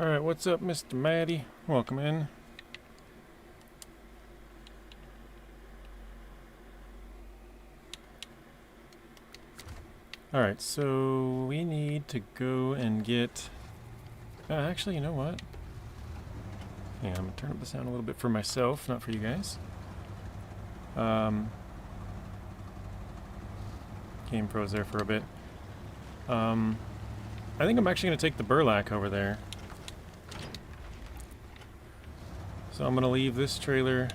Alright, what's up, Mr. Matty? Welcome in. Alright, so we need to go and get... actually, you know what? Yeah, I'm going to turn up the sound a little bit for myself, not for you guys. Game froze there for a bit. I think I'm actually going to take the burlak over there. So I'm going to leave this trailer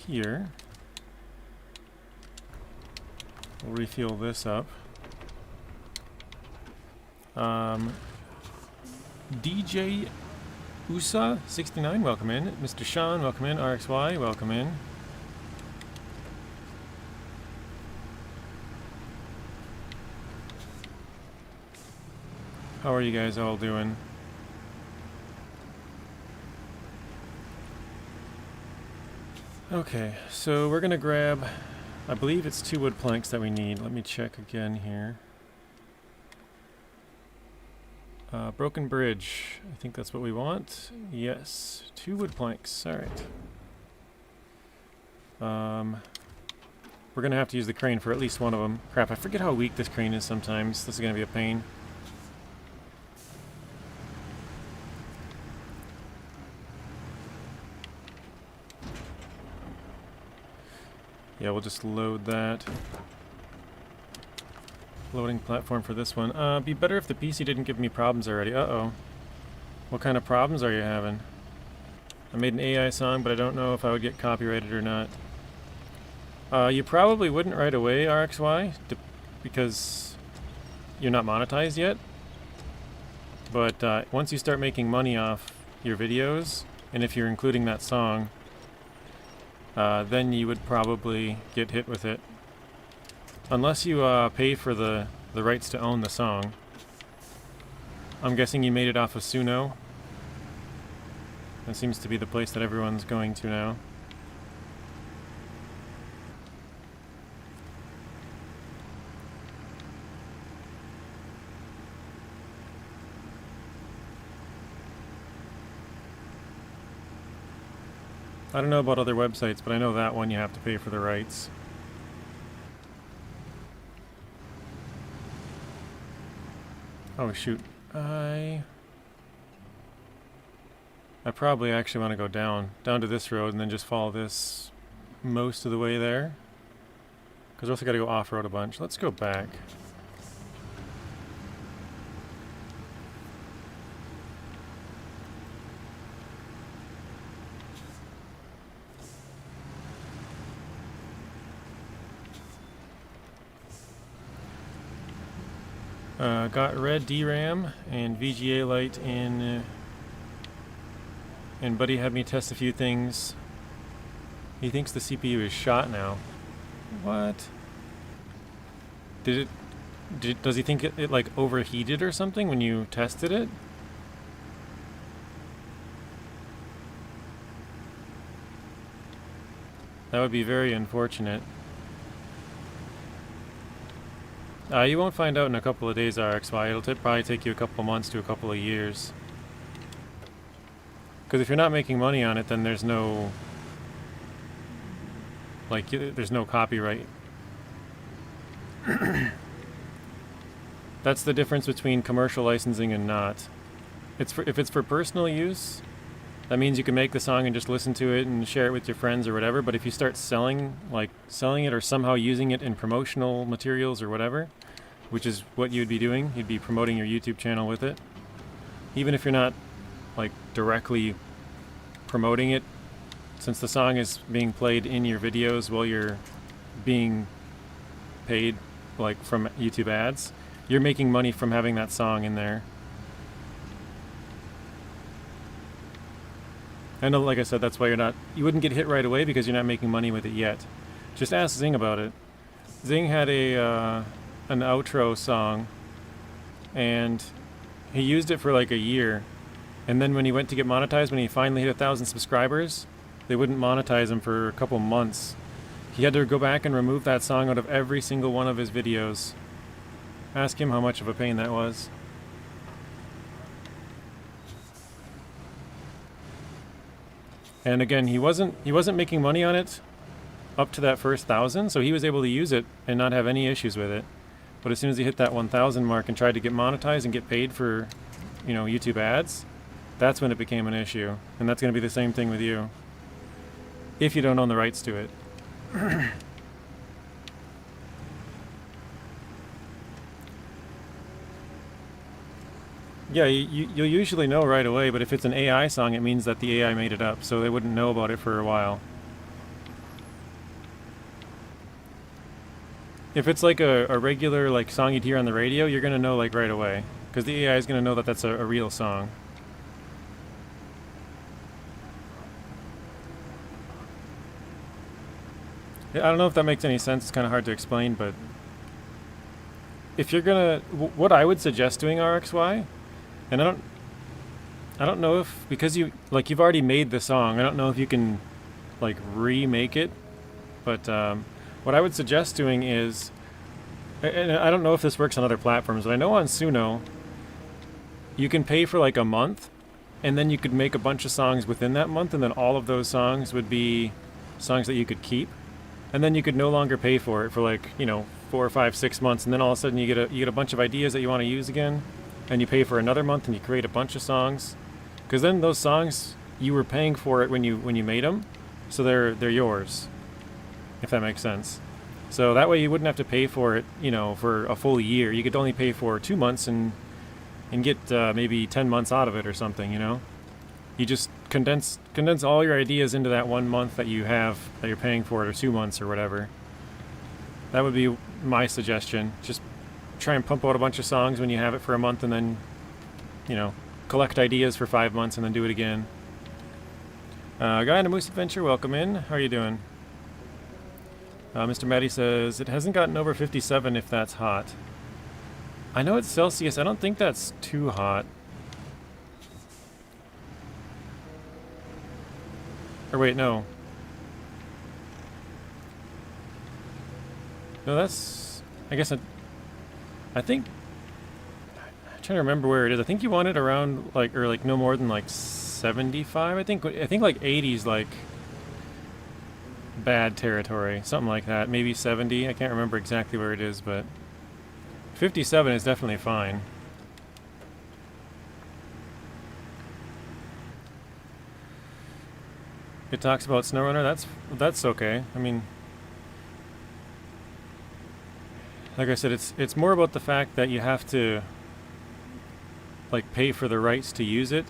here. We'll refuel this up. DJ USA 69, welcome in. Mr. Sean, welcome in. RXY, welcome in. How are you guys all doing? Okay, so we're gonna grab, I believe it's 2 wood planks that we need. Let me check again here. Broken bridge, I think that's what we want. Yes, 2 wood planks, alright. We're gonna have to use the crane for at least one of them. Crap, I forget how weak this crane is sometimes. This is gonna be a pain. Yeah, we'll just load that. Loading platform for this one. Be better if the PC didn't give me problems already. Uh-oh. What kind of problems are you having? I made an AI song, but I don't know if I would get copyrighted or not. You probably wouldn't right away, RXY, because you're not monetized yet. But once you start making money off your videos, and if you're including that song, then you would probably get hit with it. Unless you pay for the rights to own the song. I'm guessing you made it off of Suno. That seems to be the place that everyone's going to now. I don't know about other websites, but I know that one you have to pay for the rights. Oh shoot, I probably actually want to go down to this road and then just follow this most of the way there. Because I also got to go off-road a bunch. Let's go back. Got red DRAM and VGA light in, and Buddy had me test a few things. He thinks the CPU is shot now. What? Does he think it like overheated or something when you tested it? That would be very unfortunate. You won't find out in a couple of days, RXY. It'll probably take you a couple of months to a couple of years. Because if you're not making money on it, then there's no... like, there's no copyright. That's the difference between commercial licensing and not. If it's for personal use, that means you can make the song and just listen to it and share it with your friends or whatever. But if you start selling it or somehow using it in promotional materials or whatever, which is what you'd be doing, you'd be promoting your YouTube channel with it. Even if you're not like directly promoting it, since the song is being played in your videos while you're being paid like from YouTube ads, you're making money from having that song in there. I know, like I said, that's why you wouldn't get hit right away because you're not making money with it yet. Just ask Zing about it. Zing had an outro song, and he used it for like a year. And then when he went to get monetized, when he finally hit 1,000 subscribers, they wouldn't monetize him for a couple months. He had to go back and remove that song out of every single one of his videos. Ask him how much of a pain that was. And again, he wasn't making money on it up to that first 1,000, so he was able to use it and not have any issues with it. But as soon as he hit that 1,000 mark and tried to get monetized and get paid for, YouTube ads, that's when it became an issue. And that's going to be the same thing with you, if you don't own the rights to it. Yeah, you'll usually know right away, but if it's an AI song, it means that the AI made it up, so they wouldn't know about it for a while. If it's like a regular like song you'd hear on the radio, you're gonna know like right away, because the AI is gonna know that that's a real song. Yeah, I don't know if that makes any sense. It's kind of hard to explain, but if you're gonna, what I would suggest doing RXY, and I don't know if, because you've already made the song, I don't know if you can like remake it, but what I would suggest doing is, and I don't know if this works on other platforms, but I know on Suno you can pay for like a month, and then you could make a bunch of songs within that month, and then all of those songs would be songs that you could keep, and then you could no longer pay for it for like 4 or 5, 6 months, and then all of a sudden you get a bunch of ideas that you want to use again, and you pay for another month and you create a bunch of songs, because then those songs you were paying for it when you made them, so they're yours, if that makes sense. So that way you wouldn't have to pay for it, for a full year. You could only pay for 2 months and get maybe 10 months out of it or something. You just condense all your ideas into that 1 month that you have that you're paying for it, or 2 months or whatever. That would be my suggestion. Just try and pump out a bunch of songs when you have it for a month, and then collect ideas for 5 months and then do it again. Guy in a Moose Adventure, welcome in. How are you doing? Mr. Matty says it hasn't gotten over 57 if that's hot. I know it's Celsius. I don't think that's too hot. Or wait, no. No, that's... I guess I think... I'm trying to remember where it is. I think you want it around, like no more than, 75, I think like 80's, bad territory. Something like that. Maybe 70. I can't remember exactly where it is, but... 57 is definitely fine. It talks about SnowRunner. That's okay. I mean... Like I said, it's more about the fact that you have to pay for the rights to use it.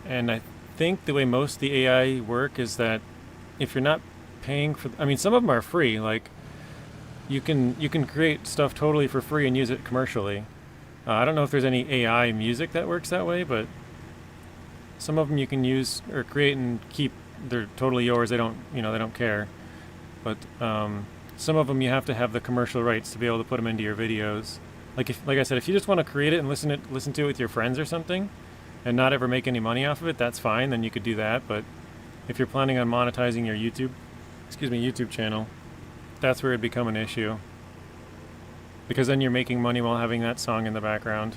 And I think the way most of the AI work is that if you're not paying for, I mean, some of them are free. Like you can create stuff totally for free and use it commercially. I don't know if there's any AI music that works that way, but some of them you can use or create and keep. They're totally yours. They don't care. But some of them you have to have the commercial rights to be able to put them into your videos. Like I said, if you just want to create it and listen to it with your friends or something, and not ever make any money off of it, that's fine. Then you could do that. But if you're planning on monetizing your YouTube channel, that's where it'd become an issue. Because then you're making money while having that song in the background,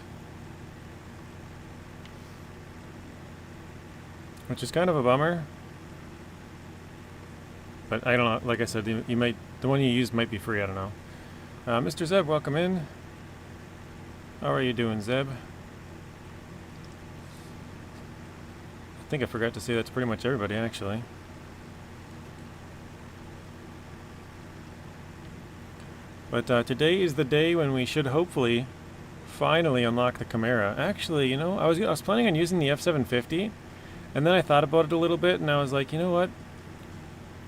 which is kind of a bummer. But I don't know. Like I said, the one you used might be free. I don't know. Mr. Zeb, welcome in. How are you doing, Zeb? I think I forgot to say that to pretty much everybody, actually. But today is the day when we should hopefully finally unlock the Camarra. Actually, I was planning on using the F750, and then I thought about it a little bit, and I was like, you know what?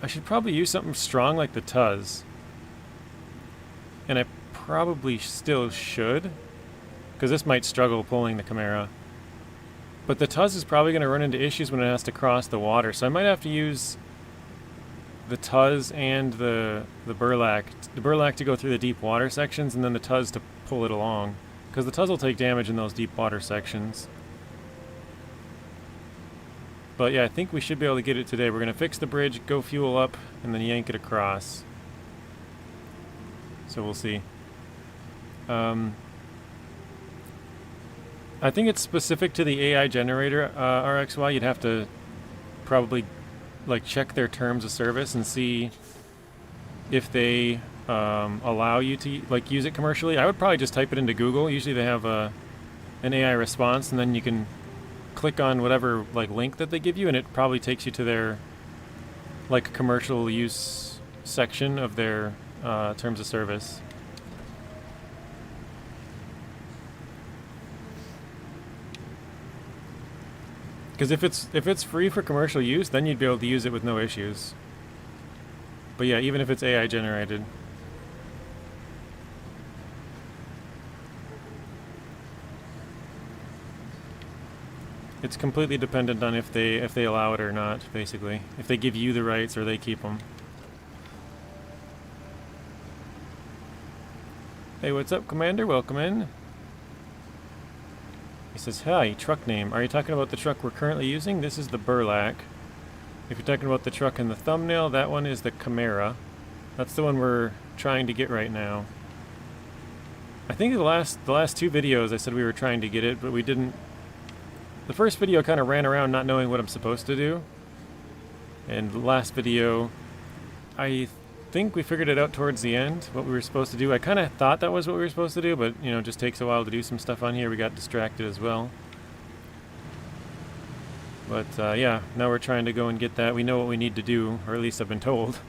I should probably use something strong like the Tuz. And I probably still should, because this might struggle pulling the Camarra. But the Tuz is probably going to run into issues when it has to cross the water, so I might have to use the Tuz and the burlak. The burlak to go through the deep water sections, and then the Tuz to pull it along. Because the Tuz will take damage in those deep water sections. But yeah, I think we should be able to get it today. We're going to fix the bridge, go fuel up, and then yank it across. So we'll see. I think it's specific to the AI generator, RXY. You'd have to probably like check their terms of service and see if they allow you to like use it commercially. I would probably just type it into Google. Usually they have an AI response, and then you can click on whatever like link that they give you, and it probably takes you to their like commercial use section of their terms of service. Because if it's free for commercial use, then you'd be able to use it with no issues. But yeah, even if it's AI generated. It's completely dependent on if they allow it or not, basically. If they give you the rights or they keep them. Hey, what's up, Commander? Welcome in. He says, hi, truck name. Are you talking about the truck we're currently using? This is the Burlak. If you're talking about the truck in the thumbnail, that one is the Chimera. That's the one we're trying to get right now. I think the last two videos I said we were trying to get it, but we didn't. The first video kind of ran around not knowing what I'm supposed to do. And the last video, I think we figured it out towards the end, what we were supposed to do. I kind of thought that was what we were supposed to do, but, you know, it just takes a while to do some stuff on here. We got distracted as well. But, yeah, now we're trying to go and get that. We know what we need to do, or at least I've been told.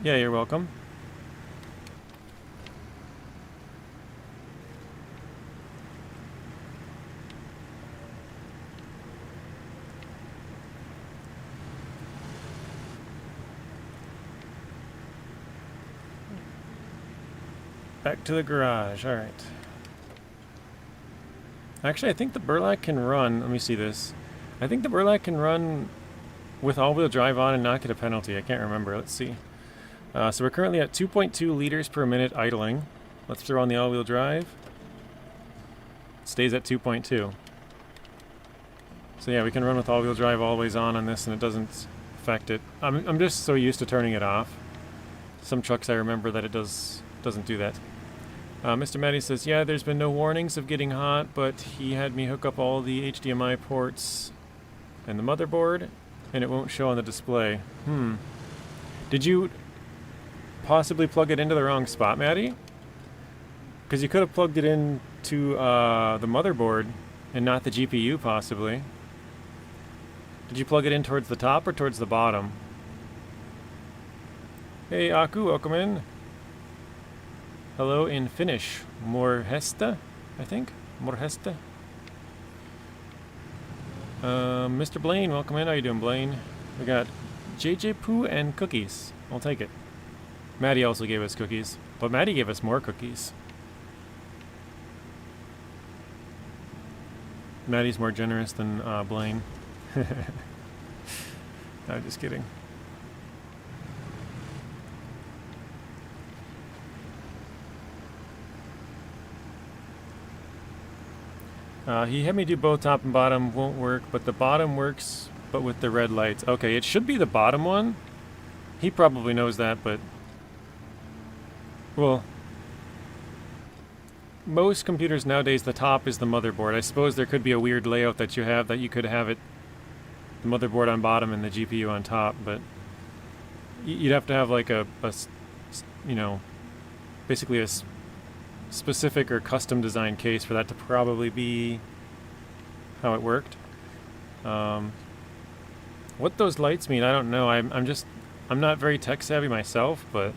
Yeah, you're welcome. Back to the garage, alright. Actually, I think the Burlak can run, let me see this. I think the Burlak can run with all-wheel drive on and not get a penalty. I can't remember, let's see. So we're currently at 2.2 liters per minute idling. Let's throw on the all-wheel drive. It stays at 2.2. So yeah, we can run with all-wheel drive always on this, and it doesn't affect it. I'm just so used to turning it off. Some trucks I remember that it doesn't do that. Mr. Matty says, yeah, there's been no warnings of getting hot, but he had me hook up all the HDMI ports and the motherboard, and it won't show on the display. Did you possibly plug it into the wrong spot, Matty? Because you could have plugged it into the motherboard and not the GPU, possibly. Did you plug it in towards the top or towards the bottom? Hey, Aku, welcome in. Hello in Finnish. Morhesta, I think. Morhesta. Mr. Blaine, welcome in. How you doing, Blaine? We got JJ Poo and cookies. I'll take it. Maddie also gave us cookies, but Maddie gave us more cookies. Maddie's more generous than Blaine. No, just kidding. He had me do both top and bottom, won't work, but the bottom works, but with the red lights. Okay, it should be the bottom one. He probably knows that, but... Well... Most computers nowadays, the top is the motherboard. I suppose there could be a weird layout that you have, that you could have it... the motherboard on bottom and the GPU on top, but... You'd have to have like a you know... basically a specific or custom design case for that to probably be how it worked. What those lights mean, I don't know. I'm not very tech savvy myself, but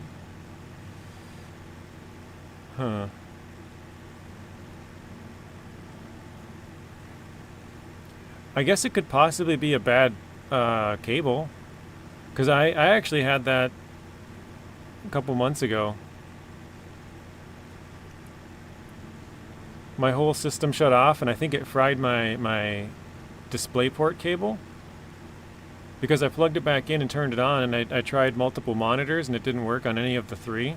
I guess it could possibly be a bad cable, because I actually had that a couple months ago. My whole system shut off, and I think it fried my DisplayPort cable, because I plugged it back in and turned it on, and I tried multiple monitors and it didn't work on any of the three.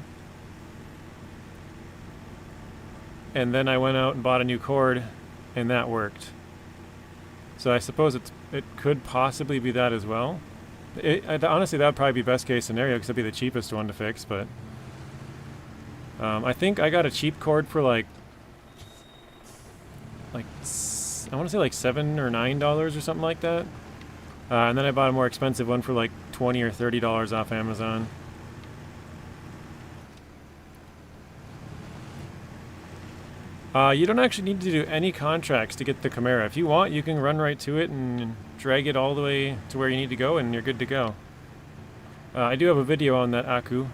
And then I went out and bought a new cord, and that worked. So I suppose it could possibly be that as well. Honestly, that would probably be best case scenario, because it'd be the cheapest one to fix, but I think I got a cheap cord for like I want to say like $7 or $9 or something like that. And then I bought a more expensive one for like $20 or $30 off Amazon. You don't actually need to do any contracts to get the Camarra. If you want, you can run right to it and drag it all the way to where you need to go, and you're good to go. I do have a video on that Aku,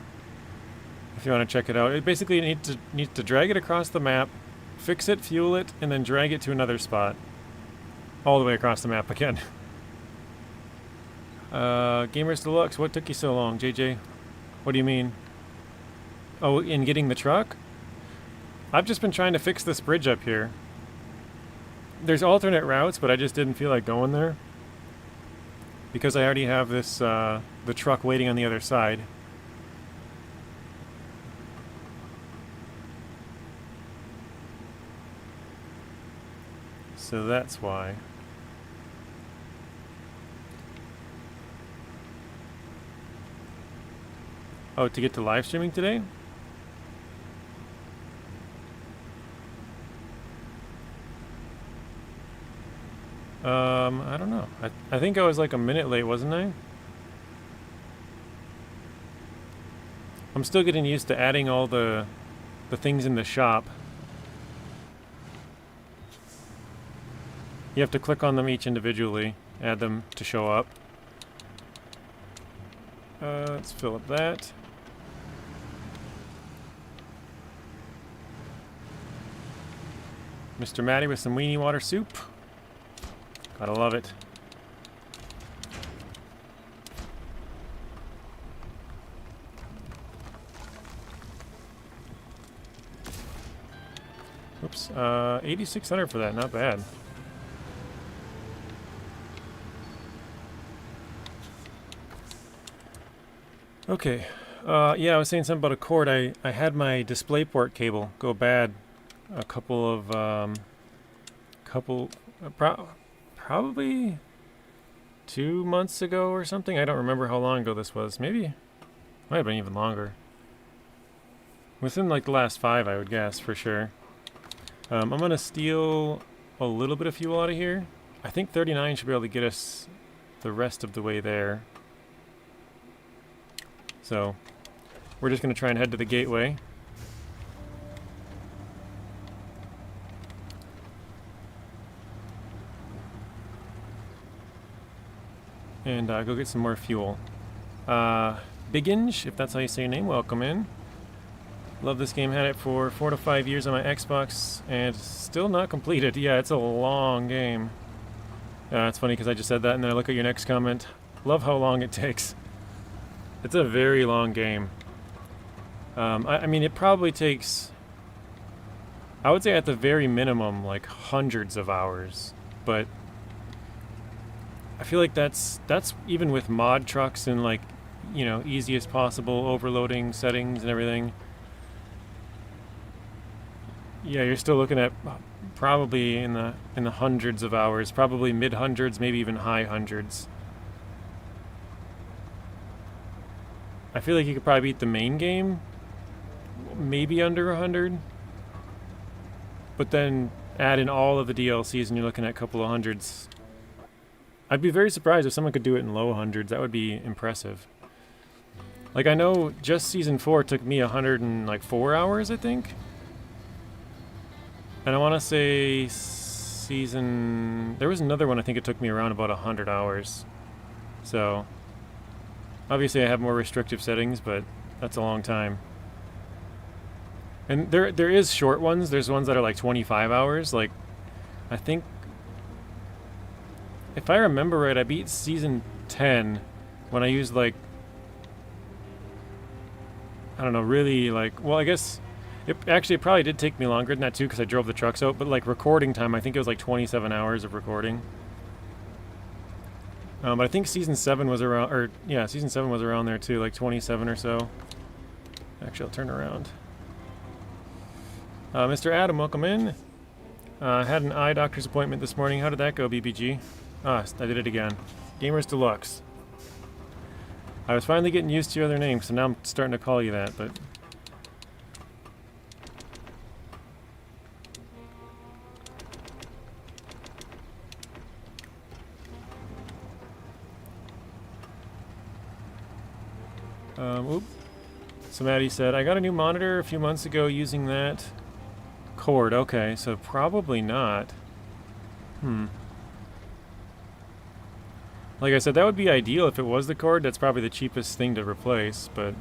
if you want to check it out. It basically needs to drag it across the map, fix it, fuel it, and then drag it to another spot. All the way across the map again. Gamers Deluxe, what took you so long, JJ? What do you mean? Oh, in getting the truck? I've just been trying to fix this bridge up here. There's alternate routes, but I just didn't feel like going there. Because I already have this, the truck waiting on the other side. So that's why. Oh, to get to live streaming today? I don't know. I think I was like a minute late, wasn't I? I'm still getting used to adding all the things in the shop. You have to click on them each individually, add them to show up. Let's fill up that. Mr. Matty with some weenie water soup. Gotta love it. Oops, 8,600 for that, not bad. Okay, yeah, I was saying something about a cord. I had my DisplayPort cable go bad a couple of, probably 2 months ago or something. I don't remember how long ago this was. Maybe, might have been even longer. Within like the last 5, I would guess, for sure. I'm gonna steal a little bit of fuel out of here. I think 39 should be able to get us the rest of the way there. So, we're just gonna try and head to the gateway. And go get some more fuel. Biginge, if that's how you say your name, welcome in. Love this game, had it for 4 to 5 years on my Xbox, and still not completed. Yeah, it's a long game. It's funny because I just said that, and then I look at your next comment. Love how long it takes. It's a very long game. I mean, it probably takes, I would say at the very minimum, like hundreds of hours, but I feel like that's even with mod trucks and like, you know, easiest possible overloading settings and everything. Yeah, you're still looking at probably in the hundreds of hours, probably mid-hundreds, maybe even high hundreds. I feel like you could probably beat the main game, maybe under 100. But then add in all of the DLCs and you're looking at a couple of hundreds. I'd be very surprised if someone could do it in low hundreds. That would be impressive. Like, I know just Season 4 took me 104 hours, I think. And I want to say there was another one I think it took me around about 100 hours. So, obviously I have more restrictive settings, but that's a long time. And there is short ones. There's ones that are like 25 hours. Like, I think, if I remember right, I beat Season 10 when I used like, I don't know, really like, well, I guess it probably did take me longer than that too because I drove the trucks out, but like recording time, I think it was like 27 hours of recording. But I think Season 7 was around, or yeah, Season 7 was around there too, like 27 or so. Actually, I'll turn around. Mr. Adam, welcome in. Had an eye doctor's appointment this morning. How did that go, BBG? Ah, I did it again. Gamers Deluxe. I was finally getting used to your other name, so now I'm starting to call you that, but... Oop. So Maddie said, I got a new monitor a few months ago using that cord. Okay, so probably not. Like I said, that would be ideal if it was the cord. That's probably the cheapest thing to replace, but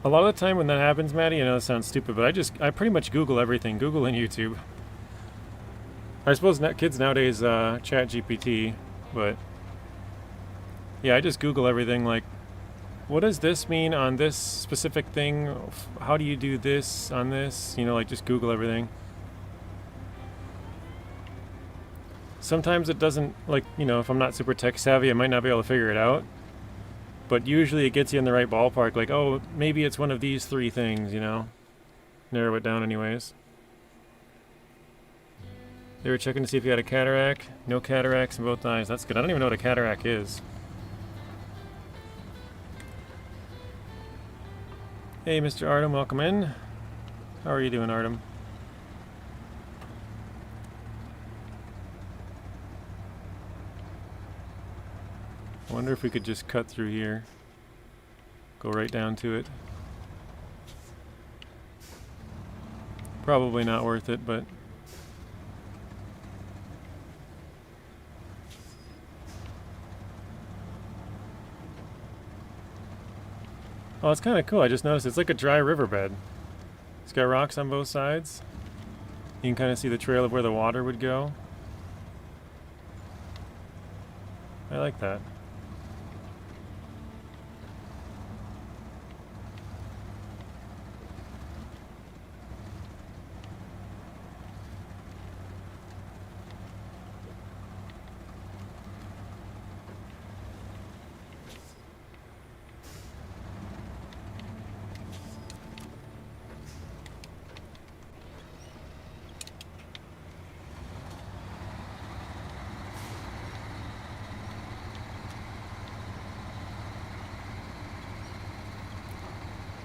a lot of the time when that happens, Maddie, I know that sounds stupid, but I pretty much Google everything. Google and YouTube. I suppose kids nowadays chat GPT, but yeah, I just Google everything, like, what does this mean on this specific thing? How do you do this on this? You know, like, just Google everything. Sometimes it doesn't, like, you know, if I'm not super tech savvy, I might not be able to figure it out. But usually it gets you in the right ballpark, like, oh, maybe it's one of these 3 things, you know? Narrow it down anyways. They were checking to see if you had a cataract. No cataracts in both eyes. That's good. I don't even know what a cataract is. Hey, Mr. Artem, welcome in. How are you doing, Artem? I wonder if we could just cut through here. Go right down to it. Probably not worth it, but... Oh, it's kind of cool. I just noticed it's like a dry riverbed. It's got rocks on both sides. You can kind of see the trail of where the water would go. I like that.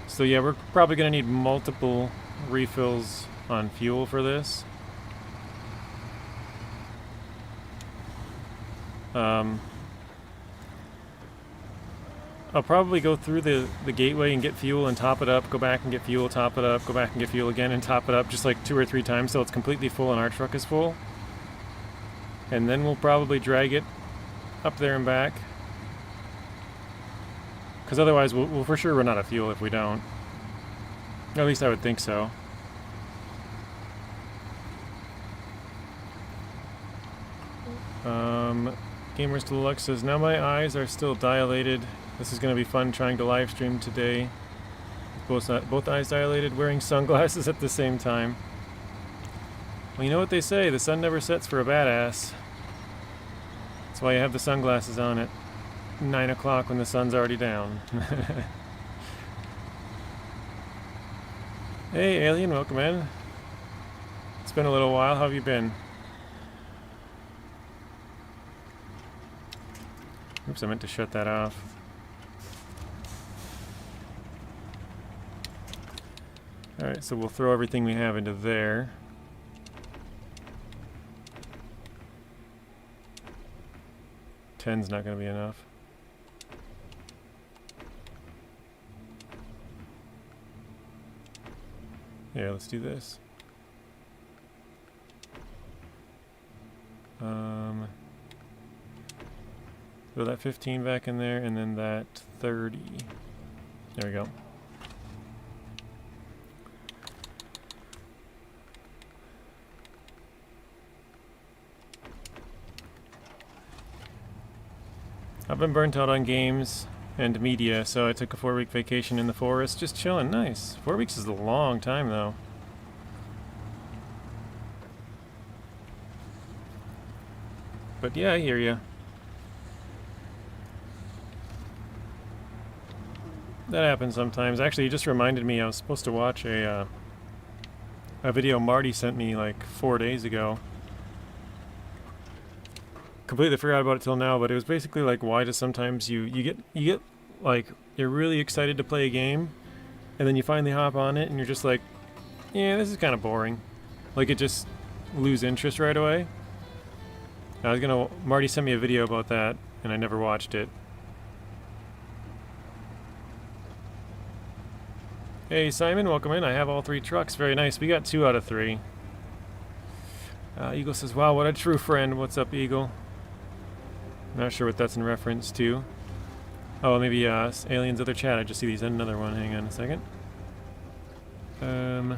So yeah, we're probably going to need multiple refills on fuel for this. I'll probably go through the gateway and get fuel and top it up, go back and get fuel, top it up, go back and get fuel again and top it up just like 2 or 3 times till it's completely full and our truck is full. And then we'll probably drag it up there and back. Because otherwise we'll for sure run out of fuel if we don't. At least I would think so. Gamers Deluxe says, now my eyes are still dilated. This is going to be fun trying to live stream today. Both eyes dilated, wearing sunglasses at the same time. Well, you know what they say, the sun never sets for a badass. That's why you have the sunglasses on at 9 o'clock when the sun's already down. Hey, Alien, welcome in. It's been a little while. How have you been? Oops, I meant to shut that off. Alright, so we'll throw everything we have into there. Ten's not going to be enough. Yeah, let's do this. Throw that 15 back in there, and then that 30. There we go. I've been burnt out on games and media, so I took a 4-week vacation in the forest, just chilling. Nice. 4 weeks is a long time, though. But yeah, I hear you. That happens sometimes. Actually, you just reminded me I was supposed to watch a video Marty sent me like 4 days ago. Completely forgot about it till now, but it was basically like, why does sometimes you get like, you're really excited to play a game, and then you finally hop on it and you're just like, yeah, this is kind of boring. Like, it just lose interest right away. Marty sent me a video about that and I never watched it. Hey Simon, welcome in. I have all 3 trucks. Very nice. We got 2 out of 3. Eagle says, wow, what a true friend. What's up, Eagle? Not sure what that's in reference to. Oh, maybe Alien's other chat. I just see these in another one. Hang on a second. He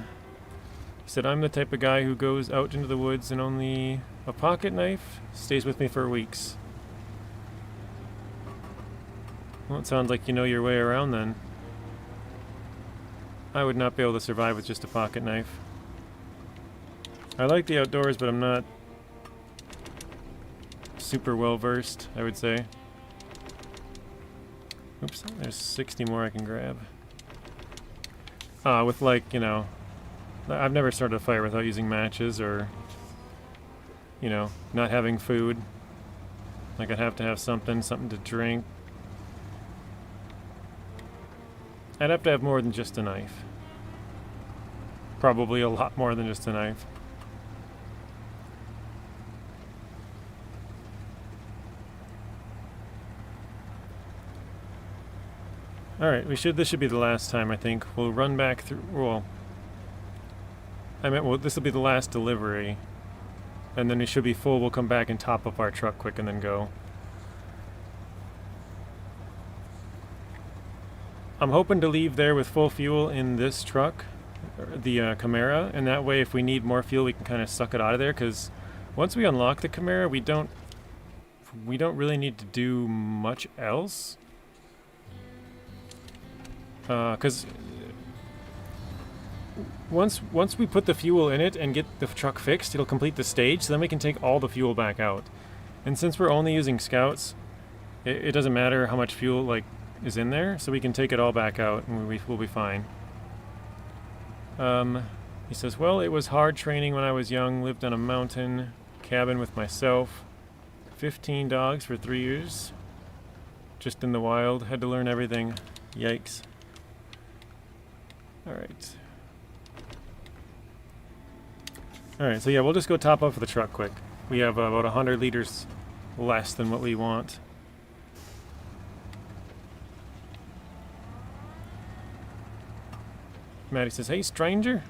said, I'm the type of guy who goes out into the woods and only a pocket knife stays with me for weeks. Well, it sounds like you know your way around then. I would not be able to survive with just a pocket knife. I like the outdoors, but I'm not super well versed, I would say. Oops, there's 60 more I can grab. With like, you know, I've never started a fire without using matches or, you know, not having food. Like I'd have to have something to drink. I'd have to have more than just a knife. Probably a lot more than just a knife. Alright, this should be the last time, I think. We'll run back through, well, this will be the last delivery. And then we should be full. We'll come back and top up our truck quick and then go. I'm hoping to leave there with full fuel in this truck, the Camarra, and that way if we need more fuel we can kind of suck it out of there, because once we unlock the Camarra we don't really need to do much else. Because once we put the fuel in it and get the truck fixed, it'll complete the stage, so then we can take all the fuel back out. And since we're only using scouts, it doesn't matter how much fuel like is in there, so we can take it all back out and we'll be fine. He says, well, it was hard training when I was young, lived on a mountain cabin with myself, 15 dogs for 3 years, just in the wild, had to learn everything. Yikes. Alright. Alright, so yeah, we'll just go top off the truck quick. We have about 100 liters less than what we want. Maddie says, hey stranger!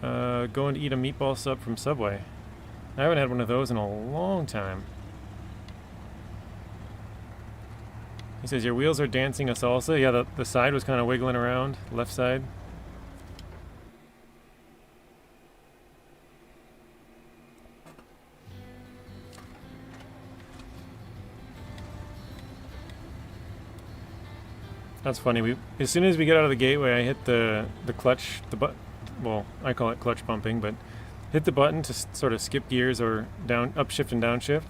Going to eat a meatball sub from Subway. I haven't had one of those in a long time. He says, your wheels are dancing a salsa. Yeah, the side was kind of wiggling around, left side. That's funny. As soon as we get out of the gateway, I hit the clutch, well, I call it clutch pumping, but hit the button to sort of skip gears or upshift and downshift.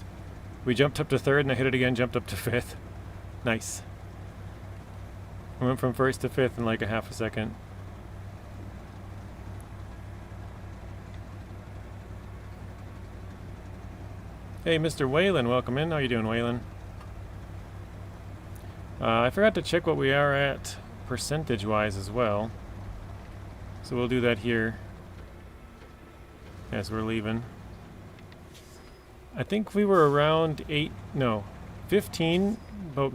We jumped up to 3rd and I hit it again, jumped up to 5th. Nice. I went from 1st to 5th in like a half a second. Hey, Mr. Waylon, welcome in. How you doing, Waylon? I forgot to check what we are at percentage-wise as well. So we'll do that here as we're leaving. I think we were around 15, about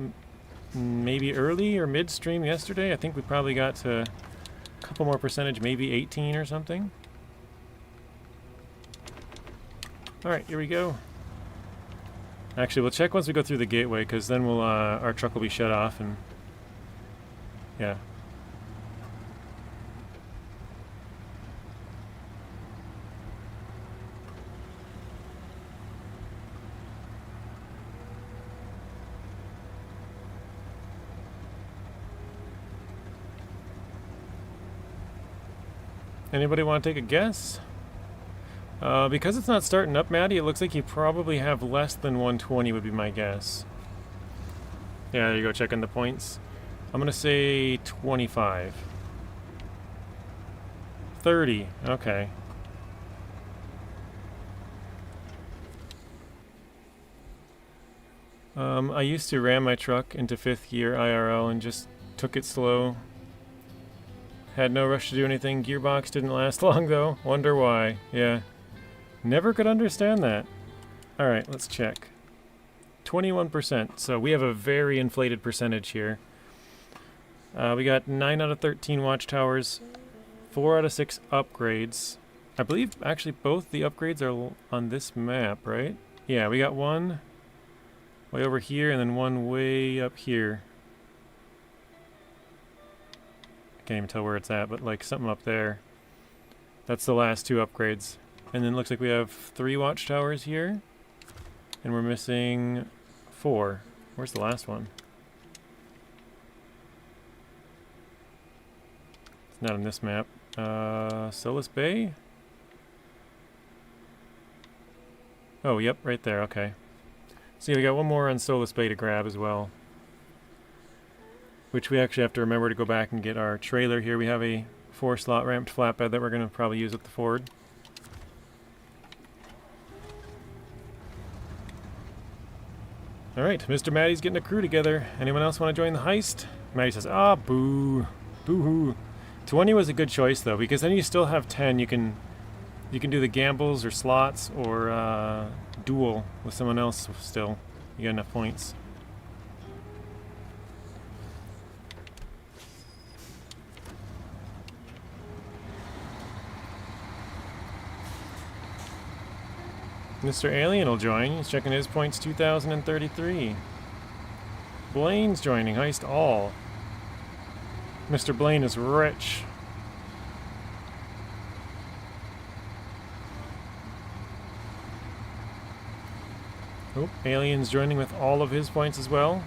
maybe early or midstream yesterday. I think we probably got to a couple more percentage, maybe 18 or something. Alright, here we go. Actually, we'll check once we go through the gateway, because then we'll our truck will be shut off, and yeah. Anybody want to take a guess? Because it's not starting up, Maddie, it looks like you probably have less than 120 would be my guess. Yeah, there you go, checking the points. I'm gonna say 25. 30, okay. I used to ram my truck into 5th gear IRL and just took it slow. Had no rush to do anything. Gearbox didn't last long though. Wonder why. Yeah. Never could understand that. Alright, let's check. 21%. So we have a very inflated percentage here. We got 9 out of 13 watchtowers, 4 out of 6 upgrades. I believe actually both the upgrades are on this map, right? Yeah, we got one way over here and then one way up here. I can't even tell where it's at, but like something up there. That's the last 2 upgrades. And then looks like we have 3 watchtowers here. And we're missing 4. Where's the last one? It's not on this map. Solus Bay? Oh, yep, right there, okay. So yeah, we got one more on Solus Bay to grab as well. Which we actually have to remember to go back and get our trailer here. We have a 4-slot ramped flatbed that we're going to probably use at the Ford. Alright, Mr. Maddie's getting a crew together. Anyone else want to join the heist? Maddie says, ah, boo. Boo-hoo. 20 was a good choice, though, because then you still have 10. You can do the gambles or slots or duel with someone else still. You got enough points. Mr. Alien will join. He's checking his points, 2,033. Blaine's joining. Heist all. Mr. Blaine is rich. Oh, Alien's joining with all of his points as well.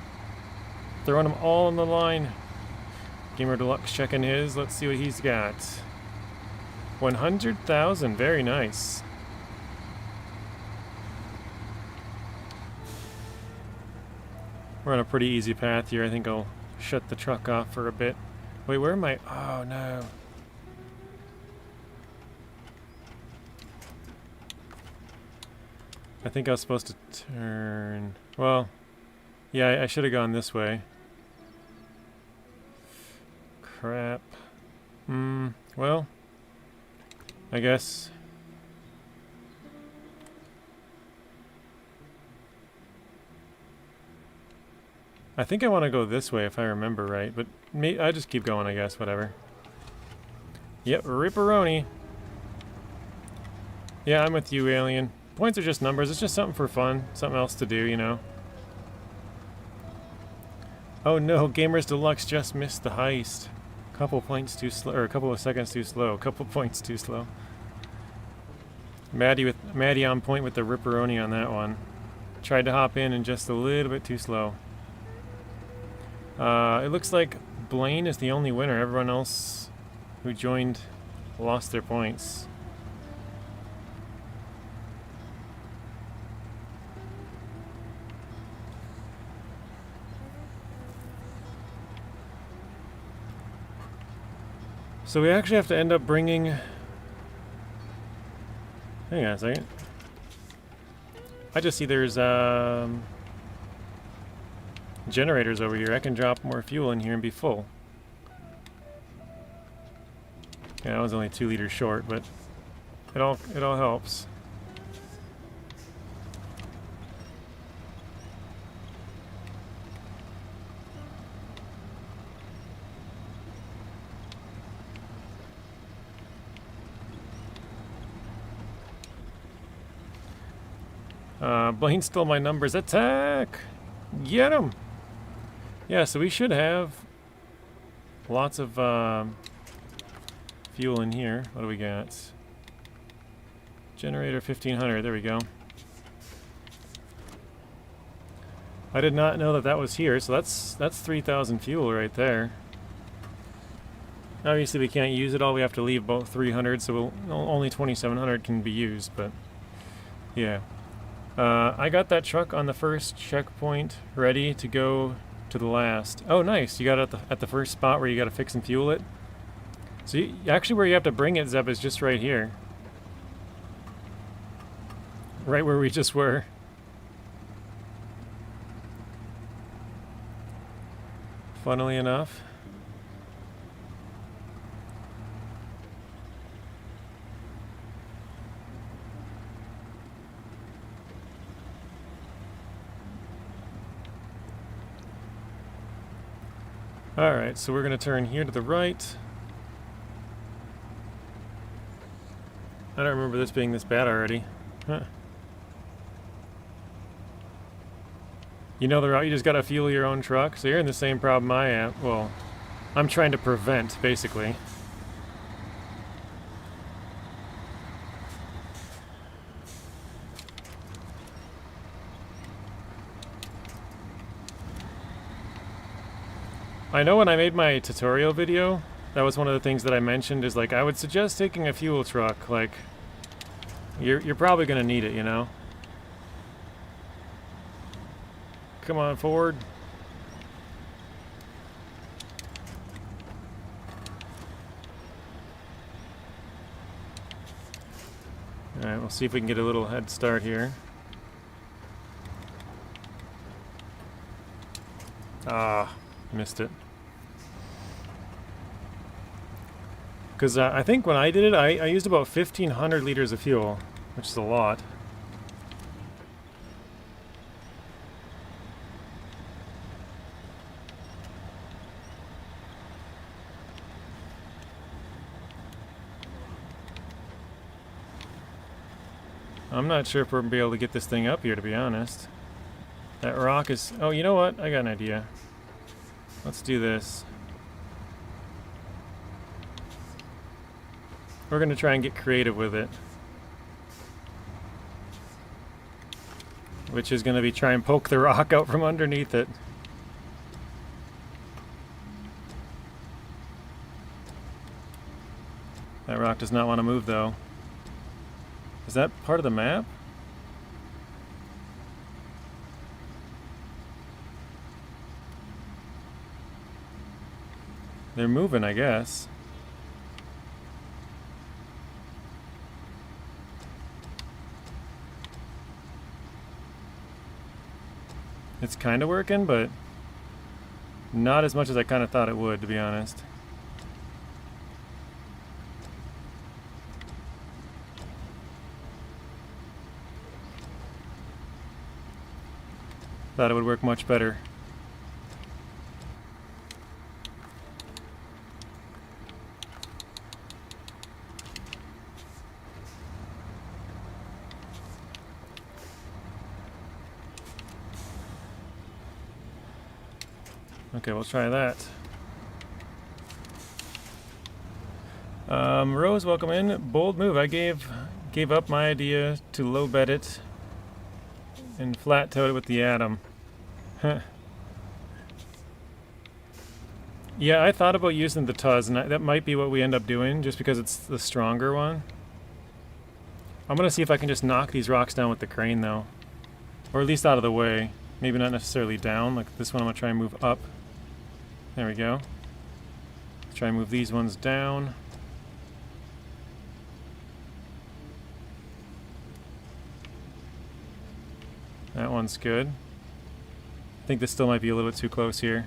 Throwing them all on the line. Gamer Deluxe checking his. Let's see what he's got. 100,000. Very nice. We're on a pretty easy path here. I think I'll shut the truck off for a bit. Wait, where am I? Oh, no. I think I was supposed to turn... Well, yeah, I should have gone this way. Crap. Well, I guess... I think I want to go this way if I remember right, but I just keep going, I guess, whatever. Yep, ripperoni. Yeah, I'm with you, Alien. Points are just numbers. It's just something for fun. Something else to do, you know. Oh no, Gamers Deluxe just missed the heist. Couple points too slow, or a couple of seconds too slow. Couple points too slow. Maddie on point with the ripperoni on that one. Tried to hop in and just a little bit too slow. It looks like Blaine is the only winner. Everyone else who joined lost their points. So we actually have to end up bringing... Hang on a second. I just see there's generators over here. I can drop more fuel in here and be full. Yeah, I was only 2 liters short, but it all helps. Blaine stole my numbers. Attack! Get him! Yeah, so we should have lots of fuel in here. What do we got? Generator 1500. There we go. I did not know that that was here, so that's 3,000 fuel right there. Obviously, we can't use it all. We have to leave about 300, so only 2,700 can be used. But yeah. I got that truck on the first checkpoint ready to go to the last. Oh, nice. You got it at the first spot where you got to fix and fuel it. So actually where you have to bring it, Zeb, is just right here. Right where we just were. Funnily enough. Alright, so we're going to turn here to the right. I don't remember this being this bad already. Huh. You know the route, you just gotta fuel your own truck. So you're in the same problem I am. Well, I'm trying to prevent, basically. I know when I made my tutorial video, that was one of the things that I mentioned, is like, I would suggest taking a fuel truck. Like, you're probably gonna need it, you know? Come on, forward. Alright, we'll see if we can get a little head start here. Ah, missed it. Because I think when I did it, I used about 1,500 liters of fuel, which is a lot. I'm not sure if we're going to be able to get this thing up here, to be honest. That rock is... Oh, you know what? I got an idea. Let's do this. We're going to try and get creative with it. Which is going to be try and poke the rock out from underneath it. That rock does not want to move, though. Is that part of the map? They're moving, I guess. It's kind of working, but not as much as I kind of thought it would, to be honest. Thought it would work much better. Okay, we'll try that. Rose, welcome in. Bold move. I gave up my idea to low bed it and flat toed it with the atom. Yeah, I thought about using the Tuz, and that might be what we end up doing, just because it's the stronger one. I'm gonna see if I can just knock these rocks down with the crane, though. Or at least out of the way. Maybe not necessarily down, like this one I'm gonna try and move up. There we go. Let's try and move these ones down. That one's good. I think this still might be a little bit too close here.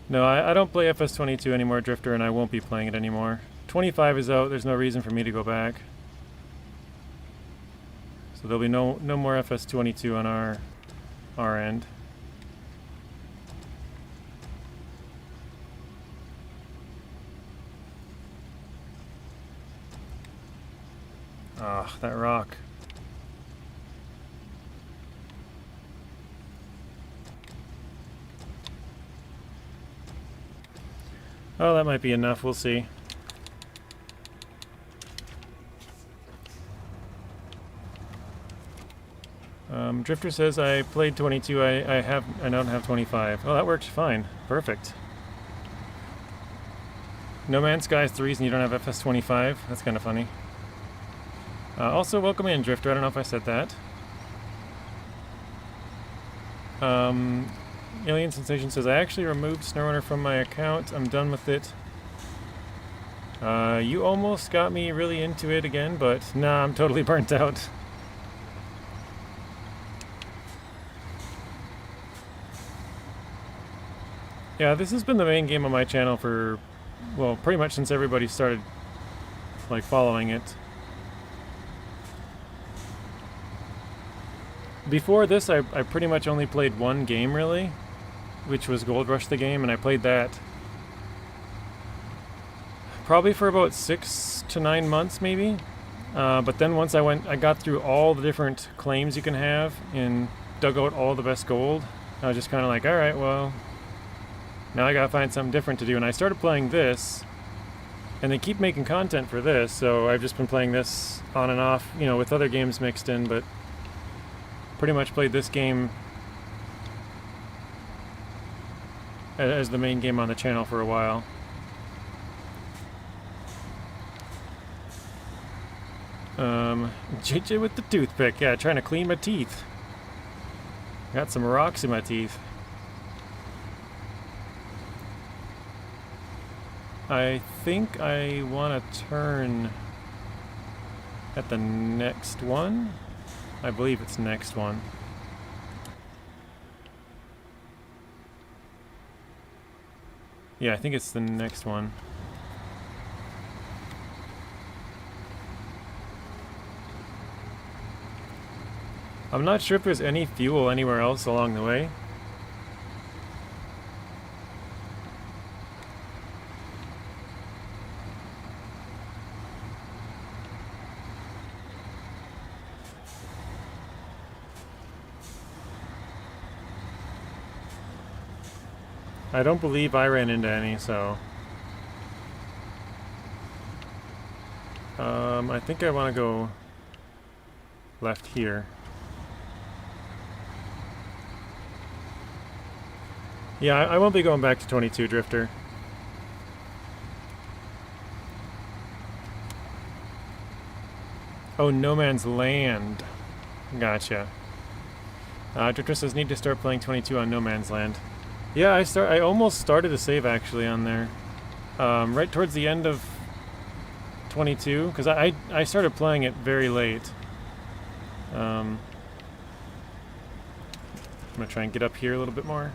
No, I don't play FS22 anymore, Drifter, and I won't be playing it anymore. 25 is out, there's no reason for me to go back. So there'll be no more FS22 on our end. Ah, that rock. Oh, that might be enough, we'll see. Drifter says I played 22, I don't have 25. Oh, that works fine. Perfect. No Man's Sky's 3s and you don't have FS25? That's kind of funny. Also, welcome in, Drifter. I don't know if I said that. Alien Sensation says, I actually removed SnowRunner from my account. I'm done with it. You almost got me really into it again, but nah, I'm totally burnt out. Yeah, this has been the main game on my channel for, well, pretty much since everybody started, like, following it. Before this, I pretty much only played one game, really. which was Gold Rush the game, and I played that probably for about 6 to 9 months maybe. But then once I got through all the different claims you can have and dug out all the best gold, I was just kind of like, all right, well, now I gotta find something different to do. And I started playing this, and they keep making content for this, so I've just been playing this on and off, you know, with other games mixed in, but pretty much played this game as the main game on the channel for a while. JJ with the toothpick, yeah, trying to clean my teeth. Got some rocks in my teeth. I think I want to turn at the next one. I believe it's next one. Yeah, I think it's the next one. I'm not sure if there's any fuel anywhere else along the way. I don't believe I ran into any, so I think I want to go left here. Yeah, I won't be going back to 22 Drifter. Oh, No Man's Land. Gotcha. Drifter says need to start playing 22 on No Man's Land. Yeah, I almost started a save actually on there. Right towards the end of 22, because I started playing it very late. I'm gonna try and get up here a little bit more.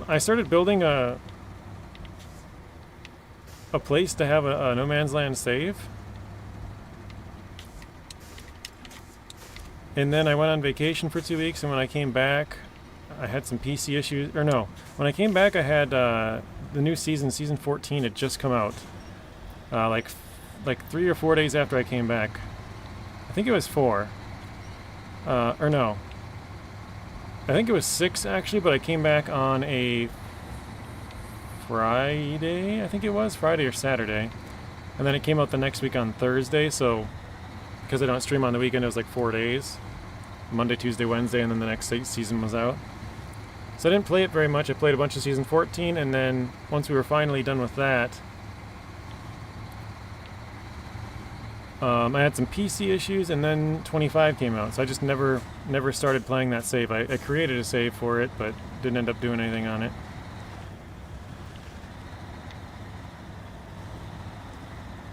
I started building a place to have a No Man's Land save. And then I went on vacation for 2 weeks, and when I came back, I had some PC issues. Or no, when I came back, I had the new season 14, had just come out. Like 3 or 4 days after I came back. I think it was 4. Or no. I think it was 6 actually, but I came back on a Friday, I think it was, Friday or Saturday. And then it came out the next week on Thursday, so because I don't stream on the weekend, it was like 4 days. Monday, Tuesday, Wednesday, and then the next season was out. So I didn't play it very much. I played a bunch of season 14, and then once we were finally done with that, I had some PC issues, and then 25 came out. So I just never started playing that save. I created a save for it, but didn't end up doing anything on it.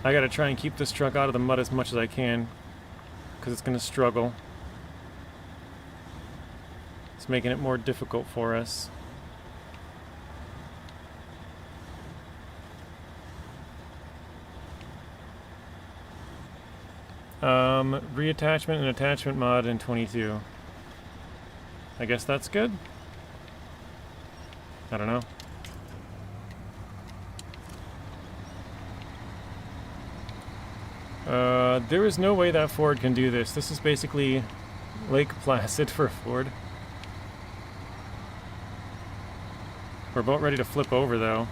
I gotta try and keep this truck out of the mud as much as I can, because it's gonna struggle. It's making it more difficult for us. Reattachment and attachment mod in 22. I guess that's good? I don't know. There is no way that Ford can do this. This is basically Lake Placid for a Ford. We're about ready to flip over though.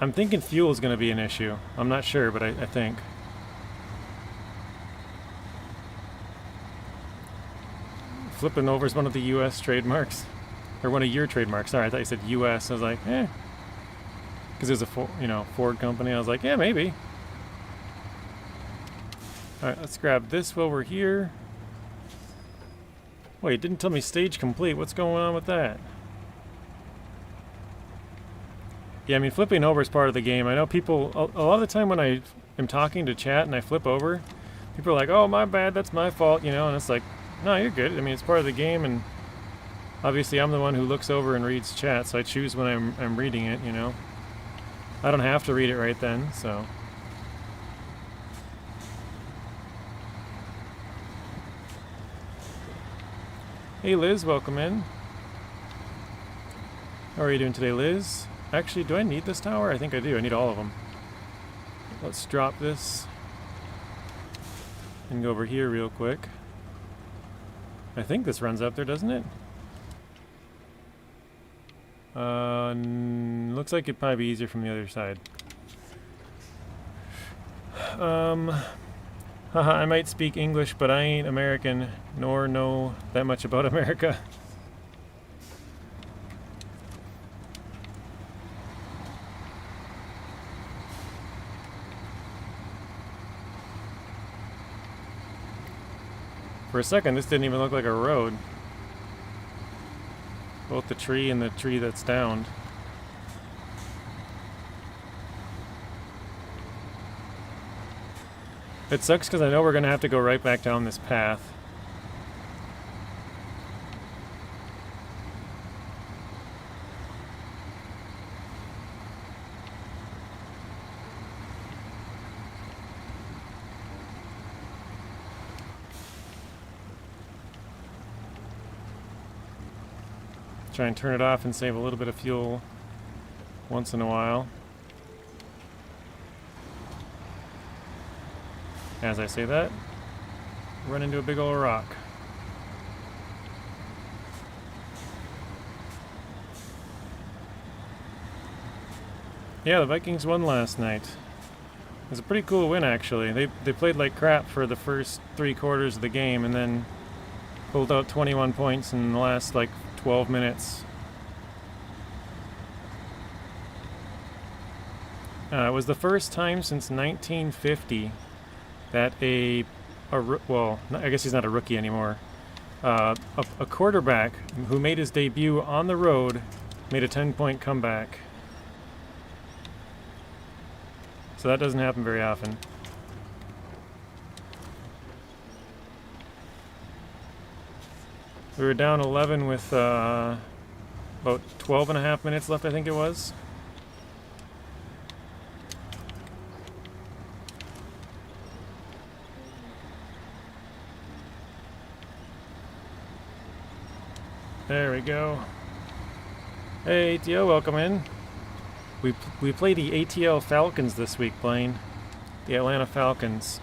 I'm thinking fuel is going to be an issue. I'm not sure, but I think. Flipping over is one of the U.S. trademarks. Or one of your trademarks. Sorry, I thought you said U.S. I was like, eh. Because there's a Ford company. I was like, yeah, maybe. Alright, let's grab this while we're here. Wait, it didn't tell me stage complete. What's going on with that? Yeah, I mean, flipping over is part of the game. I know people, a lot of the time when I am talking to chat and I flip over, People are like, oh, my bad, that's my fault, you know, and it's like, no, you're good. I mean, it's part of the game, and obviously I'm the one who looks over and reads chat, so I choose when I'm reading it, you know. I don't have to read it right then, so. Hey Liz, welcome in. How are you doing today, Liz? Actually, do I need this tower? I think I do. I need all of them. Let's drop this and go over here real quick. I think this runs up there, doesn't it? Looks like it'd probably be easier from the other side. Haha, I might speak English, but I ain't American, nor know that much about America. For a second, this didn't even look like a road. Both the tree and the tree that's downed. It sucks because I know we're going to have to go right back down this path. Try and turn it off and save a little bit of fuel once in a while. As I say that, run into a big old rock. Yeah, the Vikings won last night. It was a pretty cool win, actually. They played like crap for the first 3 quarters of the game and then pulled out 21 points in the last like 12 minutes. It was the first time since 1950 that well, I guess he's not a rookie anymore. A quarterback who made his debut on the road made a 10-point comeback. So that doesn't happen very often. We were down 11 with about 12 and a half minutes left, I think it was. There we go. Hey, ATL, welcome in. We play the ATL Falcons this week, Blaine. The Atlanta Falcons.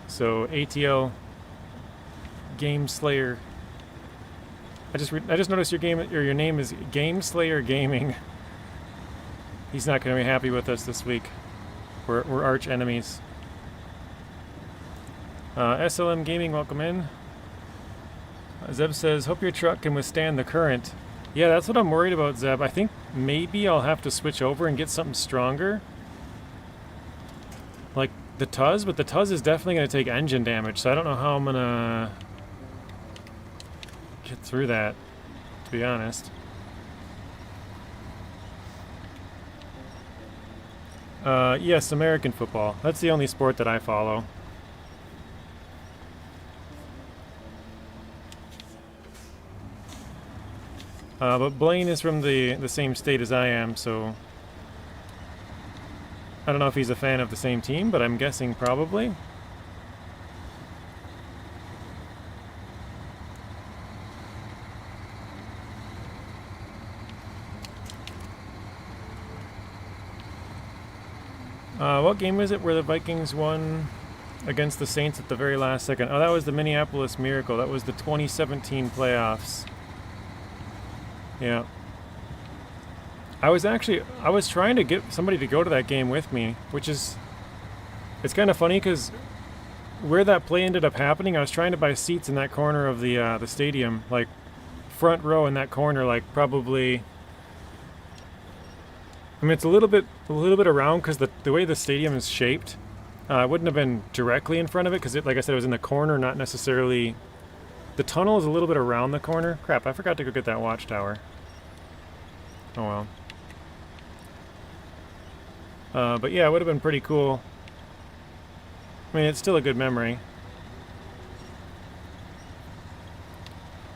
So ATL Game Slayer. I just noticed your name is Game Slayer Gaming. He's not going to be happy with us this week. We're arch enemies. SLM Gaming, welcome in. Zeb says, hope your truck can withstand the current. Yeah, that's what I'm worried about, Zeb. I think maybe I'll have to switch over and get something stronger. Like the Tuz, but the Tuz is definitely going to take engine damage, so I don't know how I'm going to get through that, to be honest. Yes, American football. That's the only sport that I follow. But Blaine is from the same state as I am, so I don't know if he's a fan of the same team, but I'm guessing probably. What game was it where the Vikings won against the Saints at the very last second? Oh, that was the Minneapolis Miracle. That was the 2017 playoffs. Yeah. I was trying to get somebody to go to that game with me, which is, it's kind of funny because where that play ended up happening, I was trying to buy seats in that corner of the stadium, like front row in that corner, like probably, I mean, it's a little bit around because the way the stadium is shaped, I wouldn't have been directly in front of it because like I said, it was in the corner, not necessarily. The tunnel is a little bit around the corner. Crap, I forgot to go get that watchtower. Oh well. But yeah, it would have been pretty cool I mean, it's still a good memory.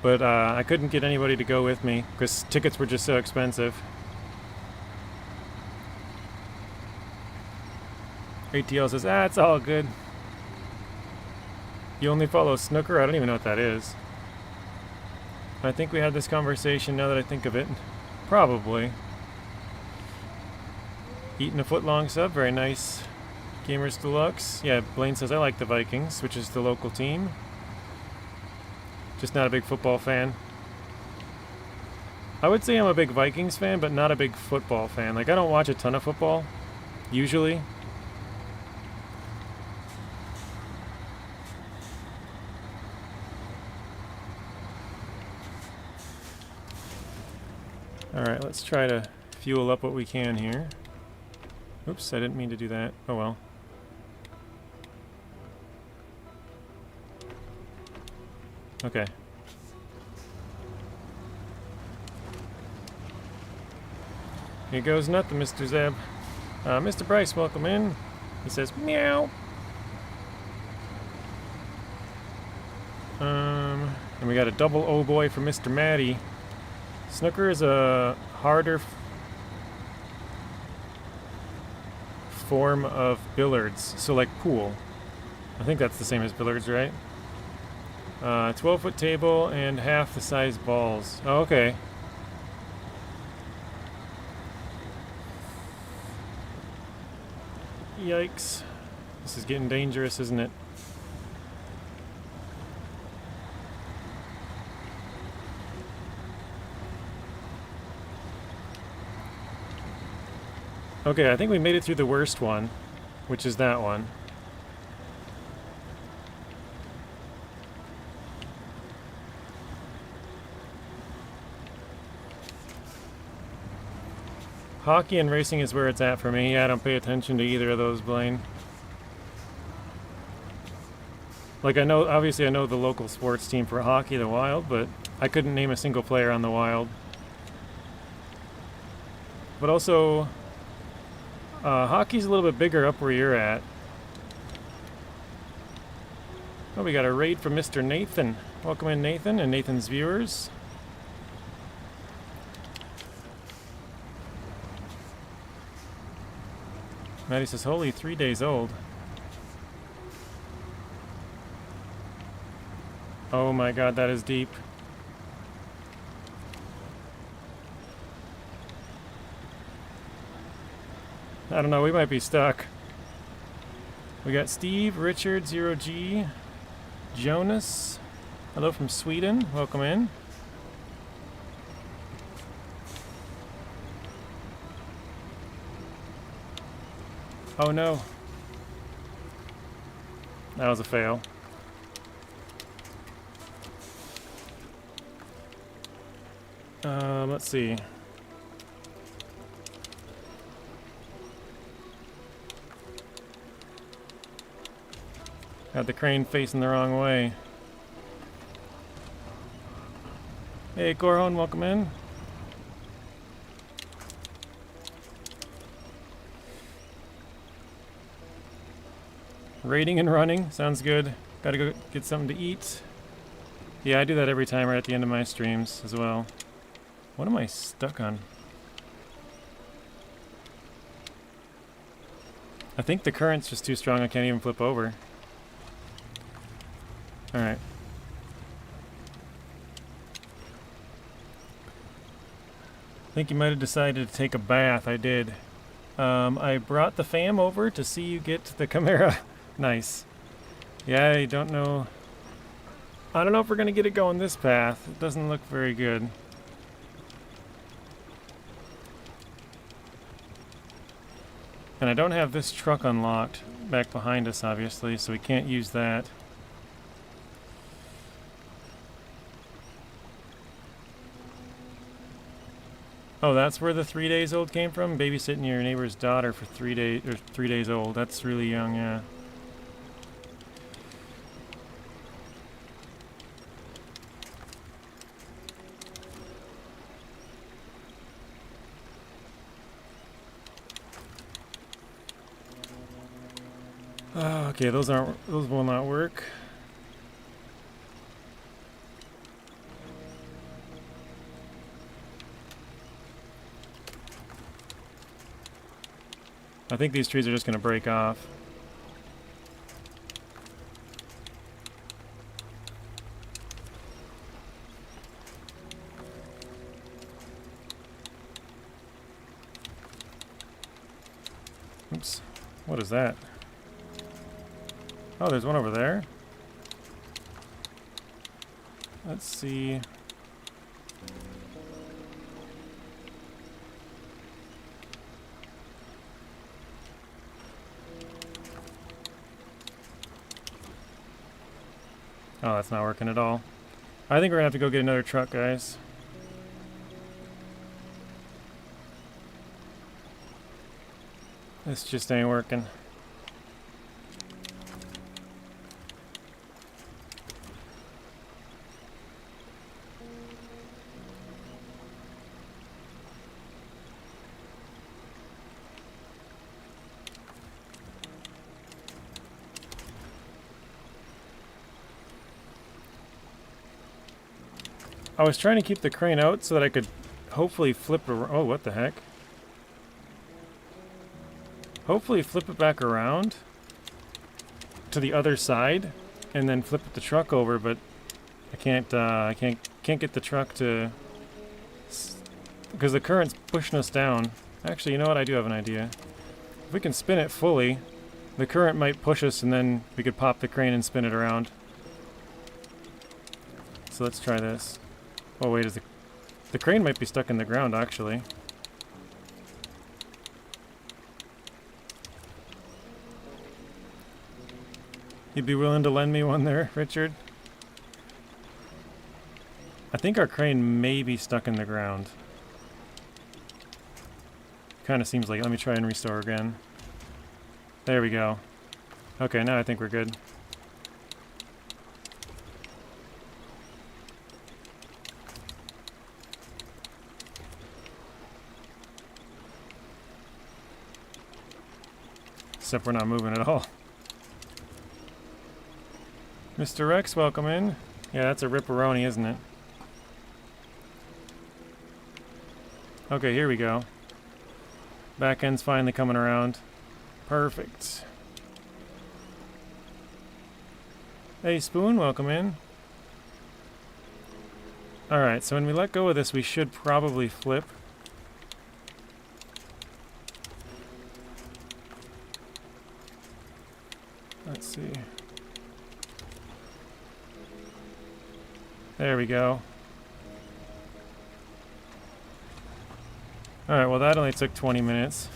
But I couldn't get anybody to go with me because tickets were just so expensive. ATL says, it's all good. You only follow snooker? I don't even know what that is. I think we had this conversation now that I think of it. Probably. Eating a foot-long sub, very nice. Gamers Deluxe. Yeah, Blaine says, I like the Vikings, which is the local team. Just not a big football fan. I would say I'm a big Vikings fan, but not a big football fan. Like, I don't watch a ton of football, usually. Alright, let's try to fuel up what we can here. Oops, I didn't mean to do that. Oh well. Okay. Here goes nothing, Mr. Zeb. Mr. Bryce, welcome in. He says, meow. And we got a double oh boy for Mr. Matty. Snooker is a harder form of billiards, so like pool. I think that's the same as billiards, right? 12-foot table and half the size balls. Oh, okay. Yikes. This is getting dangerous, isn't it? Okay, I think we made it through the worst one, which is that one. Hockey and racing is where it's at for me. Yeah, I don't pay attention to either of those, Blaine. Like, I know, obviously I know the local sports team for hockey, the Wild, but I couldn't name a single player on the Wild. But also, hockey's a little bit bigger up where you're at. Oh, we got a raid from Mr. Nathan. Welcome in, Nathan, and Nathan's viewers. Maddie says, holy, 3 days old. Oh my god, that is deep. I don't know, we might be stuck. We got Steve, Richard, 0G, Jonas. Hello from Sweden, welcome in. Oh no. That was a fail. Let's see. Got the crane facing the wrong way. Hey, Corhon, welcome in. Raiding and running, sounds good. Gotta go get something to eat. Yeah, I do that every time right at the end of my streams as well. What am I stuck on? I think the current's just too strong, I can't even flip over. Alright. I think you might have decided to take a bath. I did. I brought the fam over to see you get the Camarra. Nice. Yeah, I don't know. I don't know if we're going to get it going this path. It doesn't look very good. And I don't have this truck unlocked back behind us, obviously, so we can't use that. Oh, that's where the 3 days old came from? Babysitting your neighbor's daughter for 3 days, or 3 days old. That's really young, yeah. Okay, those will not work. I think these trees are just going to break off. Oops. What is that? Oh, there's one over there. Let's see. Oh, that's not working at all. I think we're gonna have to go get another truck, guys. This just ain't working. I was trying to keep the crane out so that I could hopefully flip around. Oh, what the heck? Hopefully flip it back around to the other side and then flip the truck over, but I can't get the truck to, because the current's pushing us down. Actually, you know what? I do have an idea. If we can spin it fully, the current might push us and then we could pop the crane and spin it around. So let's try this. Oh wait, the crane might be stuck in the ground actually. You'd be willing to lend me one there, Richard? I think our crane may be stuck in the ground. Kind of seems like it. Let me try and restore again. There we go. Okay, now I think we're good. Except we're not moving at all. Mr. Rex, welcome in. Yeah, that's a ripperoni, isn't it? Okay, here we go. Back end's finally coming around. Perfect. Hey, Spoon, welcome in. Alright, so when we let go of this, we should probably flip. Let's see. There we go. Alright, well that only took 20 minutes.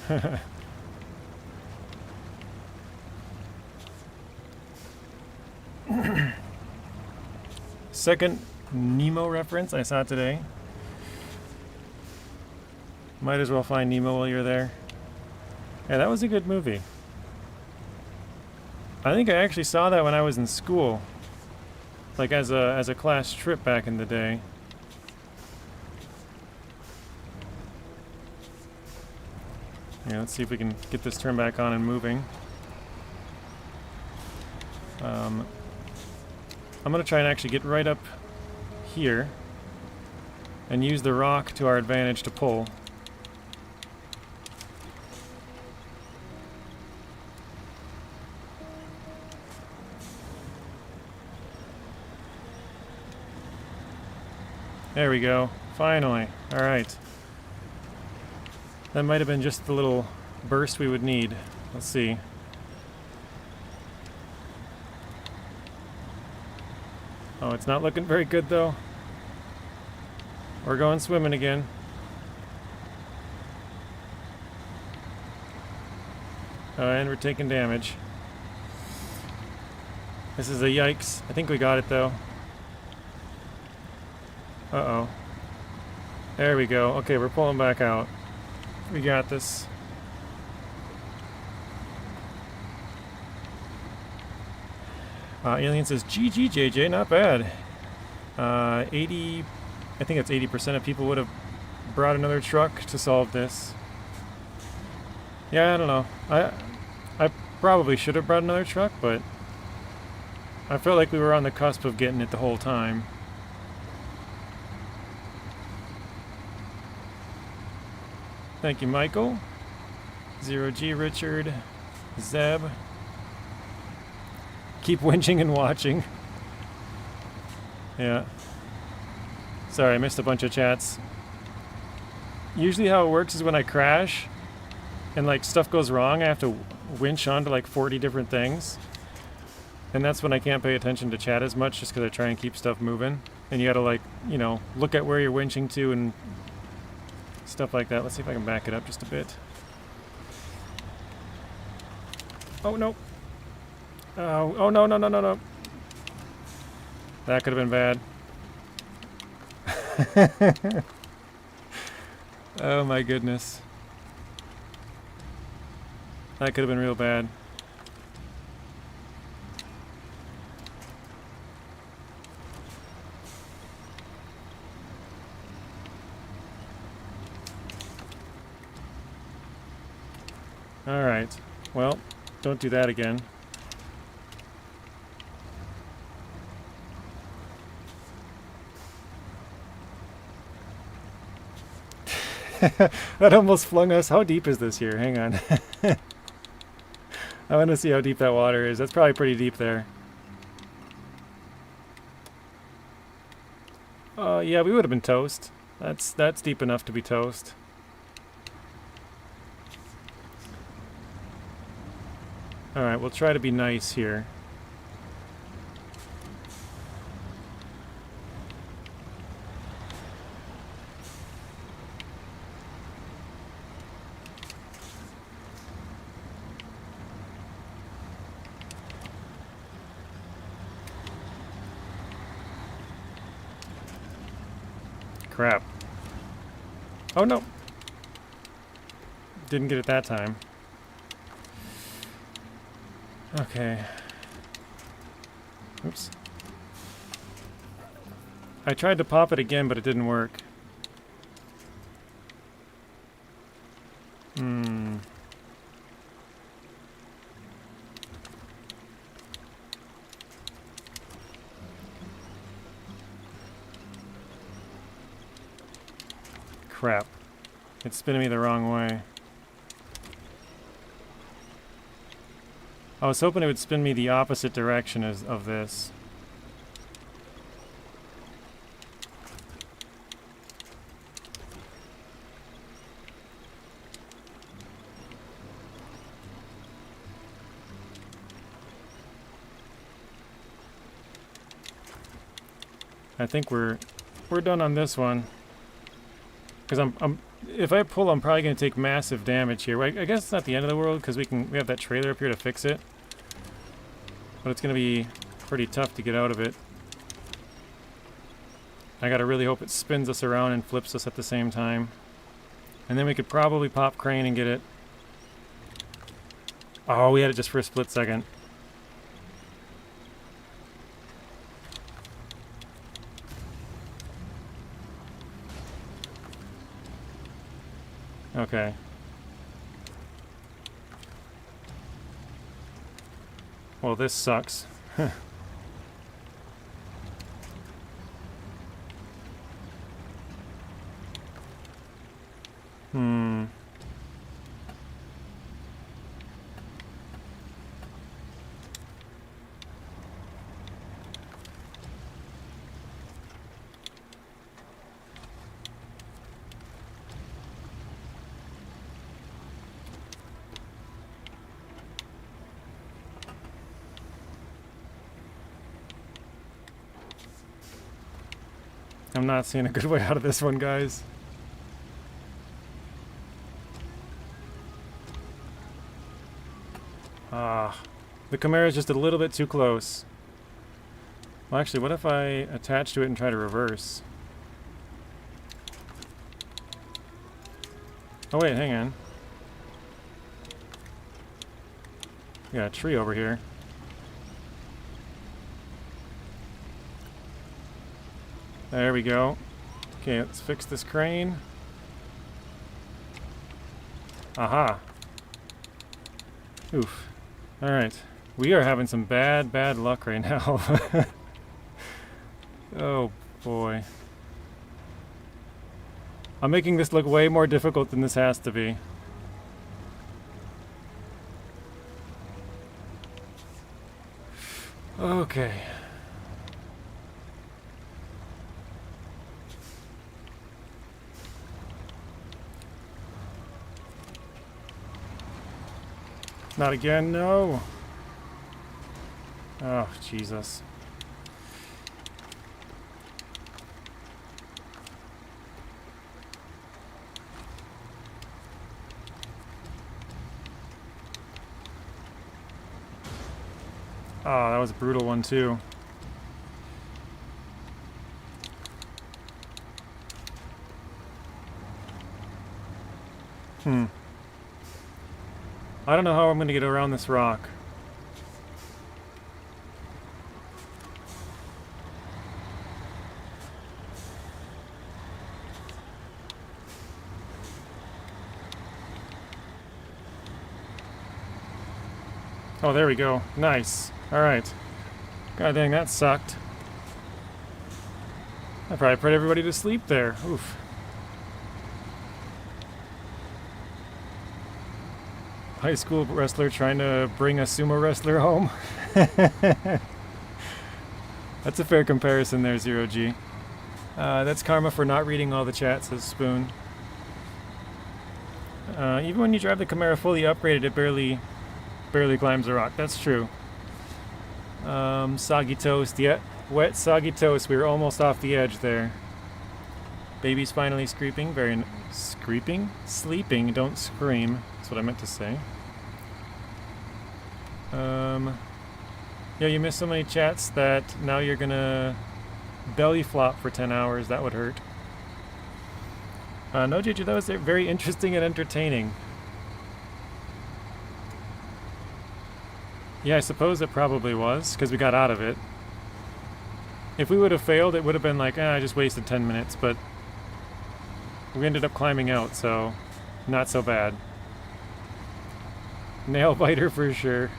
Second Nemo reference I saw today. Might as well find Nemo while you're there. Yeah, that was a good movie. I think I actually saw that when I was in school. Like as a class trip back in the day. Yeah, let's see if we can get this turned back on and moving. I'm gonna try and actually get right up here and use the rock to our advantage to pull. There we go. Finally. Alright. That might have been just the little burst we would need. Let's see. Oh, it's not looking very good though. We're going swimming again. And we're taking damage. This is a yikes. I think we got it though. Uh-oh. There we go. Okay, we're pulling back out. We got this. Alien says, GG, JJ, not bad. 80, I think it's 80% of people would have brought another truck to solve this. Yeah, I don't know. Probably should have brought another truck, but I felt like we were on the cusp of getting it the whole time. Thank you, Michael. 0G Richard. Zeb. Keep winching and watching. Yeah. Sorry, I missed a bunch of chats. Usually how it works is when I crash and like stuff goes wrong, I have to winch onto like 40 different things. And that's when I can't pay attention to chat as much, just because I try and keep stuff moving. And you gotta like, you know, look at where you're winching to and stuff like that. Let's see if I can back it up just a bit. Oh no. Oh no, no, no, no, no. That could have been bad. Oh my goodness. That could have been real bad. Alright. Well, don't do that again. That almost flung us. How deep is this here? Hang on. I want to see how deep that water is. That's probably pretty deep there. Yeah, we would have been toast. That's deep enough to be toast. Alright, we'll try to be nice here. Crap. Oh no! Didn't get it that time. Okay. Oops. I tried to pop it again, but it didn't work. Crap. It's spinning me the wrong way. I was hoping it would spin me the opposite direction of this. I think we're done on this one. Because if I pull, I'm probably going to take massive damage here. I guess it's not the end of the world because we have that trailer up here to fix it. But it's going to be pretty tough to get out of it. I got to really hope it spins us around and flips us at the same time. And then we could probably pop crane and get it. Oh, we had it just for a split second. Okay. Well, this sucks. I'm not seeing a good way out of this one, guys. The Camarra is just a little bit too close. Well, actually, what if I attach to it and try to reverse? Oh wait, hang on. We got a tree over here. There we go. Okay, let's fix this crane. Aha. Oof. Alright. We are having some bad luck right now. Oh boy. I'm making this look way more difficult than this has to be. Okay. Not again, no. Oh, Jesus. Oh, that was a brutal one too. I don't know how I'm going to get around this rock. Oh, there we go. Nice. Alright. God dang, that sucked. I probably put everybody to sleep there. Oof. High school wrestler trying to bring a sumo wrestler home. That's a fair comparison there, Zero G. That's karma for not reading all the chats, says Spoon. Even when you drive the Camarra fully upgraded, it barely climbs a rock. That's true. Soggy toast. Yeah, wet soggy toast. We were almost off the edge there. Baby's finally screeping. Sleeping. Don't scream. That's what I meant to say. Yeah, you missed so many chats that now you're gonna belly flop for 10 hours. That would hurt. No, JJ, that was very interesting and entertaining. Yeah, I suppose it probably was, because we got out of it. If we would have failed, it would have been like, I just wasted 10 minutes, but we ended up climbing out, so not so bad. Nail biter for sure.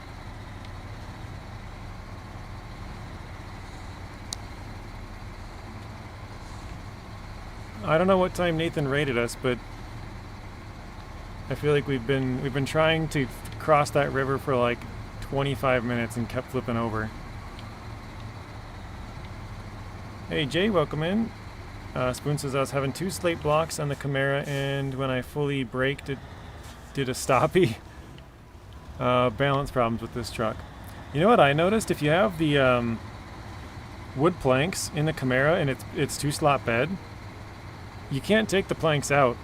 I don't know what time Nathan rated us, but I feel like we've been trying to cross that river for like 25 minutes and kept flipping over. Hey Jay, welcome in. Spoon says I was having 2 slate blocks on the Chimera, and when I fully braked it did a stoppie. Balance problems with this truck. You know what I noticed? If you have the wood planks in the Chimera and it's 2-slot bed, you can't take the planks out.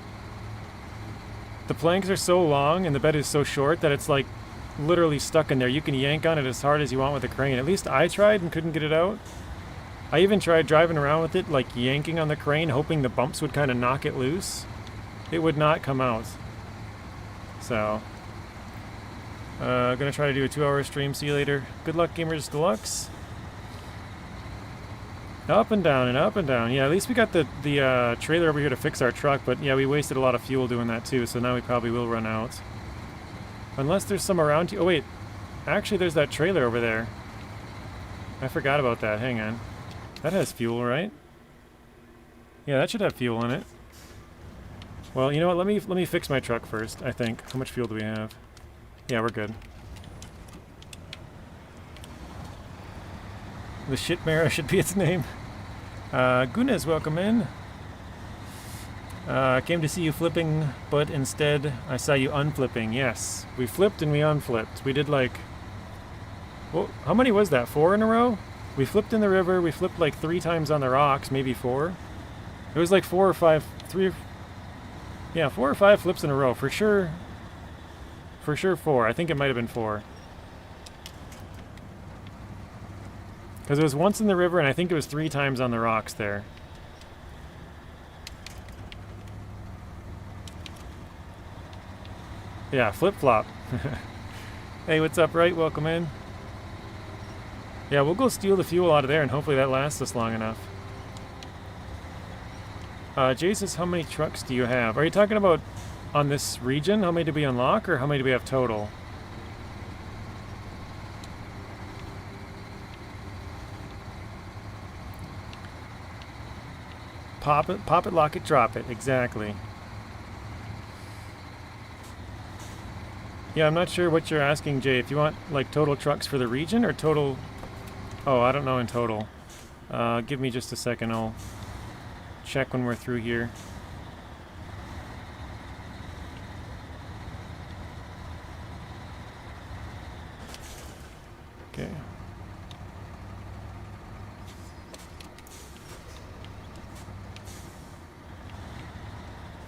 The planks are so long and the bed is so short that it's like literally stuck in there. You can yank on it as hard as you want with a crane. At least I tried and couldn't get it out. I even tried driving around with it, like yanking on the crane, hoping the bumps would kind of knock it loose. It would not come out. So, gonna try to do a 2-hour stream. See you later. Good luck, Gamers Deluxe. Up and down and up and down. Yeah, at least we got the trailer over here to fix our truck, but yeah, we wasted a lot of fuel doing that too, so now we probably will run out. Unless there's some around you. Oh wait, actually there's that trailer over there. I forgot about that. Hang on. That has fuel, right? Yeah, that should have fuel in it. Well, you know what? Let me fix my truck first, I think. How much fuel do we have? Yeah, we're good. The Chimera should be its name. Gunas, welcome in. Came to see you flipping, but instead I saw you unflipping. Yes, we flipped and we unflipped. We did like... Well, how many was that? 4 in a row? We flipped in the river, we flipped like 3 times on the rocks, maybe 4. It was like 4 or 5, 3... Yeah, 4 or 5 flips in a row, for sure. For sure 4. I think it might have been 4. Because it was once in the river, and I think it was 3 times on the rocks there. Yeah, flip-flop. Hey, what's up, right? Welcome in. Yeah, we'll go steal the fuel out of there, and hopefully that lasts us long enough. Jay says, how many trucks do you have? Are you talking about on this region? How many did we unlock, or how many do we have total? Pop it, lock it, drop it. Exactly. Yeah, I'm not sure what you're asking, Jay. If you want, like, total trucks for the region or total... Oh, I don't know in total. Give me just a second. I'll check when we're through here. Okay.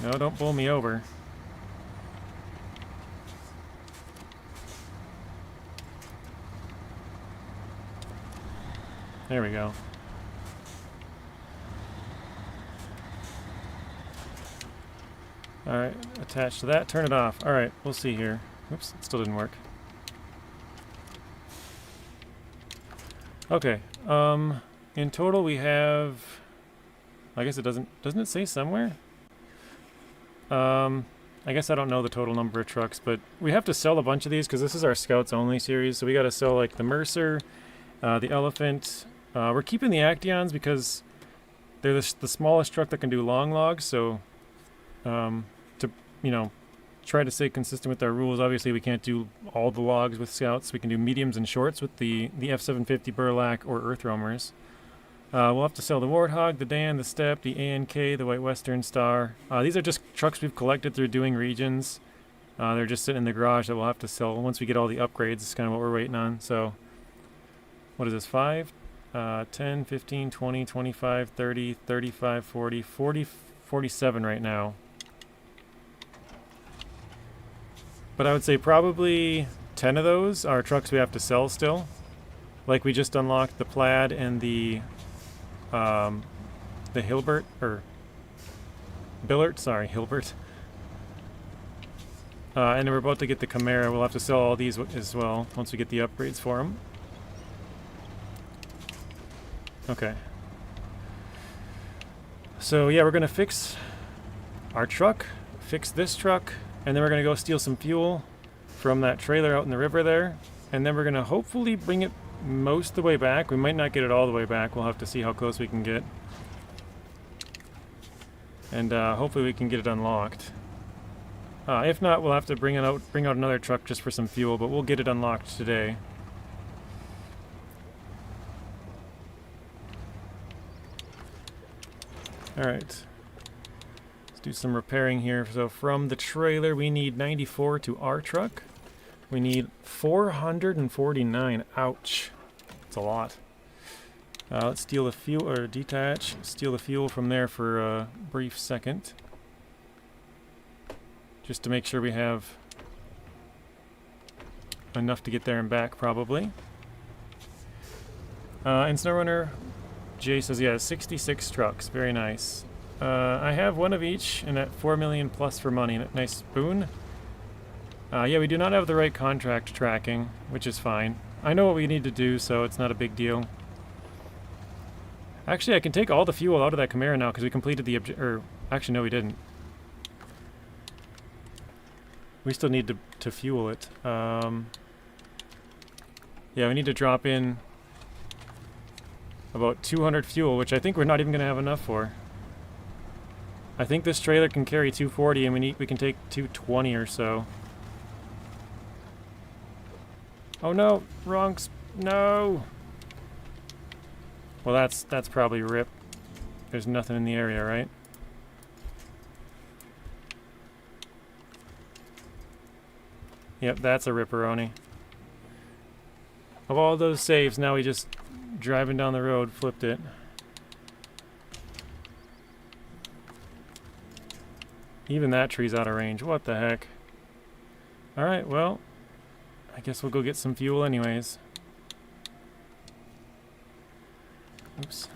No, don't pull me over. There we go. Alright, attached to that, turn it off. Alright, we'll see here. Oops, it still didn't work. Okay, in total we have... I guess it doesn't it say somewhere? I guess I don't know the total number of trucks, but we have to sell a bunch of these because this is our Scouts Only series, so we gotta sell like the Mercer, the Elephant. We're keeping the Actaeons because they're the smallest truck that can do long logs, so to, you know, try to stay consistent with our rules. Obviously we can't do all the logs with Scouts. We can do mediums and shorts with the F750 Burlak or Earth Roamers. We'll have to sell the Warthog, the Dan, the Steppe, the ANK, the White Western Star. These are just trucks we've collected through doing regions. They're just sitting in the garage that we'll have to sell once we get all the upgrades. It's kind of what we're waiting on. So, what is this, 5, 10, 15, 20, 25, 30, 35, 40, 40, 47 right now. But I would say probably 10 of those are trucks we have to sell still. Like we just unlocked the Plaid and the Hilbert, or Billert, sorry, Hilbert. And then we're about to get the Chimera. We'll have to sell all these as well once we get the upgrades for them. Okay. So yeah, we're gonna fix our truck, fix this truck, and then we're gonna go steal some fuel from that trailer out in the river there, and then we're gonna hopefully bring it most of the way back. We might not get it all the way back. We'll have to see how close we can get. And hopefully we can get it unlocked. If not, we'll have to bring out another truck just for some fuel, but we'll get it unlocked today. Alright. Let's do some repairing here. So from the trailer we need 94 to our truck. We need 449. Ouch. That's a lot. Let's steal the fuel, or detach. Steal the fuel from there for a brief second. Just to make sure we have enough to get there and back, probably. In SnowRunner, Jay says, yeah, 66 trucks. Very nice. I have one of each, and at 4 million plus for money. Nice boon. Yeah, we do not have the right contract tracking, which is fine. I know what we need to do, so it's not a big deal. Actually, I can take all the fuel out of that Camarra now because we completed the actually, no, we didn't. We still need to fuel it. Yeah, we need to drop in about 200 fuel, which I think we're not even going to have enough for. I think this trailer can carry 240, and we can take 220 or so. Oh no, wrong no! Well, that's probably RIP. There's nothing in the area, right? Yep, that's a ripperoni. Of all those saves, now we just driving down the road flipped it. Even that tree's out of range. What the heck? Alright, well, I guess we'll go get some fuel anyways. Oops.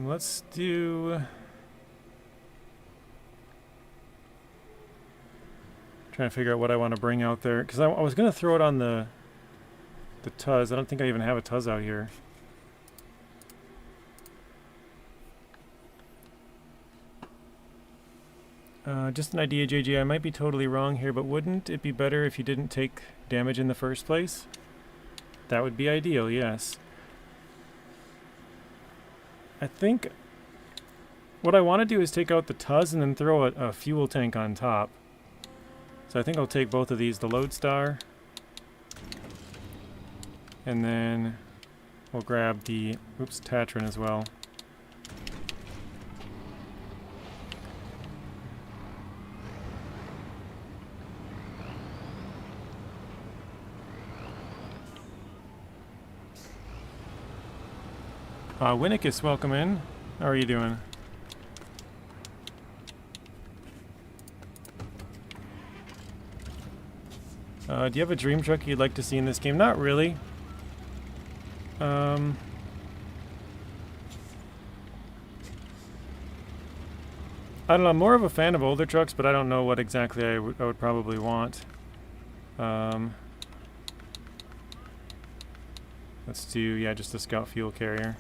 Let's do... Trying to figure out what I want to bring out there, because I was going to throw it on the Tuz. I don't think I even have a Tuz out here. Just an idea, JJ. I might be totally wrong here, but wouldn't it be better if you didn't take damage in the first place? That would be ideal, yes. I think what I want to do is take out the Tuz and then throw a fuel tank on top. So I think I'll take both of these, the Lodestar, and then we'll grab the, oops, Tatron as well. Winnicus, welcome in. How are you doing? Do you have a dream truck you'd like to see in this game? Not really. I don't know, I'm more of a fan of older trucks, but I don't know what exactly I would probably want. Let's do, yeah, just a scout fuel carrier.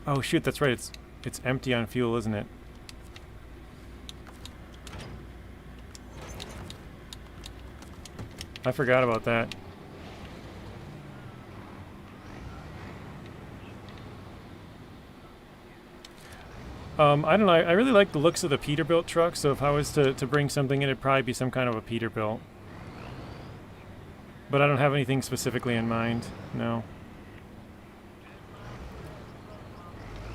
Oh shoot, that's right, it's empty on fuel, isn't it? I forgot about that. I don't know, I really like the looks of the Peterbilt truck, so if I was to bring something in, it'd probably be some kind of a Peterbilt. But I don't have anything specifically in mind, no.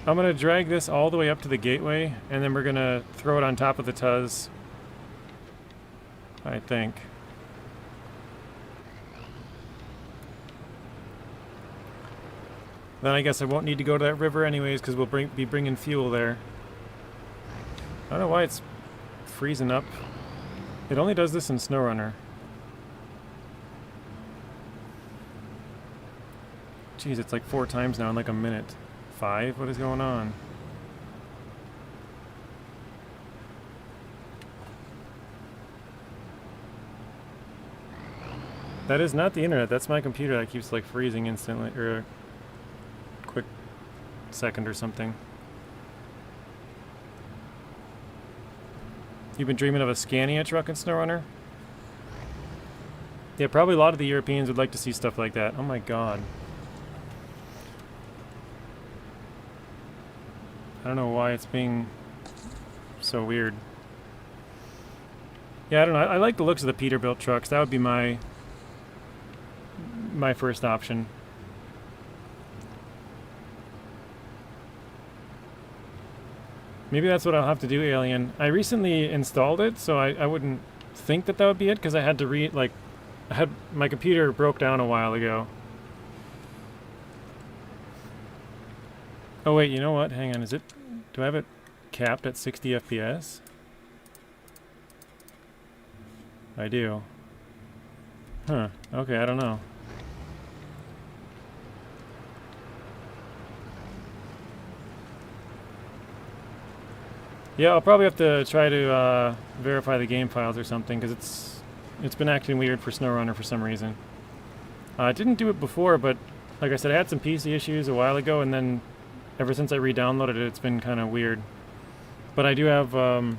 I'm going to drag this all the way up to the gateway, and then we're going to throw it on top of the Tuz, I think. Then I guess I won't need to go to that river anyways, because we'll be bringing fuel there. I don't know why it's freezing up. It only does this in SnowRunner. Jeez, it's like 4 times now in like a minute. 5? What is going on? That is not the internet. That's my computer that keeps like freezing instantly, or a quick second or something. You've been dreaming of a Scania truck in SnowRunner? Yeah, probably a lot of the Europeans would like to see stuff like that. Oh my god. I don't know why it's being so weird. Yeah, I don't know. I like the looks of the Peterbilt trucks. That would be my first option. Maybe that's what I'll have to do, Alien. I recently installed it, so I wouldn't think that would be it, because I had to my computer broke down a while ago. Oh wait, you know what? Hang on, do I have it capped at 60 FPS? I do. Huh, okay, I don't know. Yeah, I'll probably have to try to verify the game files or something, because it's been acting weird for SnowRunner for some reason. I didn't do it before, but like I said, I had some PC issues a while ago, and then ever since I re-downloaded it, it's been kind of weird. But I do have, I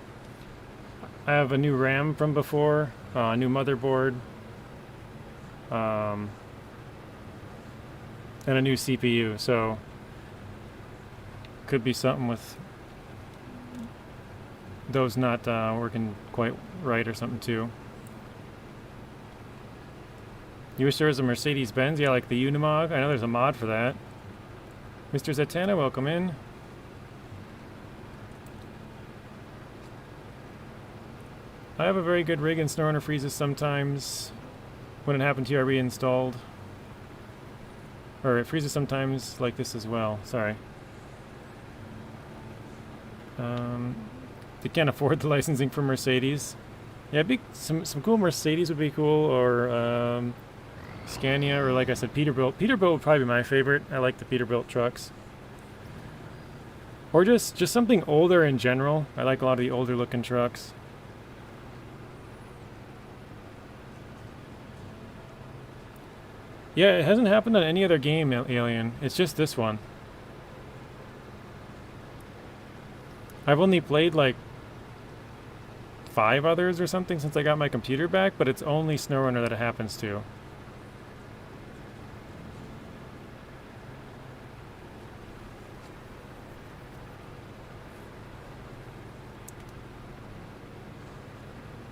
have a new RAM from before, a new motherboard, and a new CPU, so could be something with those not working quite right or something too. You wish there was a Mercedes-Benz? Yeah, like the Unimog. I know there's a mod for that. Mr. Zatanna, welcome in. I have a very good rig, and SnowRunner freezes sometimes. When it happened to you, I reinstalled. Or it freezes sometimes like this as well. Sorry. They can't afford the licensing for Mercedes. Yeah, some cool Mercedes would be cool, or Scania, or like I said, Peterbilt. Peterbilt would probably be my favorite. I like the Peterbilt trucks. Or just something older in general. I like a lot of the older looking trucks. Yeah, it hasn't happened on any other game, Alien. It's just this one. I've only played like 5 others or something since I got my computer back, but it's only SnowRunner that it happens to.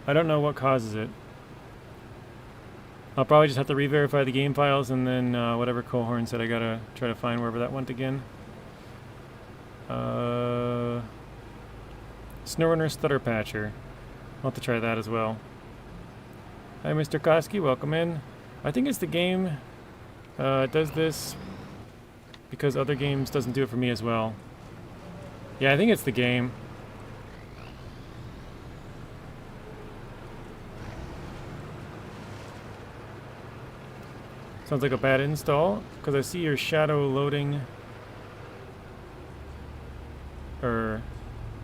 I don't know what causes it. I'll probably just have to re-verify the game files, and then whatever Cohorn said, I gotta try to find wherever that went again. SnowRunner Stutter Patcher. I'll have to try that as well. Hi, Mr. Koski, welcome in. I think it's the game. It does this because other games doesn't do it for me as well. Yeah, I think it's the game. Sounds like a bad install, because I see your shadow loading.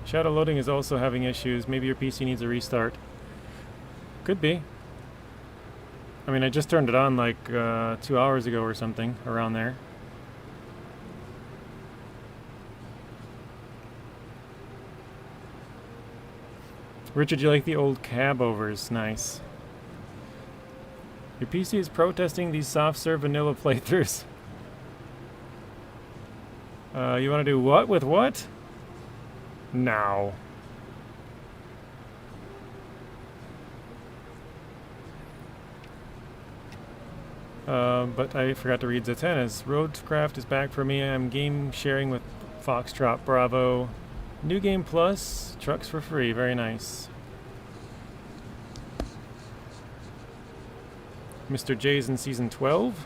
Shadow loading is also having issues. Maybe your PC needs a restart. Could be. I mean, I just turned it on like 2 hours ago or something, around there. Richard, you like the old cab overs? Nice. Your PC is protesting these soft serve vanilla playthroughs. You want to do what with what? Now. But I forgot to read Zatanna's. Roadcraft is back for me. I'm game sharing with Foxtrot Bravo. New Game Plus, trucks for free. Very nice. Mr. J's in Season 12.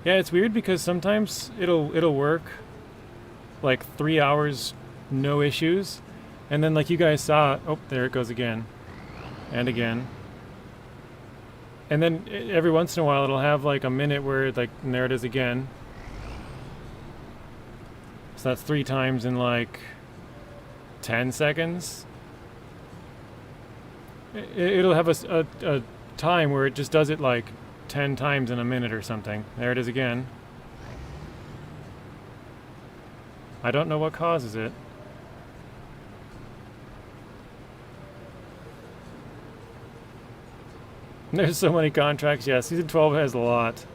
Yeah, it's weird because sometimes it'll work like 3 hours, no issues, and then like you guys saw, oh, there it goes again, and again, and then every once in a while it'll have like a minute where like, and there it is again. So that's 3 times in like 10 seconds. It'll have a time where it just does it like 10 times in a minute or something. There it is again. I don't know what causes it. There's so many contracts. Yeah, Season 12 has a lot.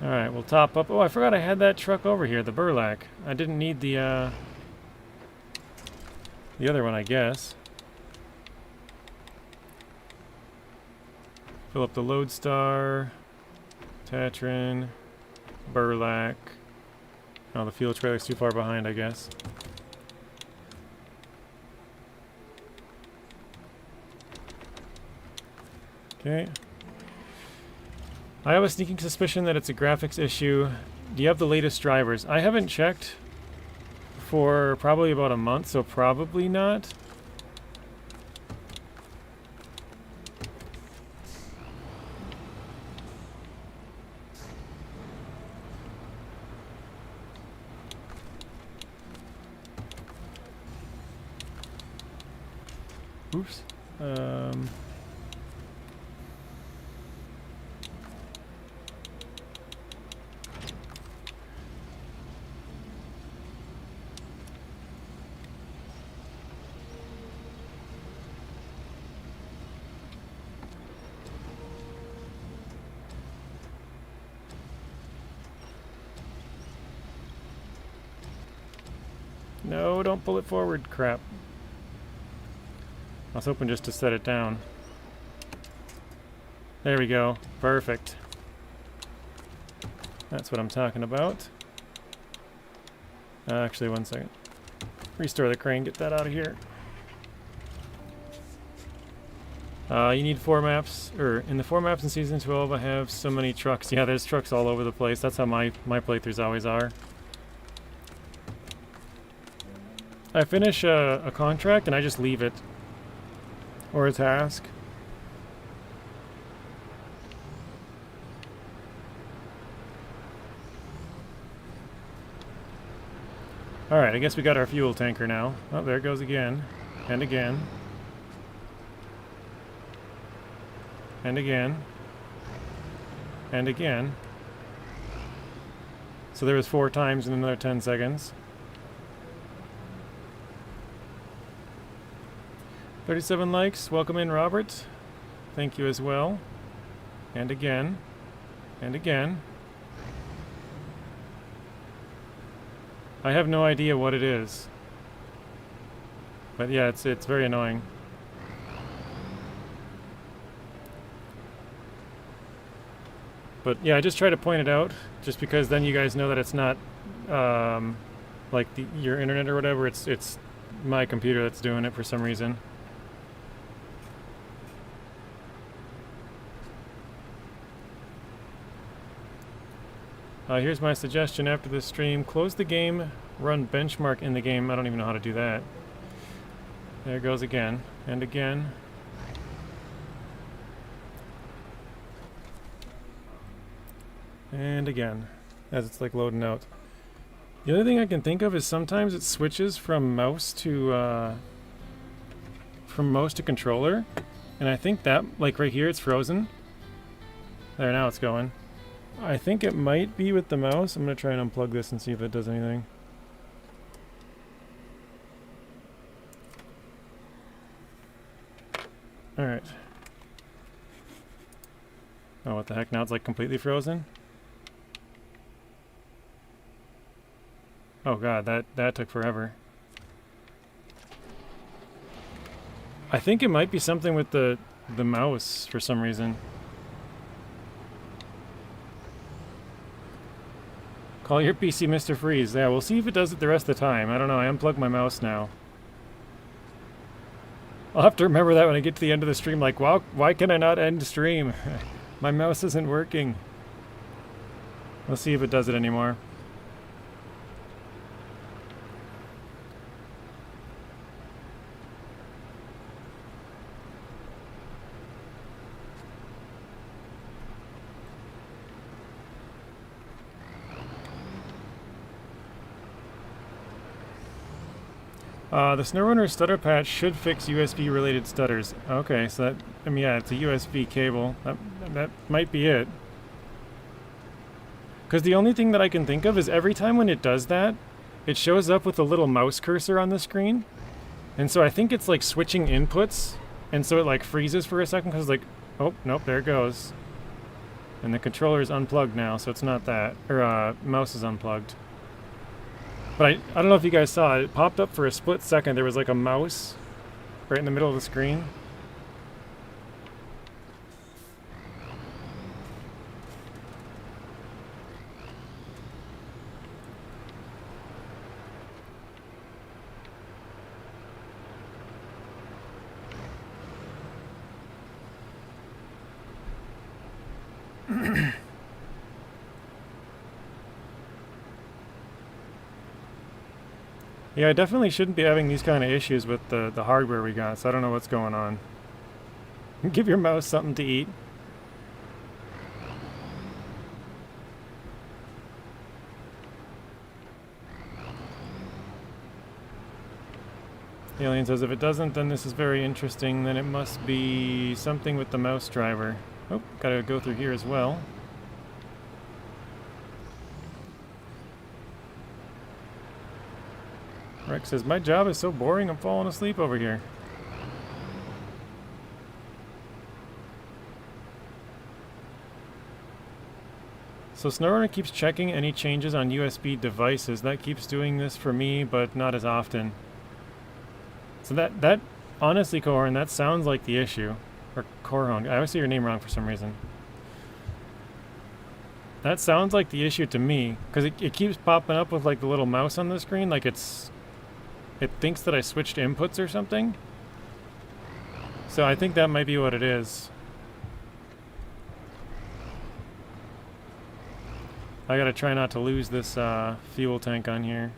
Alright, we'll top up. Oh, I forgot I had that truck over here, the burlak. I didn't need the other one, I guess. Fill up the Lodestar, Tatran, burlak. Oh, the fuel trailer's too far behind, I guess. Okay. I have a sneaking suspicion that it's a graphics issue. Do you have the latest drivers? I haven't checked for probably about a month, so probably not. Oops. No, don't pull it forward. Crap. I was hoping just to set it down. There we go. Perfect. That's what I'm talking about. Actually, one second. Restore the crane. Get that out of here. You need 4 maps. Or in the 4 maps in Season 12, I have so many trucks. Yeah, there's trucks all over the place. That's how my playthroughs always are. I finish a contract and I just leave it. Or a task. Alright, I guess we got our fuel tanker now. Oh, there it goes again. And again. And again. And again. So there was 4 times in another 10 seconds. 37 likes. Welcome in, Robert. Thank you as well. And again. And again. I have no idea what it is. But yeah, it's very annoying. But yeah, I just try to point it out, just because then you guys know that it's not like your internet or whatever. It's my computer that's doing it for some reason. Here's my suggestion after this stream. Close the game, run benchmark in the game. I don't even know how to do that. There it goes again, and again. And again, as it's like loading out. The other thing I can think of is sometimes it switches from mouse to controller. And I think that, like right here, it's frozen. There, now it's going. I think it might be with the mouse. I'm going to try and unplug this and see if it does anything. Alright. Oh, what the heck? Now it's like completely frozen? Oh god, that took forever. I think it might be something with the mouse for some reason. Call your PC Mr. Freeze. Yeah, we'll see if it does it the rest of the time. I don't know, I unplugged my mouse now. I'll have to remember that when I get to the end of the stream, like, wow, why can I not end stream? My mouse isn't working. We'll see if it does it anymore. The SnowRunner stutter patch should fix USB related stutters. Okay, so that, I mean, yeah, it's a USB cable. That might be it. Because the only thing that I can think of is every time when it does that, it shows up with a little mouse cursor on the screen. And so I think it's like switching inputs. And so it like freezes for a second because like, oh, nope, there it goes. And the controller is unplugged now, so it's not that. Or mouse is unplugged. But I don't know if you guys saw it. It popped up for a split second. There was like a mouse right in the middle of the screen. Yeah, I definitely shouldn't be having these kind of issues with the hardware we got, so I don't know what's going on. Give your mouse something to eat. The alien says if it doesn't, then this is very interesting. Then it must be something with the mouse driver. Oh, gotta go through here as well. Rex says, my job is so boring, I'm falling asleep over here. So SnowRunner keeps checking any changes on USB devices. That keeps doing this for me, but not as often. So that honestly, Corhorn, that sounds like the issue. Or Corhorn, I always say your name wrong for some reason. That sounds like the issue to me, because it keeps popping up with like the little mouse on the screen, like it thinks that I switched inputs or something. So I think that might be what it is. I gotta try not to lose this fuel tank on here.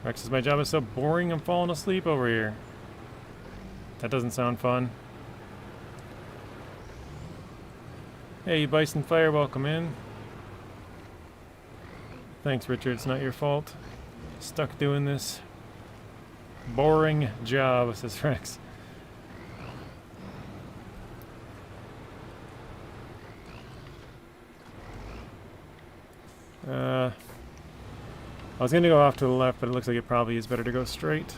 Rex says, my job is so boring, I'm falling asleep over here. That doesn't sound fun. Hey, Bison Fire, welcome in. Thanks, Richard. It's not your fault. Stuck doing this boring job, says Rex. I was going to go off to the left, but it looks like it probably is better to go straight.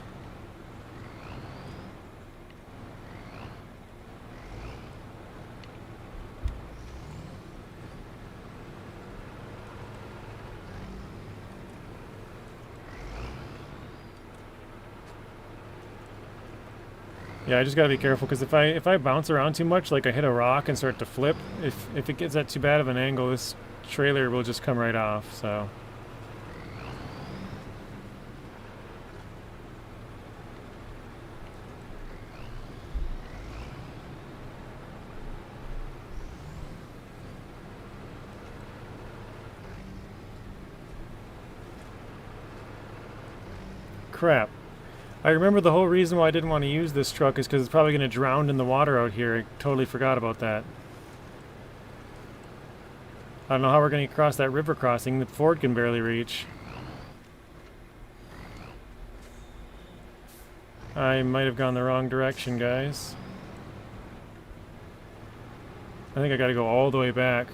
Yeah, I just gotta be careful because if I bounce around too much, like I hit a rock and start to flip, if it gets at too bad of an angle, this trailer will just come right off. So. Crap. I remember the whole reason why I didn't want to use this truck is because it's probably going to drown in the water out here. I totally forgot about that. I don't know how we're going to cross that river crossing that Ford can barely reach. I might have gone the wrong direction, guys. I think I got to go all the way back.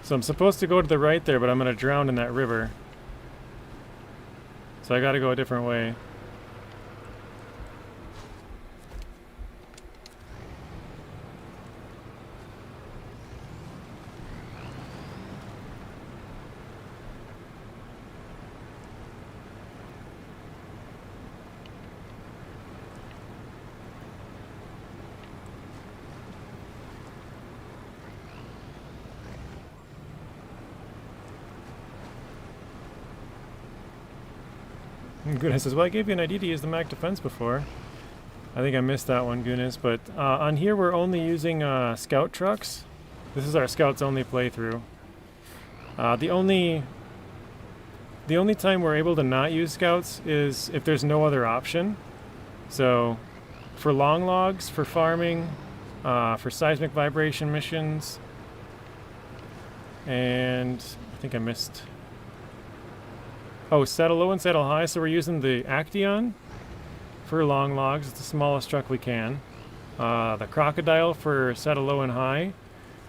So I'm supposed to go to the right there, but I'm going to drown in that river. So I got to go a different way. Goodness says, well, I gave you an idea to use the Mac Defense before. I think I missed that one, Goodness. But on here, we're only using scout trucks. This is our scouts only playthrough. The only time we're able to not use scouts is if there's no other option. So for long logs, for farming, for seismic vibration missions, and I think I missed... Oh, saddle low and saddle high, so we're using the actaeon for long logs. It's the smallest truck we can. The crocodile for saddle low and high.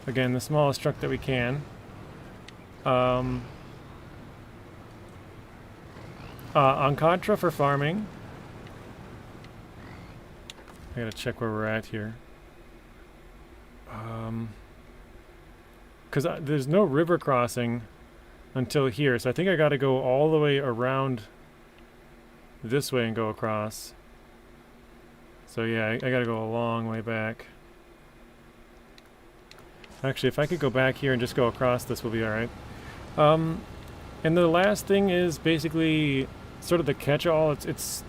Again, the smallest truck that we can. Encontra for farming. I gotta check where we're at here. Because there's no river crossing until here, so I think I gotta go all the way around this way and go across. So yeah, I gotta go a long way back. Actually, if I could go back here and just go across, this will be alright. And the last thing is basically sort of the catch-all. It's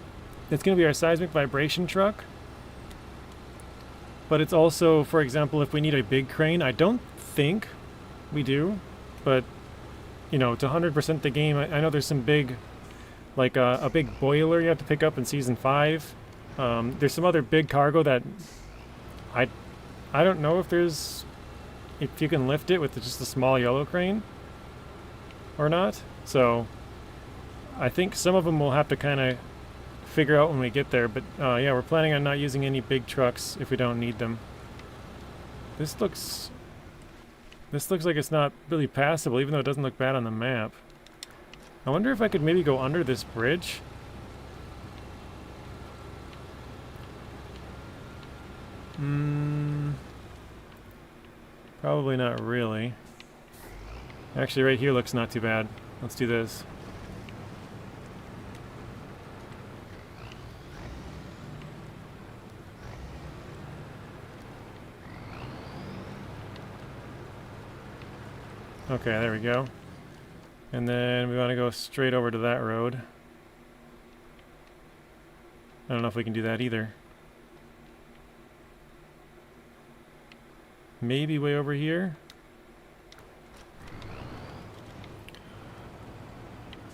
gonna be our seismic vibration truck. But it's also, for example, if we need a big crane, I don't think we do, but you know, to 100% the game, I know there's some big, like a big boiler you have to pick up in Season 5. There's some other big cargo that I don't know if you can lift it with just a small yellow crane or not. So I think some of them we'll have to kind of figure out when we get there. But yeah, we're planning on not using any big trucks if we don't need them. This looks like it's not really passable, even though it doesn't look bad on the map. I wonder if I could maybe go under this bridge. Probably not really. Actually, right here looks not too bad. Let's do this. Okay, there we go. And then we want to go straight over to that road. I don't know if we can do that either. Maybe way over here.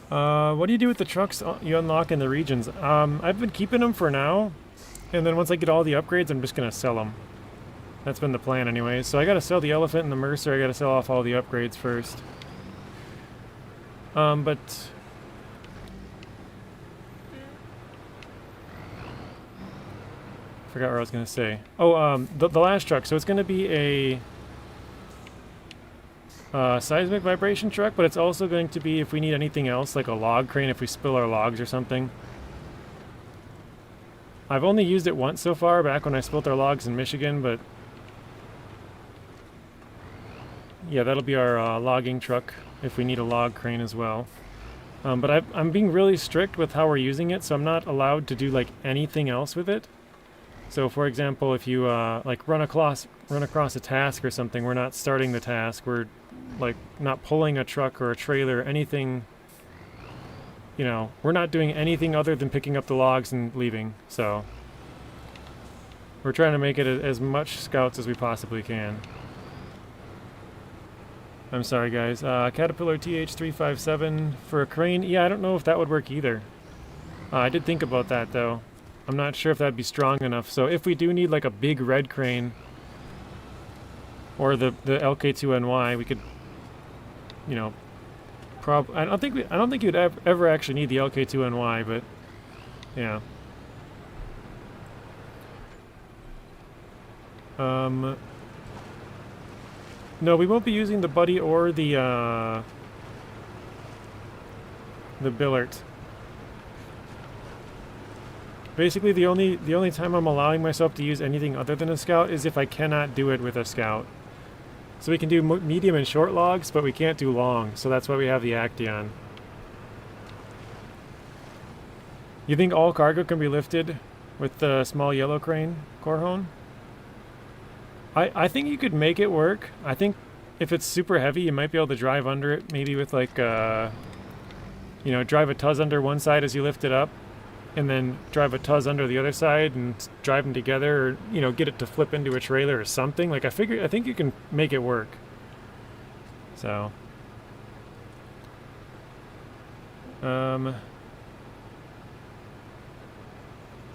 What do you do with the trucks you unlock in the regions? I've been keeping them for now. And then once I get all the upgrades, I'm just going to sell them. That's been the plan anyway. So I gotta sell the elephant and the Mercer. I gotta sell off all the upgrades first. But forgot what I was gonna say. Oh, the last truck. So it's gonna be Seismic vibration truck, but it's also going to be if we need anything else, like a log crane if we spill our logs or something. I've only used it once so far, back when I spilt our logs in Michigan, but yeah, that'll be our logging truck if we need a log crane as well. But I'm being really strict with how we're using it, so I'm not allowed to do like anything else with it. So for example, if you like run across a task or something, we're not starting the task, we're like not pulling a truck or a trailer, anything, you know, we're not doing anything other than picking up the logs and leaving. So we're trying to make it as much scouts as we possibly can. I'm sorry guys, Caterpillar TH357 for a crane, yeah, I don't know if that would work either. I did think about that though. I'm not sure if that'd be strong enough, so if we do need like a big red crane, or the LK2NY, we could, you know, I don't think you'd ever actually need the LK2NY, but yeah. No, we won't be using the Buddy or the Billart. Basically, the only time I'm allowing myself to use anything other than a scout is if I cannot do it with a scout. So we can do medium and short logs, but we can't do long, so that's why we have the actaeon. You think all cargo can be lifted with the small yellow crane, Corhone? I think you could make it work. I think if it's super heavy, you might be able to drive under it, maybe with like, you know, drive a tuz under one side as you lift it up, and then drive a tuz under the other side and drive them together, or, you know, get it to flip into a trailer or something. Like, I think you can make it work. So.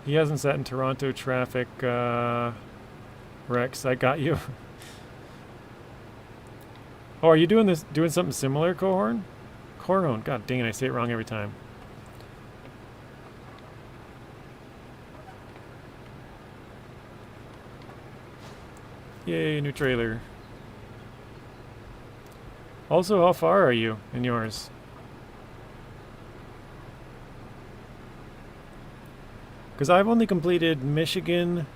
He hasn't sat in Toronto traffic, Rex, I got you. Oh, are you doing something similar, Corhone? God dang it, I say it wrong every time. Yay, new trailer. Also, how far are you in yours? Because I've only completed Michigan,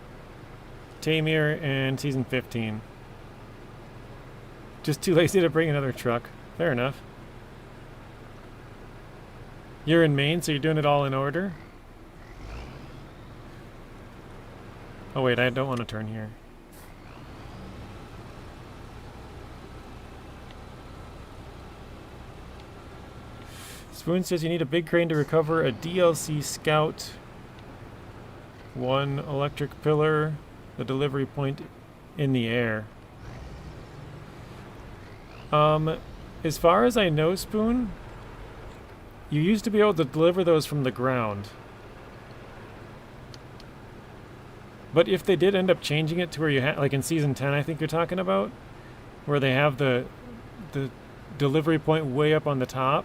Tamir, and Season 15. Just too lazy to bring another truck. Fair enough. You're in Maine, so you're doing it all in order? Oh wait, I don't want to turn here. Spoon says you need a big crane to recover a DLC Scout. 1 electric pillar, the delivery point in the air. As far as I know, Spoon, you used to be able to deliver those from the ground. But if they did end up changing it to where you had, like in Season 10, I think you're talking about, where they have the delivery point way up on the top,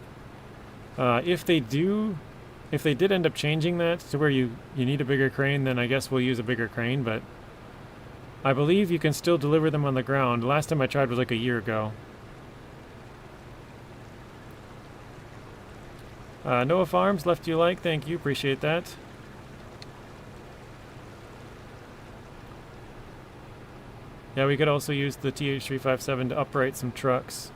if they did end up changing that to where you need a bigger crane, then I guess we'll use a bigger crane, but I believe you can still deliver them on the ground. Last time I tried was like a year ago. Noah Farms left you a like, thank you, appreciate that. Yeah, we could also use the TH357 to upright some trucks.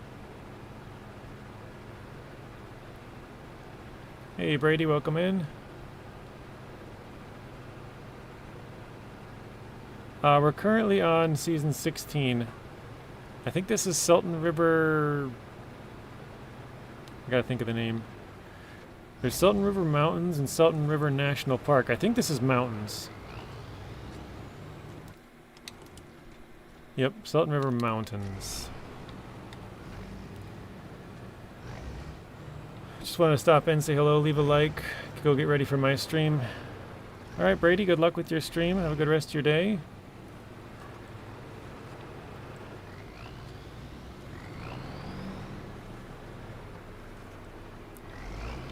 Hey Brady, welcome in. We're currently on Season 16. I think this is Sultan River... I gotta think of the name. There's Sultan River Mountains and Sultan River National Park. I think this is Mountains. Yep, Sultan River Mountains. Just want to stop in, say hello, leave a like, go get ready for my stream. Alright Brady, good luck with your stream. Have a good rest of your day.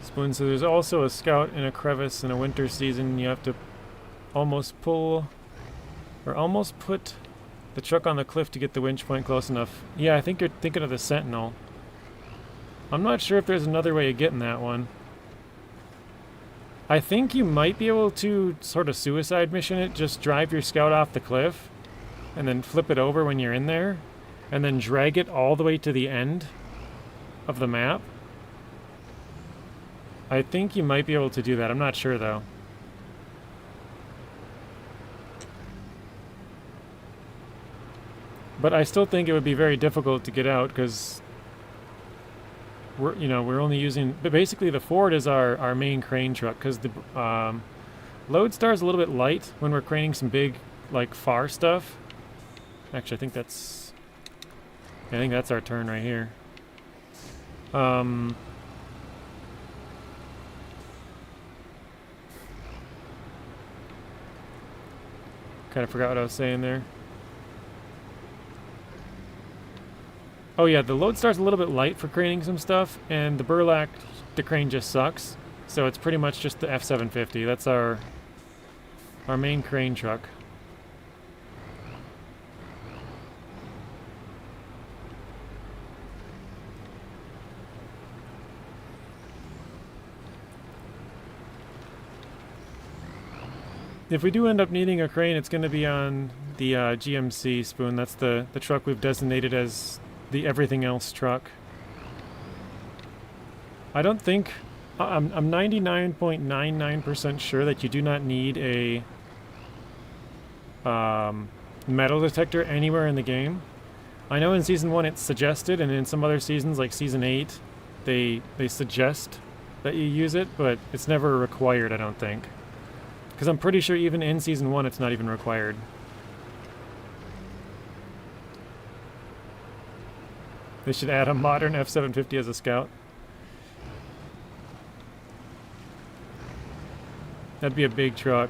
Spoon, so there's also a scout in a crevice in a winter season. You have to almost pull, or almost put the truck on the cliff to get the winch point close enough. Yeah, I think you're thinking of the Sentinel. I'm not sure if there's another way of getting that one. I think you might be able to sort of suicide mission it, just drive your scout off the cliff, and then flip it over when you're in there, and then drag it all the way to the end of the map. I think you might be able to do that. I'm not sure, though. But I still think it would be very difficult to get out, because we're only using... But basically, the Ford is our main crane truck, because the Lodestar is a little bit light when we're craning some big, like, far stuff. Actually, I think that's our turn right here. Kind of forgot what I was saying there. Oh yeah, the Lodestar's a little bit light for craning some stuff, and the Burlak, the crane just sucks. So it's pretty much just the F750. That's our main crane truck. If we do end up needing a crane, it's going to be on the GMC Spoon. That's the truck we've designated as the everything else truck. I don't think... I'm 99.99% sure that you do not need a metal detector anywhere in the game. I know in Season 1 it's suggested, and in some other seasons, like Season 8, they suggest that you use it, but it's never required, I don't think. Because I'm pretty sure even in Season 1 it's not even required. They should add a modern F750 as a scout. That'd be a big truck.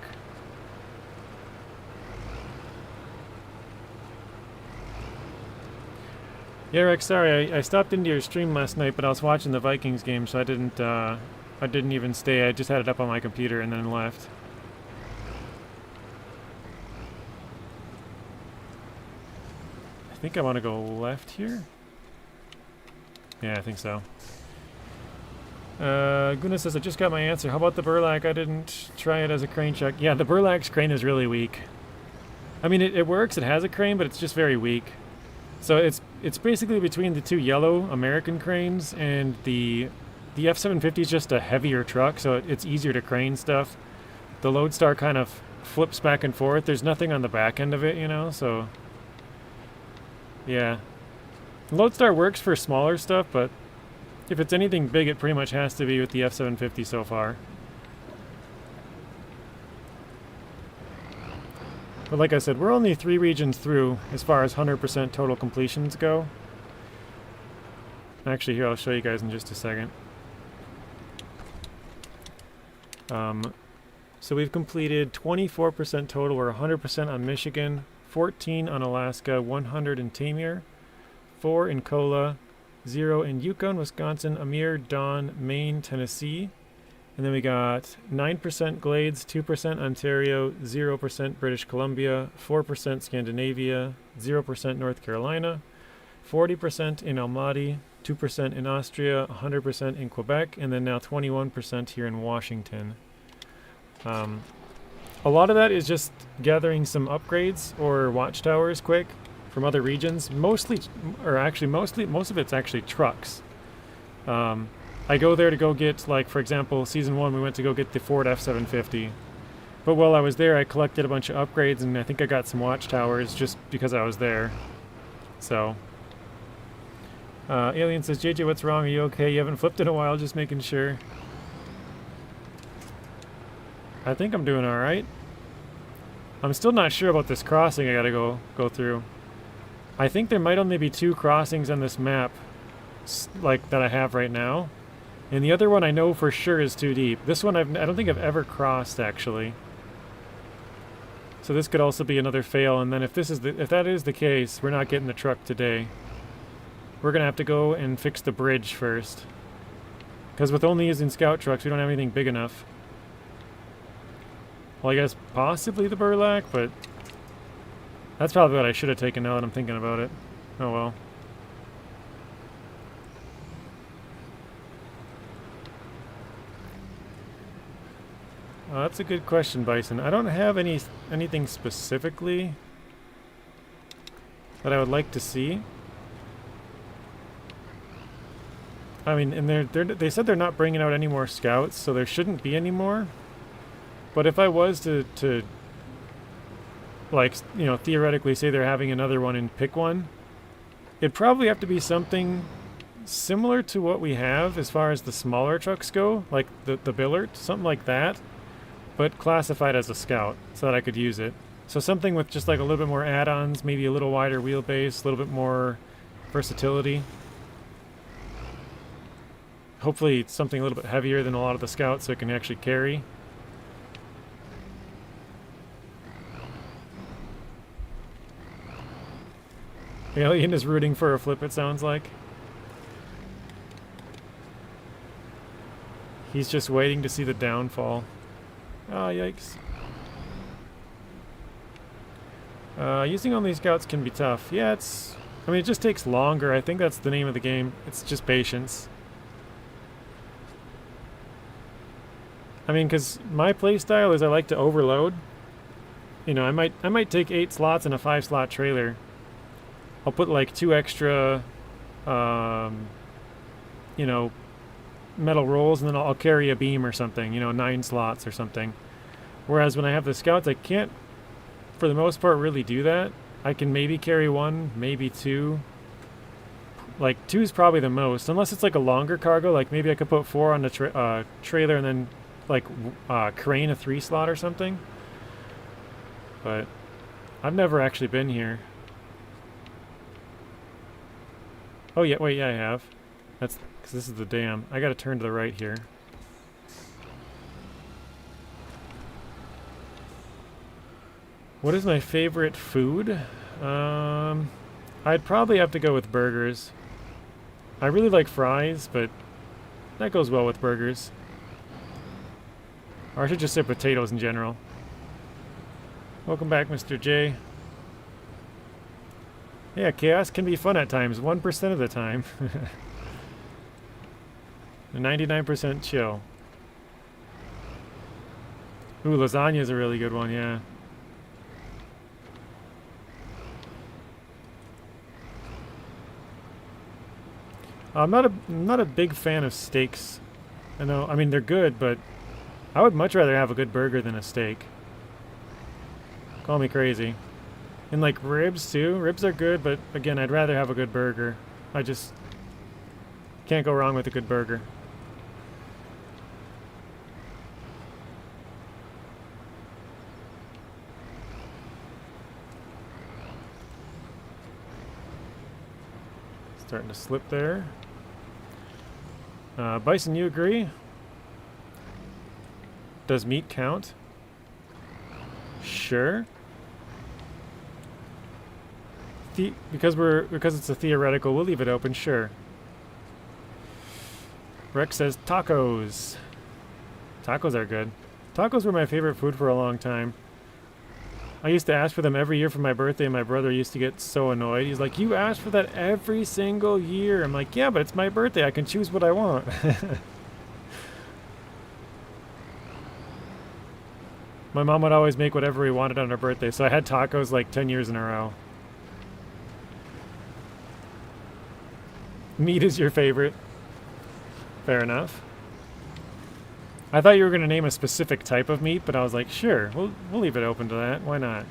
Yeah, Rex, sorry, I stopped into your stream last night, but I was watching the Vikings game, so I didn't even stay. I just had it up on my computer and then left. I think I want to go left here. Yeah, I think so. Guna says, I just got my answer. How about the Burlak? I didn't try it as a crane check. Yeah, the Burlak's crane is really weak. I mean, it works. It has a crane, but it's just very weak. So it's basically between the two yellow American cranes, and the F750 is just a heavier truck, so it's easier to crane stuff. The Lodestar kind of flips back and forth. There's nothing on the back end of it, you know, so... Yeah. Lodestar works for smaller stuff, but if it's anything big, it pretty much has to be with the F750 so far. But like I said, we're only 3 regions through as far as 100% total completions go. Actually, here, I'll show you guys in just a second. So we've completed 24% total. We're 100% on Michigan, 14 on Alaska, 100 in Tamir, 4 in Kola, 0 in Yukon, Wisconsin, Amir, Dawn, Maine, Tennessee. And then we got 9% Glades, 2% Ontario, 0% British Columbia, 4% Scandinavia, 0% North Carolina, 40% in Almaty, 2% in Austria, 100% in Quebec, and then now 21% here in Washington. A lot of that is just gathering some upgrades or watchtowers quick from other regions. Most of it's actually trucks. I go there to go get, like, for example, Season 1, we went to go get the Ford F750. But while I was there, I collected a bunch of upgrades, and I think I got some watchtowers just because I was there. So. Alien says, JJ, what's wrong? Are you okay? You haven't flipped in a while, just making sure. I think I'm doing alright. I'm still not sure about this crossing I gotta go through. I think there might only be 2 crossings on this map, like, that I have right now. And the other one I know for sure is too deep. This one I don't think I've ever crossed, actually. So this could also be another fail, and then if that is the case, we're not getting the truck today. We're gonna have to go and fix the bridge first. Because with only using scout trucks, we don't have anything big enough. Well, I guess possibly the Burlak, but That's probably what I should have taken now that I'm thinking about it. Oh well. That's a good question, Bison. I don't have anything specifically that I would like to see. I mean, and they said they're not bringing out any more scouts, so there shouldn't be any more. But if I was to like, you know, theoretically say they're having another one and pick one, it'd probably have to be something similar to what we have as far as the smaller trucks go, like the Billard, something like that, but classified as a scout so that I could use it. So something with just like a little bit more add-ons, maybe a little wider wheelbase, a little bit more versatility. Hopefully it's something a little bit heavier than a lot of the scouts so it can actually carry. Alien is rooting for a flip, it sounds like. He's just waiting to see the downfall. Oh, yikes. Using all these scouts can be tough. Yeah, I mean, it just takes longer. I think that's the name of the game. It's just patience. I mean, because my playstyle is I like to overload. You know, I might take 8 slots in a 5-slot trailer. I'll put like 2 extra, you know, metal rolls, and then I'll carry a beam or something, you know, 9 slots or something. Whereas when I have the scouts, I can't, for the most part, really do that. I can maybe carry 1, maybe 2. Like 2 is probably the most, unless it's like a longer cargo. Like maybe I could put 4 on the trailer and then like crane a 3-slot or something. But I've never actually been here. Oh yeah, wait, yeah I have. That's because this is the dam. I gotta turn to the right here. What is my favorite food? I'd probably have to go with burgers. I really like fries, but that goes well with burgers. Or I should just say potatoes in general. Welcome back, Mr. J. Yeah, chaos can be fun at times, 1% of the time. 99% chill. Ooh, lasagna is a really good one, yeah. I'm not a big fan of steaks. I know, I mean, they're good, but I would much rather have a good burger than a steak. Call me crazy. And like ribs too. Ribs are good, but again, I'd rather have a good burger. I just can't go wrong with a good burger. Starting to slip there. Bison, you agree? Does meat count? Sure. Because it's a theoretical, we'll leave it open, sure. Rex says tacos. Tacos are good. Tacos were my favorite food for a long time. I used to ask for them every year for my birthday, and my brother used to get so annoyed. He's like, you ask for that every single year. I'm like, yeah, but it's my birthday. I can choose what I want. My mom would always make whatever we wanted on her birthday, so I had tacos like 10 years in a row. Meat is your favorite. Fair enough. I thought you were going to name a specific type of meat, but I was like, sure, we'll leave it open to that. Why not?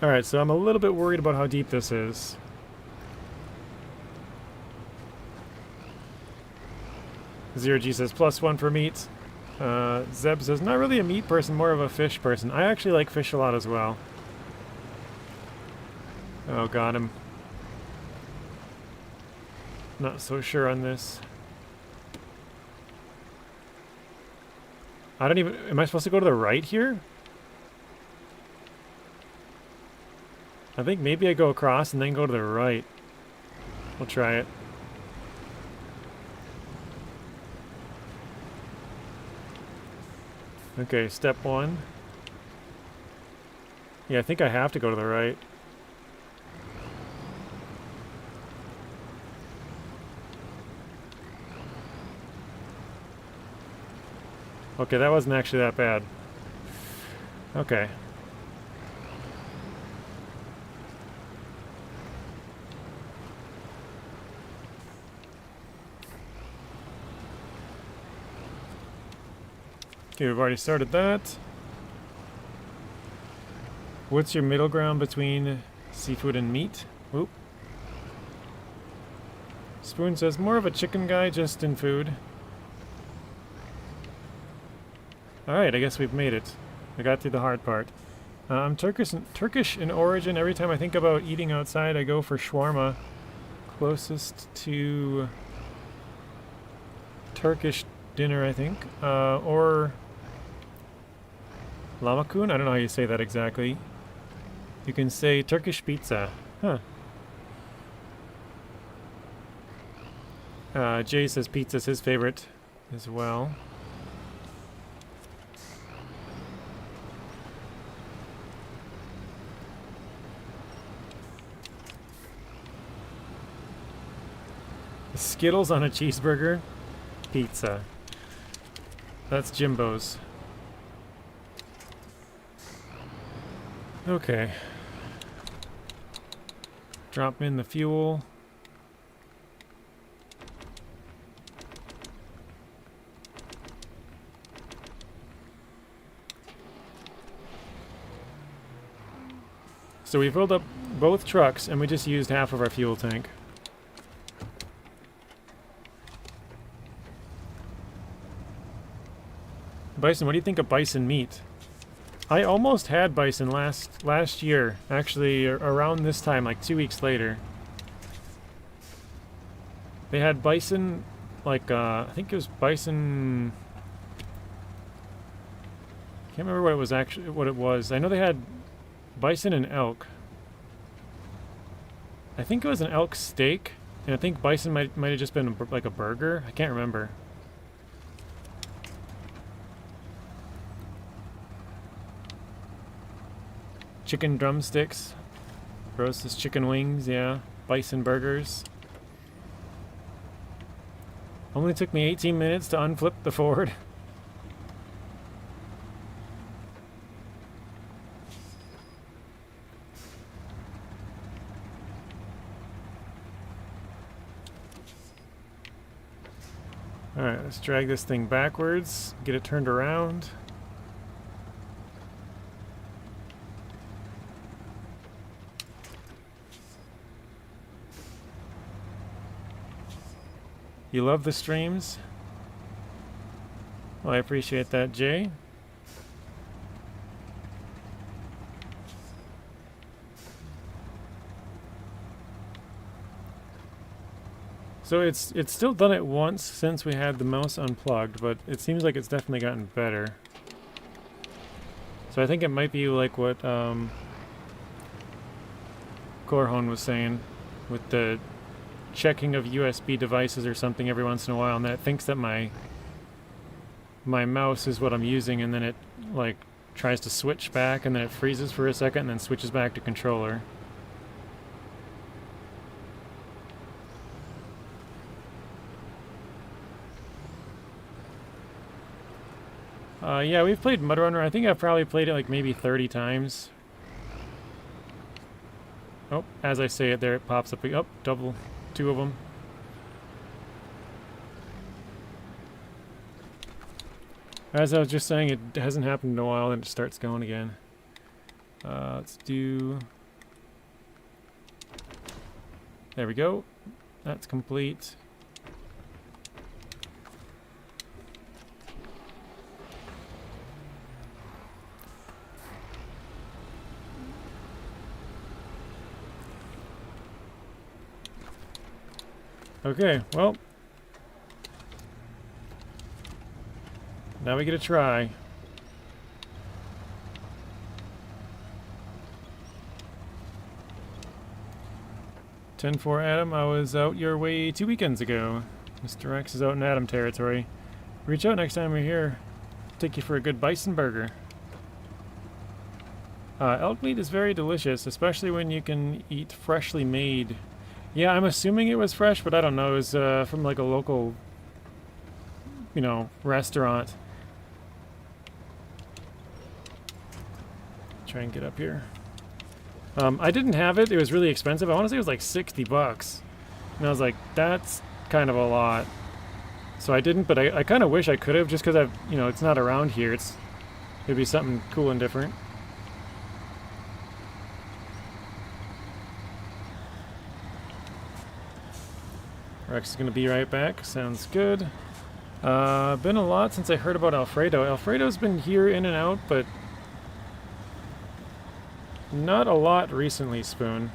Alright, so I'm a little bit worried about how deep this is. Zero G says +1 for meat. Zeb says, not really a meat person, more of a fish person. I actually like fish a lot as well. Oh, got him. Not so sure on this. I don't even... Am I supposed to go to the right here? I think maybe I go across and then go to the right. We'll try it. Okay, step one. Yeah, I think I have to go to the right. Okay, that wasn't actually that bad. Okay. Okay, we've already started that. What's your middle ground between seafood and meat? Oop. Spoon says, more of a chicken guy, just in food. Alright, I guess we've made it. I got through the hard part. I'm Turkish in origin. Every time I think about eating outside, I go for shawarma. Closest to Turkish dinner, I think. Or lahmacun? I don't know how you say that exactly. You can say Turkish pizza. Huh. Jay says pizza's his favorite as well. Skittles on a cheeseburger? Pizza. That's Jimbo's. Okay. Drop in the fuel. So we filled up both trucks and we just used half of our fuel tank. Bison, what do you think of bison meat? I almost had bison last year, actually around this time, like 2 weeks later. They had bison, like I think it was bison. Can't remember what it was. I know they had bison and elk. I think it was an elk steak, and I think bison might have just been like a burger. I can't remember. Chicken drumsticks. Roasted chicken wings, yeah. Bison burgers. Only took me 18 minutes to unflip the Ford. Alright, let's drag this thing backwards, get it turned around. You love the streams? Well, I appreciate that, Jay. So it's still done it once since we had the mouse unplugged, but it seems like it's definitely gotten better. So I think it might be like what Korhon was saying with the checking of USB devices or something every once in a while, and that thinks that my mouse is what I'm using, and then it like tries to switch back, and then it freezes for a second and then switches back to controller. Yeah, we've played MudRunner. I think I've probably played it like maybe 30 times. Oh, as I say it there, it pops up. Oh, double. 2 of them. As I was just saying, it hasn't happened in a while, and it starts going again. Let's do... There we go. That's complete. Okay, well, now we get a try. (10-4) Adam, I was out your way 2 weekends ago. Mr. X is out in Adam territory. Reach out next time we're here. take you for a good bison burger. Elk meat is very delicious, especially when you can eat freshly made. Yeah, I'm assuming it was fresh, but I don't know. It was from like a local, you know, restaurant. Try and get up here. I didn't have it. It was really expensive. I want to say it was like $60. And I was like, that's kind of a lot. So I didn't, but I kind of wish I could have, just because you know, it's not around here. It'd be something cool and different. Rex is going to be right back. Sounds good. Been a lot since I heard about Alfredo. Alfredo's been here in and out, but not a lot recently, Spoon.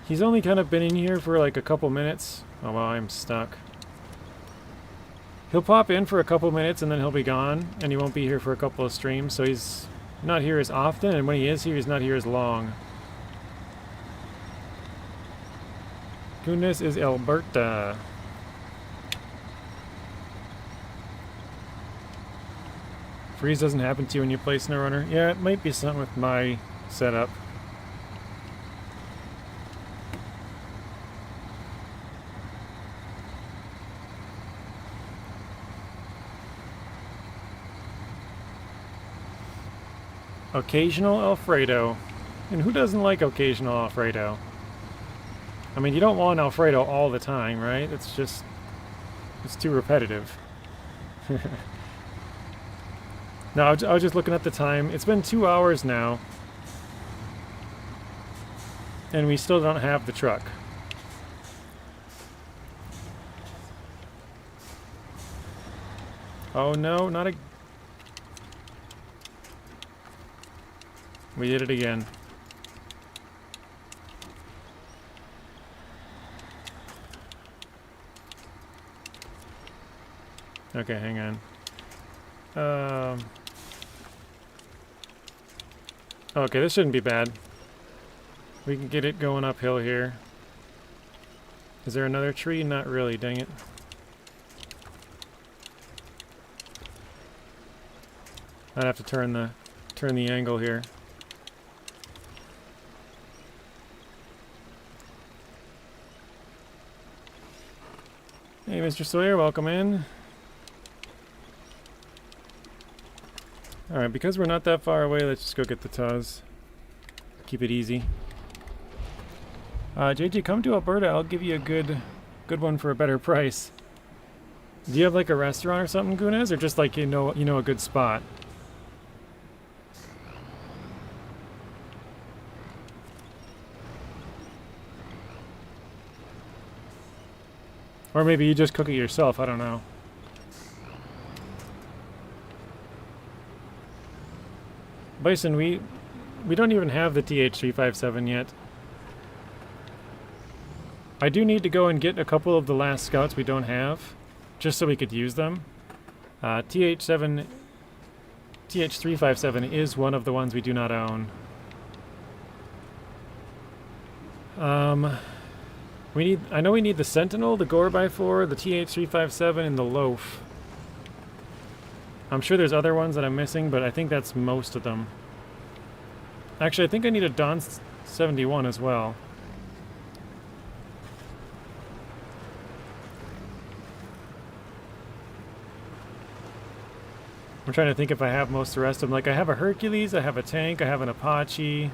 He's only kind of been in here for like a couple minutes. Oh wow, I'm stuck. He'll pop in for a couple minutes and then he'll be gone, and he won't be here for a couple of streams, so he's not here as often, and when he is here, he's not here as long. Goodness is Alberta. Freeze doesn't happen to you when you play SnowRunner? Yeah, it might be something with my setup. Occasional Alfredo. And who doesn't like occasional Alfredo? I mean, you don't want Alfredo all the time, right? It's just... it's too repetitive. No, I was just looking at the time. It's been 2 hours now. And we still don't have the truck. Oh no, not a... We did it again. Okay, hang on. Okay, this shouldn't be bad. We can get it going uphill here. Is there another tree? Not really, dang it. I'd have to turn the angle here. Hey, Mr. Sawyer, welcome in. Alright, because we're not that far away, let's just go get the Tuz. Keep it easy. JJ, come to Alberta. I'll give you a good one for a better price. Do you have like a restaurant or something, Gunez, or just like you know a good spot? Or maybe you just cook it yourself, I don't know. Bison, we don't even have the TH357 yet. I do need to go and get a couple of the last scouts we don't have, just so we could use them. TH357 is one of the ones we do not own. I know we need the Sentinel, the Gore-by-4, the TH357, and the Loaf. I'm sure there's other ones that I'm missing, but I think that's most of them. Actually, I think I need a Don 71 as well. I'm trying to think if I have most of the rest of them. Like, I have a Hercules, I have a tank, I have an Apache.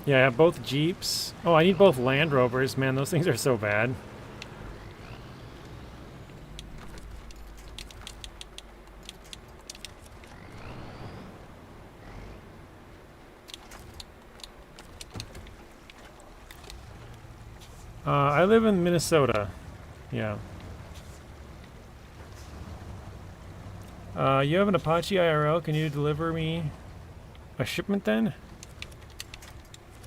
Yeah, I have both Jeeps. Oh, I need both Land Rovers. Man, those things are so bad. I live in Minnesota. Yeah. You have an Apache IRL. Can you deliver me a shipment then?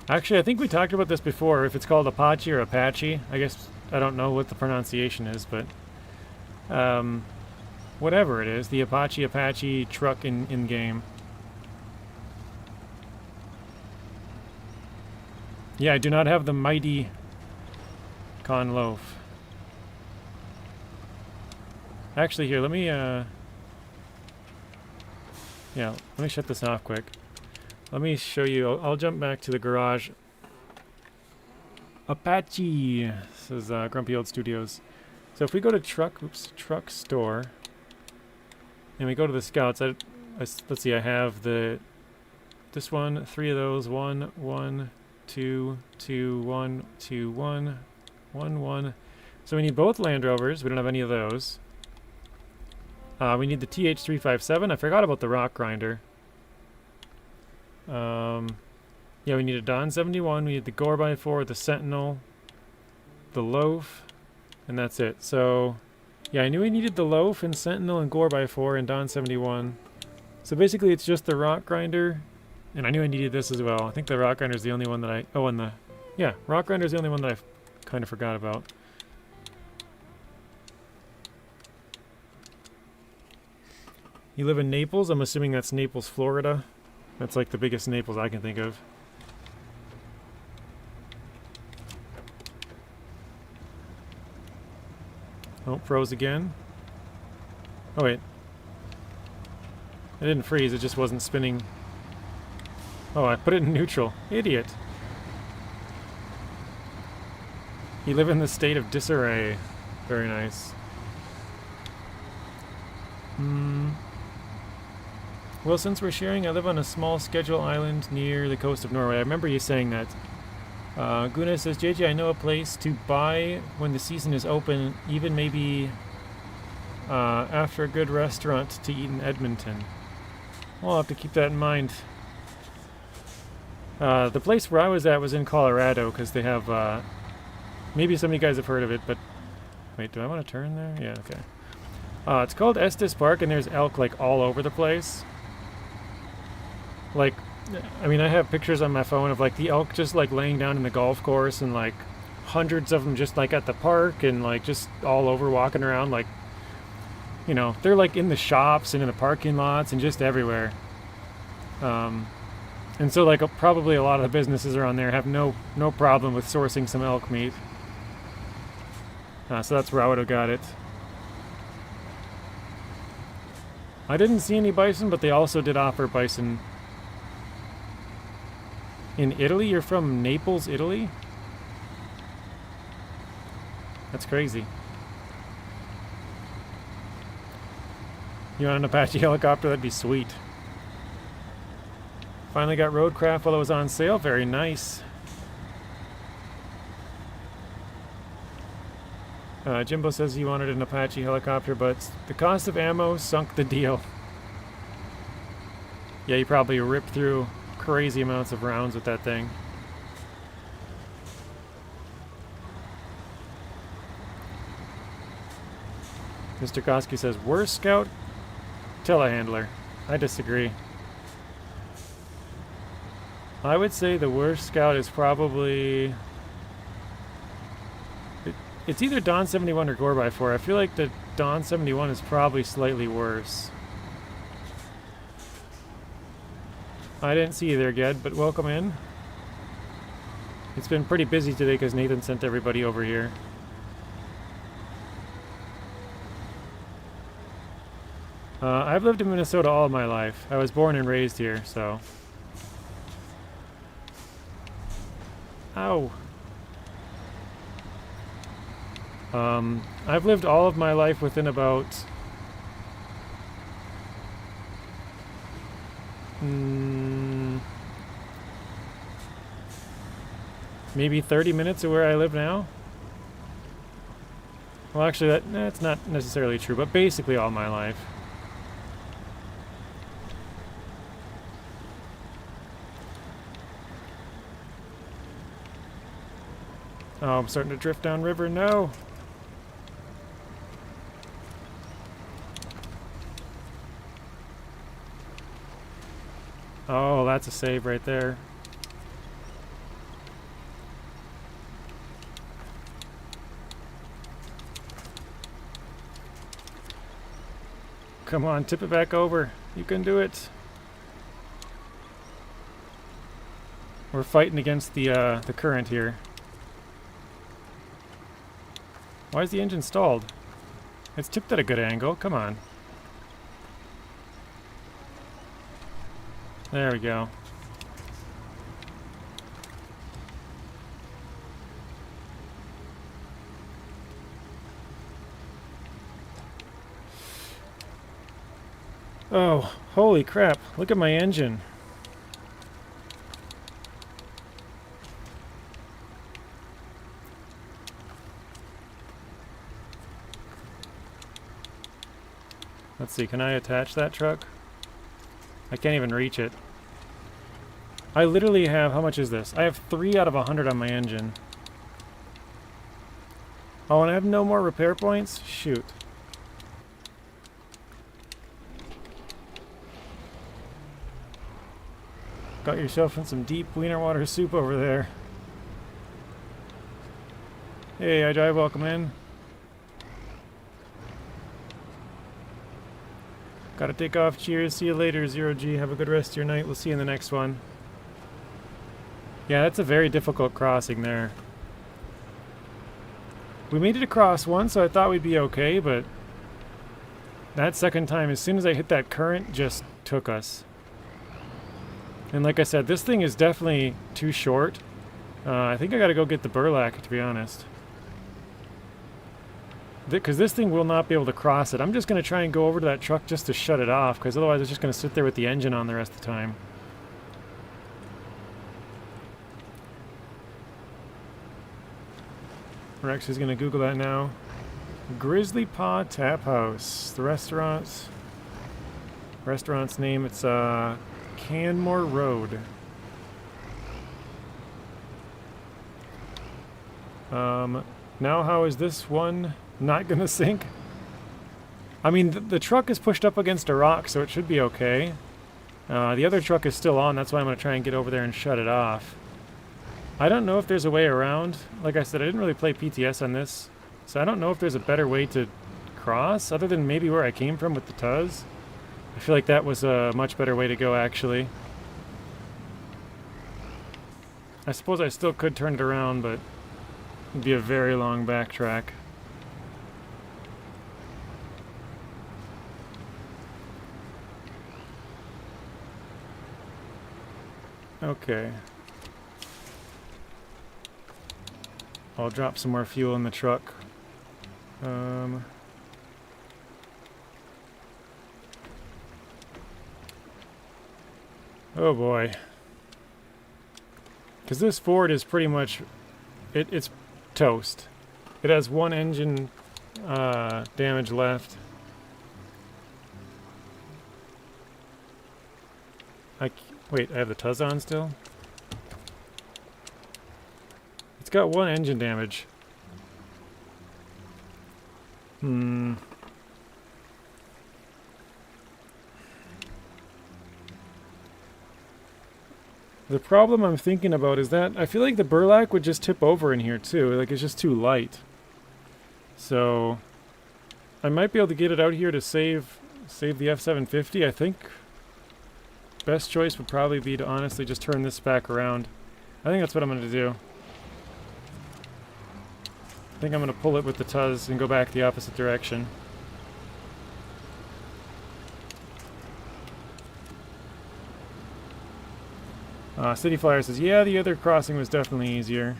Actually, I think we talked about this before, if it's called Apache or Apache. I guess I don't know what the pronunciation is, but whatever it is, the Apache truck in game. Yeah, I do not have the mighty con loaf. Actually, here, let me, yeah, let me shut this off quick. Let me show you, I'll jump back to the garage. Apache, this is Grumpy Old Studios. So if we go to truck store, and we go to the scouts, let's see, I have this one, 3 of those, 1, 1, 2, 2, 1, 2, 1, 1, 1. So we need both Land Rovers, we don't have any of those. We need the TH357, I forgot about the rock grinder. Yeah, we need a Don 71, we need the Gore by 4, the Sentinel, the Loaf, and that's it. So, yeah, I knew we needed the Loaf and Sentinel and Gore by 4 and Don 71. So basically it's just the rock grinder, and I knew I needed this as well. I think the rock grinder is the only one that rock grinder is the only one that I kind of forgot about. You live in Naples? I'm assuming that's Naples, Florida. That's like the biggest Naples I can think of. Oh, froze again. Oh wait. It didn't freeze, it just wasn't spinning. Oh, I put it in neutral. Idiot. You live in the state of disarray. Very nice. Well, since we're sharing, I live on a small schedule island near the coast of Norway. I remember you saying that. Guna says, JJ, I know a place to buy when the season is open, even maybe after a good restaurant to eat in Edmonton. I'll have to keep that in mind. The place where I was at was in Colorado, because they have, maybe some of you guys have heard of it, but wait, do I want to turn there? Yeah, okay. It's called Estes Park, and there's elk, like, all over the place. Like, I mean, I have pictures on my phone of, like, the elk just, like, laying down in the golf course, and, like, hundreds of them just, like, at the park, and, like, just all over walking around, like, you know, they're, like, in the shops and in the parking lots and just everywhere. And so, like, probably a lot of the businesses around there have no problem with sourcing some elk meat. So that's where I would have got it. I didn't see any bison, but they also did offer bison. In Italy? You're from Naples, Italy? That's crazy. You want an Apache helicopter? That'd be sweet. Finally got Roadcraft while it was on sale. Very nice. Jimbo says he wanted an Apache helicopter, but the cost of ammo sunk the deal. Yeah, you probably ripped through crazy amounts of rounds with that thing. Mr. Koski says, worst scout? Telehandler. I disagree. I would say the worst scout is probably... It's either Don 71 or Gore by 4. I feel like the Don 71 is probably slightly worse. I didn't see you there, Ged, but welcome in. It's been pretty busy today because Nathan sent everybody over here. I've lived in Minnesota all my life. I was born and raised here, so... Ow! I've lived all of my life within about... maybe 30 minutes of where I live now. Well, actually, that's not necessarily true, but basically all my life. Oh, I'm starting to drift downriver. No! Oh, that's a save right there. Come on, tip it back over. You can do it. We're fighting against the current here. Why is the engine stalled? It's tipped at a good angle. Come on. There we go. Oh, holy crap. Look at my engine. Let's see, can I attach that truck? I can't even reach it. I literally have, how much is this? I have 3 out of 100 on my engine. Oh, and I have no more repair points? Shoot. Got yourself in some deep wiener water soup over there. Hey, iDrive, welcome in. Gotta take off. Cheers. See you later, Zero G. Have a good rest of your night. We'll see you in the next one. Yeah, that's a very difficult crossing there. We made it across once, so I thought we'd be okay, but that second time, as soon as I hit that current, just took us. And like I said, this thing is definitely too short. I think I gotta go get the burlak, to be honest. Because this thing will not be able to cross it. I'm just going to try and go over to that truck just to shut it off, because otherwise it's just going to sit there with the engine on the rest of the time. Rex is going to Google that now. Grizzly Paw Tap House. The restaurant's name, it's Canmore Road. Now how is this one not gonna sink? I mean, the truck is pushed up against a rock, so it should be okay. The other truck is still on, that's why I'm gonna try and get over there and shut it off. I don't know if there's a way around. Like I said, I didn't really play PTS on this, so I don't know if there's a better way to cross, other than maybe where I came from with the Tuz. I feel like that was a much better way to go, actually. I suppose I still could turn it around, but it'd be a very long backtrack. Okay. I'll drop some more fuel in the truck. Oh boy. Because this Ford is pretty much... It's toast. It has one engine damage left. Wait, I have the Tuz on still? It's got one engine damage. The problem I'm thinking about is that I feel like the burlak would just tip over in here too. Like, it's just too light. So I might be able to get it out here to save the F750. I think best choice would probably be to honestly just turn this back around. I think that's what I'm going to do. I think I'm going to pull it with the Tuz and go back the opposite direction. City Flyer says, yeah, the other crossing was definitely easier.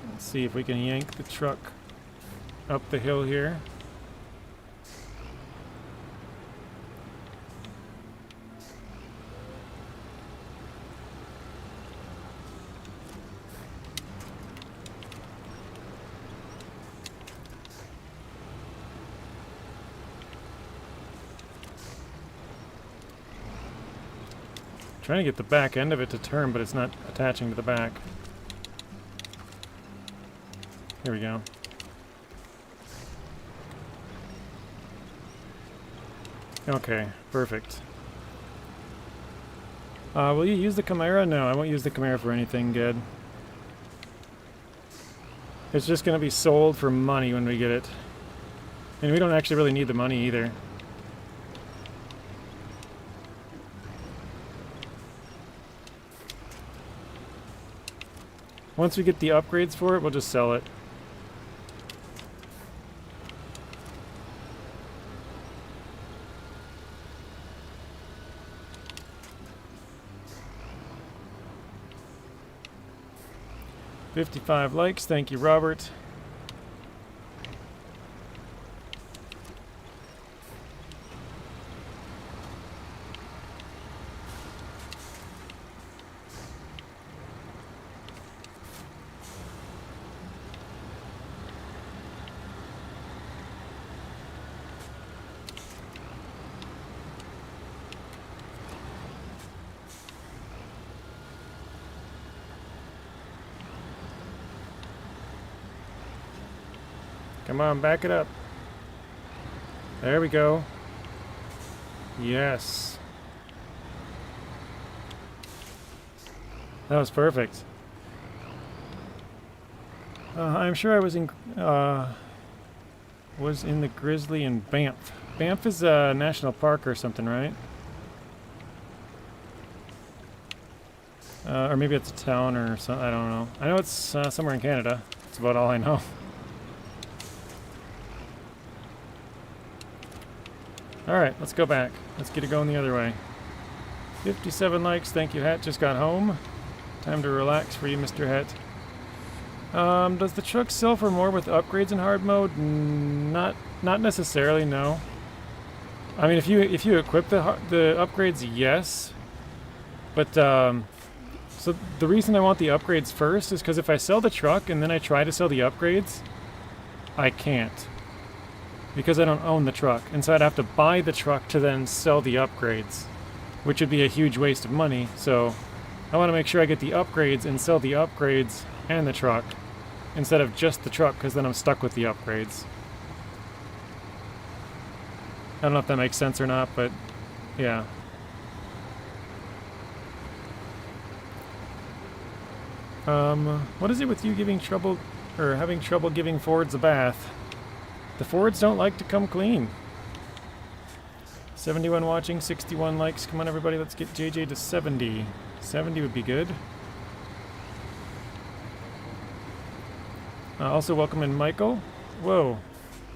Let's see if we can yank the truck up the hill here. Trying to get the back end of it to turn, but it's not attaching to the back. Here we go. Okay, perfect. Will you use the Camarra? No, I won't use the Camarra for anything good. It's just going to be sold for money when we get it. And we don't actually really need the money either. Once we get the upgrades for it, we'll just sell it. $55 likes, thank you, Robert. Come on, back it up. There we go. Yes. That was perfect. I'm sure I was in the Grizzly in Banff. Banff is a national park or something, right? Or maybe it's a town or something. I don't know. I know it's somewhere in Canada. That's about all I know. Alright, let's go back. Let's get it going the other way. 57 likes, thank you, Het. Just got home. Time to relax for you, Mr. Het. Does the truck sell for more with upgrades in hard mode? Not necessarily, no. I mean, if you equip the upgrades, yes. But so the reason I want the upgrades first is because if I sell the truck and then I try to sell the upgrades, I can't. Because I don't own the truck, and so I'd have to buy the truck to then sell the upgrades, which would be a huge waste of money. So I want to make sure I get the upgrades and sell the upgrades and the truck instead of just the truck, because then I'm stuck with the upgrades. I don't know if that makes sense or not, but yeah. What is it with you giving trouble, or having trouble giving Fords a bath? The Fords don't like to come clean. 71 watching, 61 likes. Come on, everybody, let's get JJ to 70. 70 would be good. Also, welcome in Michael. Whoa,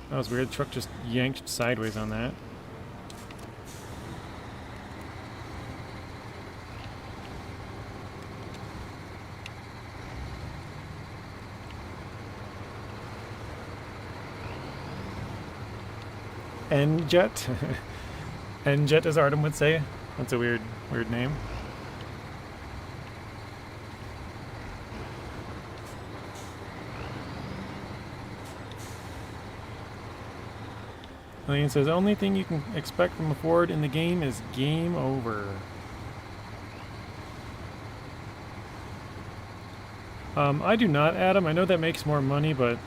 that was weird. The truck just yanked sideways on that. N-Jet. N-Jet, as Artem would say. That's a weird name. Lane says, only thing you can expect from a Ford in the game is game over. I do not, Adam. I know that makes more money, but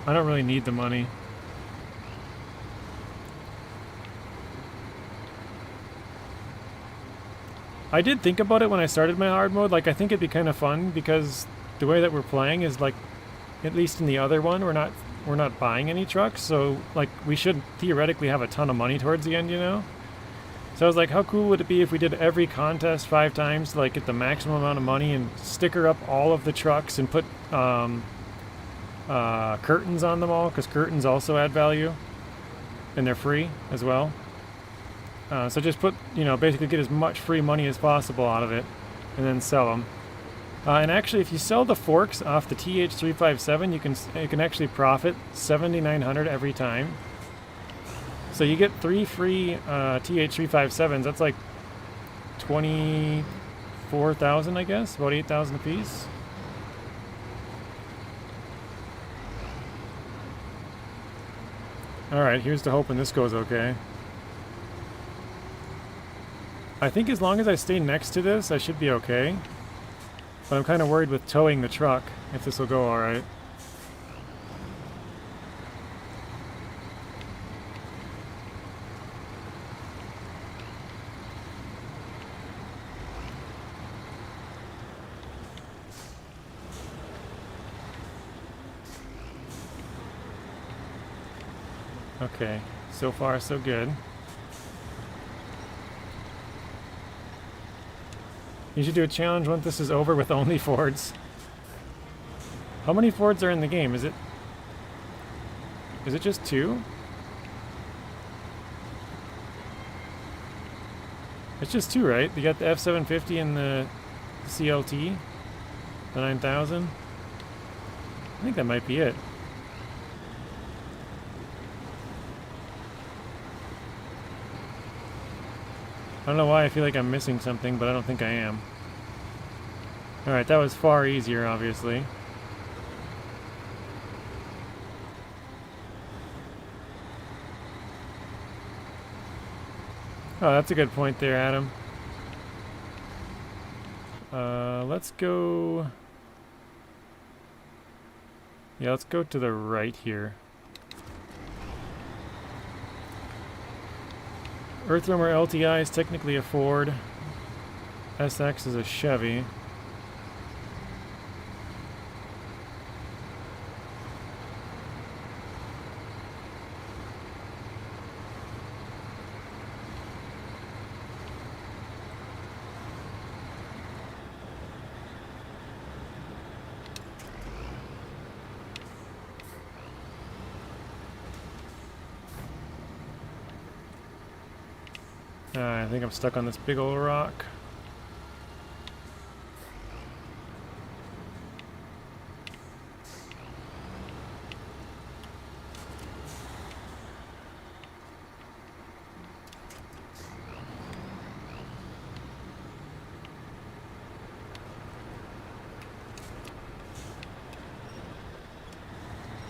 I don't really need the money. I did think about it when I started my hard mode. Like, I think it'd be kind of fun because the way that we're playing is like, at least in the other one, we're not buying any trucks, so like we should theoretically have a ton of money towards the end, you know? So I was like, how cool would it be if we did every contest 5 times to like get the maximum amount of money and sticker up all of the trucks and put curtains on them all, because curtains also add value and they're free as well. So just put, you know, basically get as much free money as possible out of it and then sell them. And actually, if you sell the forks off the TH357, you can actually profit $7,900 every time. So you get 3 free TH357s. That's like 24,000, I guess, about 8,000 a piece. All right, here's to hoping this goes okay. I think as long as I stay next to this, I should be okay. But I'm kind of worried with towing the truck, if this will go alright. Okay, so far so good. You should do a challenge once this is over with only Fords. How many Fords are in the game? Is it just 2? It's just 2, right? You got the F750 and the CLT, the 9000. I think that might be it. I don't know why I feel like I'm missing something, but I don't think I am. Alright, that was far easier, obviously. Oh, that's a good point there, Adam. Let's go... Yeah, let's go to the right here. Earthwormer LTI is technically a Ford. SX is a Chevy. I think I'm stuck on this big old rock.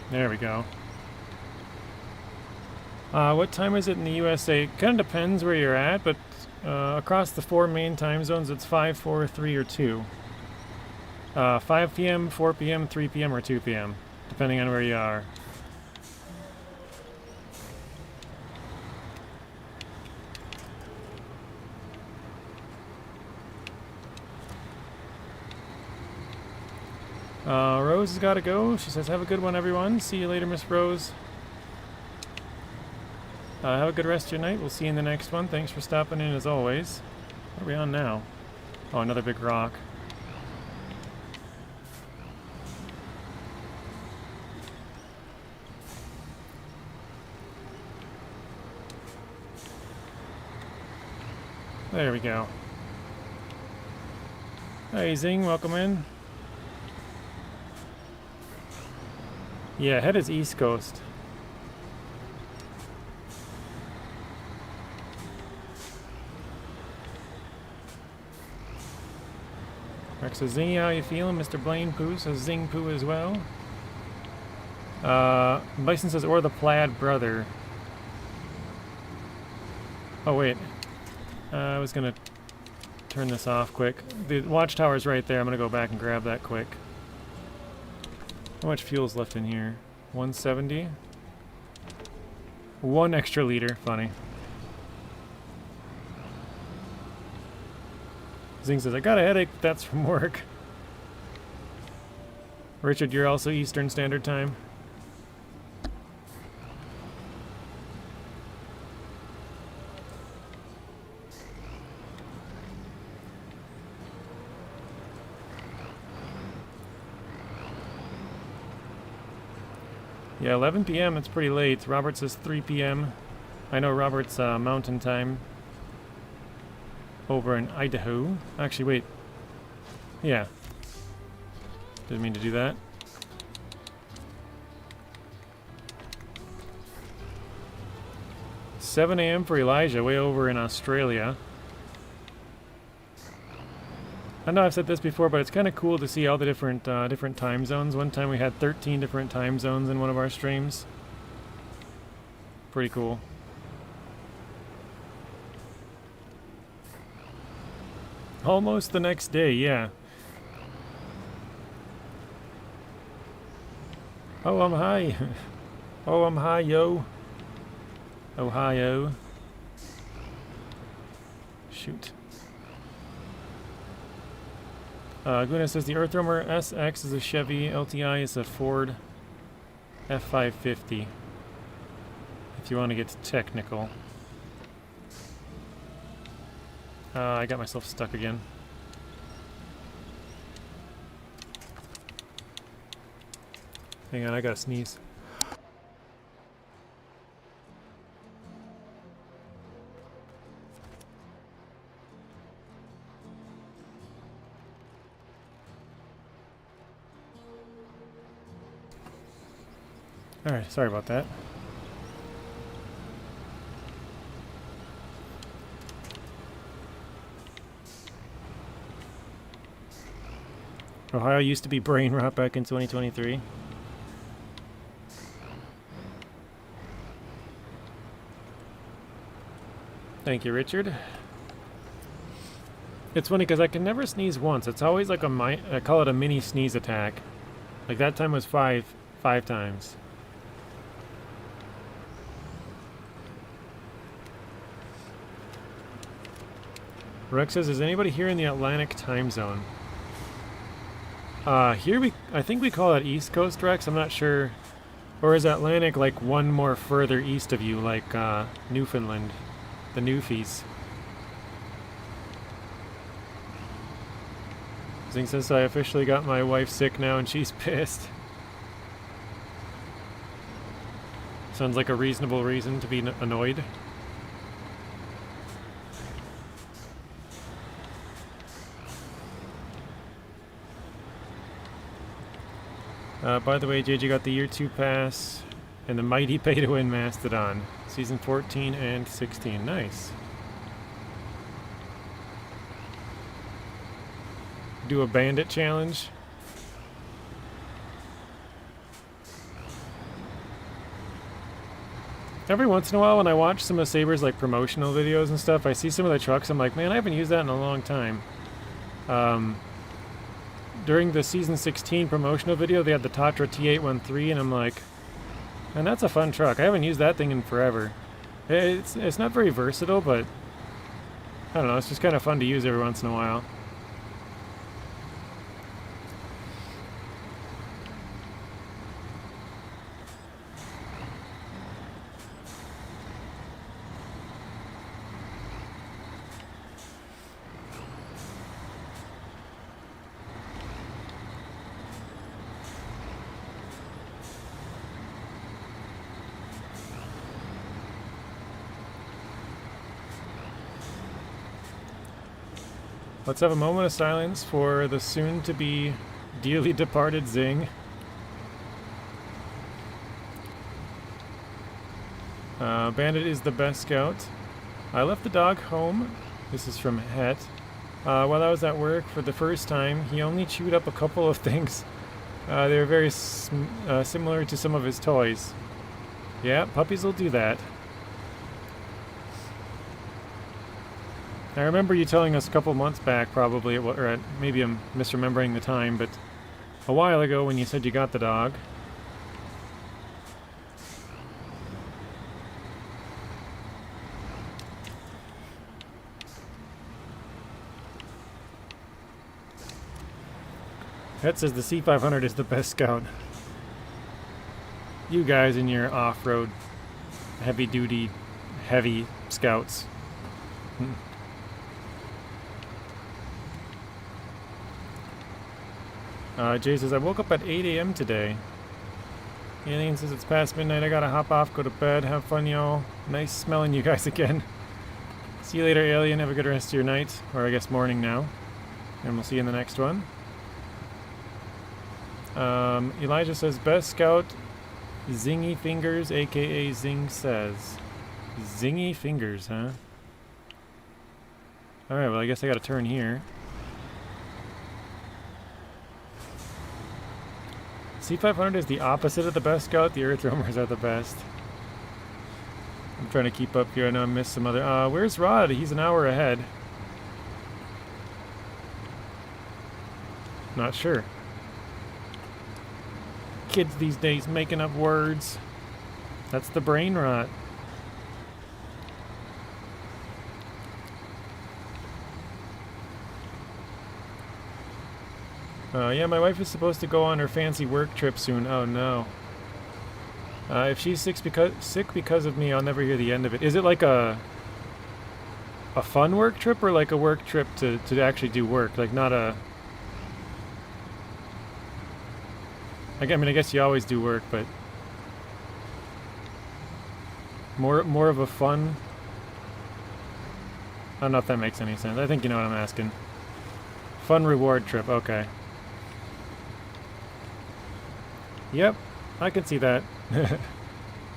There we go. What time is it in the USA? Kind of depends where you're at, but across the 4 main time zones, it's 5, 4, 3, or 2. 5 p.m., 4 p.m., 3 p.m., or 2 p.m., depending on where you are. Rose has got to go. She says, have a good one, everyone. See you later, Miss Rose. Have a good rest of your night. We'll see you in the next one. Thanks for stopping in as always. What are we on now? Oh, another big rock. There we go. Hey Zing, welcome in. Yeah, head is East Coast. Rex says, Zingy, how you feeling? Mr. Blaine Poo says Zing Poo as well. Bison says, or the Plaid Brother. Oh, wait. I was gonna turn this off quick. The watchtower's right there. I'm gonna go back and grab that quick. How much fuel's left in here? 170? 1 extra liter. Funny. Zing says, I got a headache, but that's from work. Richard, you're also Eastern Standard Time. Yeah, 11 p.m. It's pretty late. Robert says 3 p.m. I know Robert's mountain time over in Idaho. Actually, wait. Yeah. Didn't mean to do that. $7 a.m. for Elijah, way over in Australia. I know I've said this before, but it's kind of cool to see all the different time zones. One time we had 13 different time zones in one of our streams. Pretty cool. Almost the next day, yeah. Oh, I'm high. Oh, I'm high, yo. Ohio. Shoot. Guna says the Earthwormer SX is a Chevy, LTI is a Ford F550. If you want to get technical. I got myself stuck again. Hang on, I gotta sneeze. Alright, sorry about that. Ohio used to be brain rot back in 2023. Thank you, Richard. It's funny because I can never sneeze once. It's always like I call it a mini sneeze attack. Like that time was five times. Rex says, is anybody here in the Atlantic time zone? Here I think we call it East Coast, Rex. I'm not sure. Or is Atlantic like one more further east of you, like Newfoundland, the Newfies? Zing says, I officially got my wife sick now and she's pissed. Sounds like a reasonable reason to be annoyed. By the way, JJ got the Year 2 pass and the mighty pay-to-win Mastodon. Season 14 and 16. Nice. Do a bandit challenge. Every once in a while when I watch some of Saber's like promotional videos and stuff, I see some of the trucks, I'm like, man, I haven't used that in a long time. During the Season 16 promotional video, they had the Tatra T813, and I'm like, man, that's a fun truck. I haven't used that thing in forever. It's not very versatile, but I don't know, it's just kind of fun to use every once in a while. Let's have a moment of silence for the soon-to-be dearly departed Zing. Bandit is the best scout. I left the dog home. This is from Het. While I was at work for the first time, he only chewed up a couple of things. They were very similar to some of his toys. Yeah, puppies will do that. I remember you telling us a couple months back, probably, or maybe I'm misremembering the time, but a while ago when you said you got the dog. Het says the C500 is the best scout. You guys in your off-road, heavy-duty, heavy scouts. Jay says, I woke up at 8 a.m. today. Alien says, it's past midnight. I gotta hop off, go to bed. Have fun, y'all. Nice smelling you guys again. See you later, Alien. Have a good rest of your night. Or I guess morning now. And we'll see you in the next one. Elijah says, best scout, Zingy Fingers, a.k.a. Zing says. Zingy Fingers, huh? Alright, well, I guess I gotta turn here. C500 is the opposite of the best scout. The Earth Roamers are the best. I'm trying to keep up here. I know I missed some other... where's Rod? He's an hour ahead. Not sure. Kids these days making up words. That's the brain rot. Yeah, my wife is supposed to go on her fancy work trip soon. Oh no. If she's sick because of me, I'll never hear the end of it. Is it like a fun work trip or like a work trip to actually do work? Like not a... I mean, I guess you always do work, but more of a fun. I don't know if that makes any sense. I think you know what I'm asking. Fun reward trip. Okay. Yep, I can see that.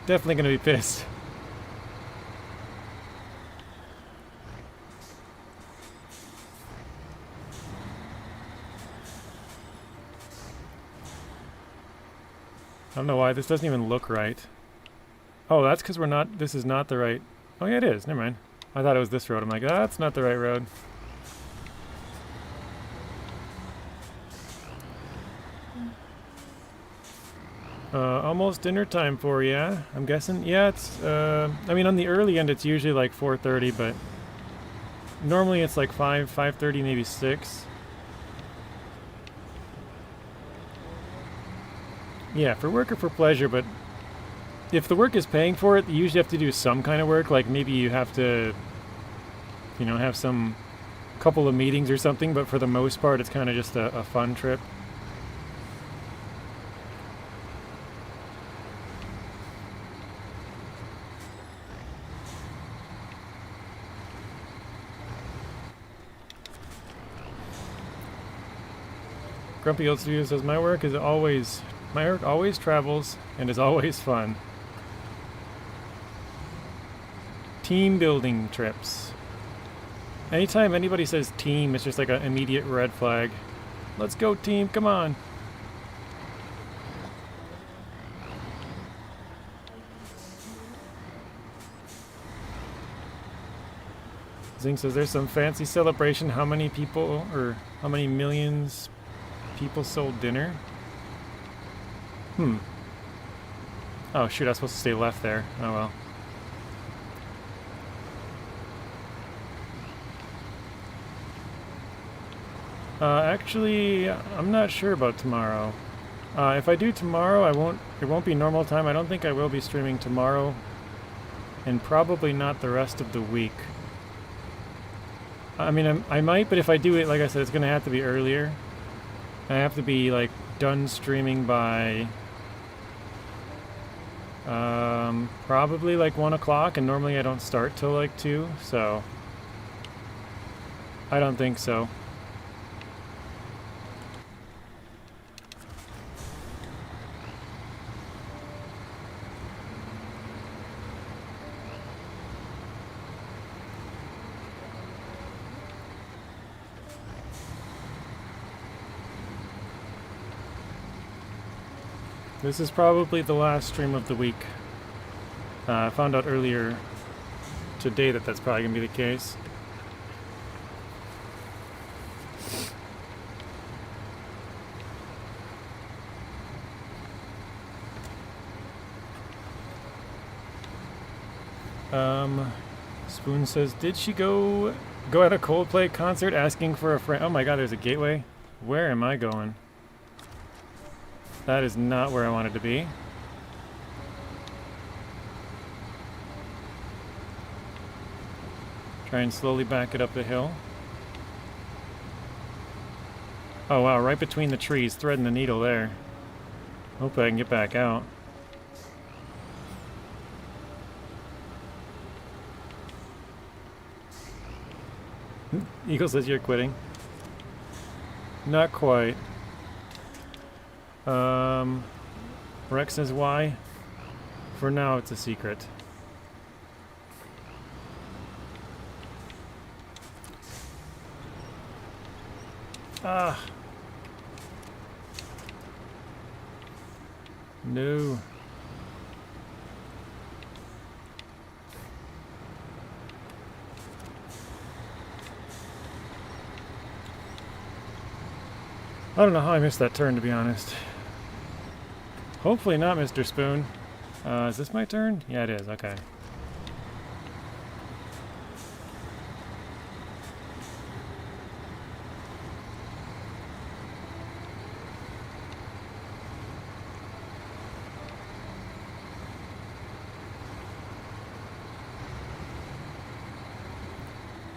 Definitely gonna be pissed. I don't know why this doesn't even look right. Oh, that's because we're not. This is not the right. Oh yeah, it is. Never mind. I thought it was this road. I'm like, that's not the right road. Almost dinner time for you, I'm guessing. Yeah, it's, I mean, on the early end, it's usually like 4:30, but normally it's like 5:30, maybe 6. Yeah, for work or for pleasure, but if the work is paying for it, you usually have to do some kind of work, like maybe you have to, you know, have some couple of meetings or something, but for the most part, it's kind of just a fun trip. Grumpy Old Studio says, my work always travels and is always fun. Team building trips. Anytime anybody says team, it's just like an immediate red flag. Let's go team, come on. Zing says there's some fancy celebration. How many people, or how many millions people sold dinner? Oh shoot, I was supposed to stay left there. Oh well. Actually, I'm not sure about tomorrow. If I do tomorrow, it won't be normal time. I don't think I will be streaming tomorrow, and probably not the rest of the week. I mean, I might, but if I do it, like I said, it's gonna have to be earlier. I have to be like done streaming by probably like 1 o'clock, and normally I don't start till like 2, so I don't think so. This is probably the last stream of the week. I found out earlier today that that's probably going to be the case. Spoon says, did she go at a Coldplay concert asking for a friend? Oh my god, there's a gateway. Where am I going? That is not where I wanted to be. Try and slowly back it up the hill. Oh wow, right between the trees, threading the needle there. Hopefully I can get back out. Eagle says you're quitting. Not quite. Rex says why? For now it's a secret. Ah. No. I don't know how I missed that turn, to be honest. Hopefully not, Mr. Spoon. Is this my turn? Yeah, it is. Okay.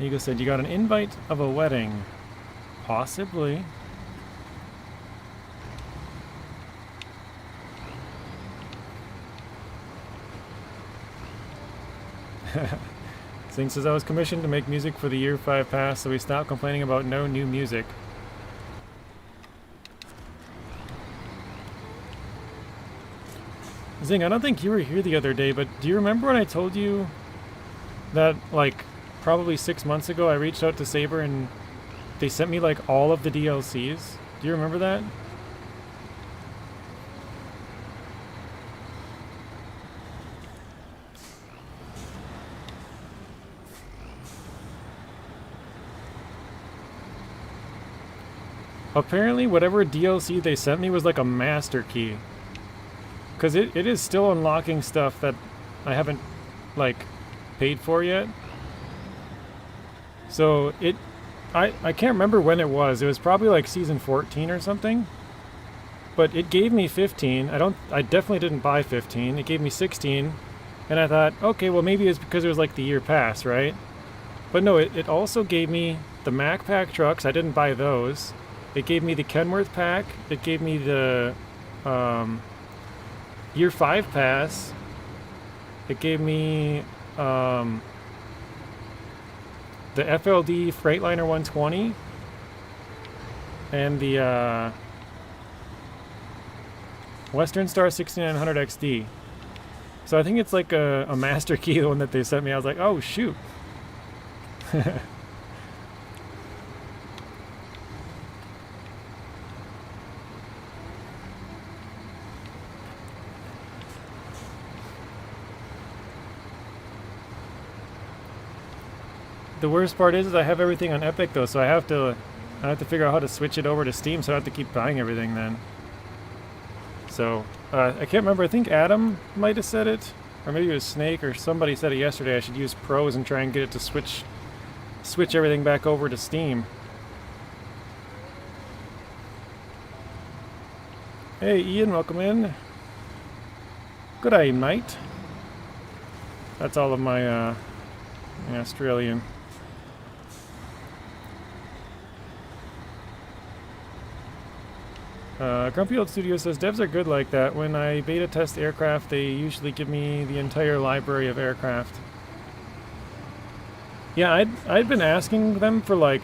Eagle said, you got an invite of a wedding. Possibly. Zing says, I was commissioned to make music for the Year 5 pass, so we stopped complaining about no new music. Zing, I don't think you were here the other day, but do you remember when I told you that, like, probably 6 months ago I reached out to Saber and they sent me, like, all of the DLCs? Do you remember that? Apparently, whatever DLC they sent me was like a master key. Because it is still unlocking stuff that I haven't, like, paid for yet. So, I can't remember when it was. It was probably like season 14 or something. But it gave me 15. I definitely didn't buy 15. It gave me 16. And I thought, okay, well maybe it's because it was like the year pass, right? But no, it also gave me the Mac Pack trucks. I didn't buy those. It gave me the Kenworth pack. It gave me the Year 5 pass. It gave me the FLD Freightliner 120 and the Western Star 6900 XD. So I think it's like a master key, the one that they sent me. I was like, oh shoot. The worst part is I have everything on Epic though, so I have to figure out how to switch it over to Steam, so I have to keep buying everything then. So I can't remember. I think Adam might have said it, or maybe it was Snake, or somebody said it yesterday. I should use Pros and try and get it to switch everything back over to Steam. Hey Ian, welcome in. Good day, mate. That's all of my Australian. Grumpy Old Studio says, devs are good like that. When I beta test aircraft, they usually give me the entire library of aircraft. Yeah, I'd been asking them for like,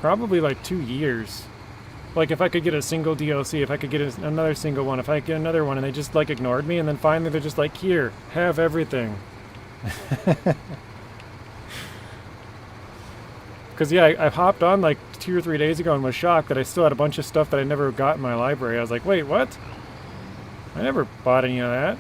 probably like 2 years. Like if I could get a single DLC, if I could get another single one, if I could get another one, and they just like ignored me, and then finally they're just like, here, have everything. Because yeah, I hopped on like 2 or 3 days ago and was shocked that I still had a bunch of stuff that I never got in my library. I was like, wait, what? I never bought any of that.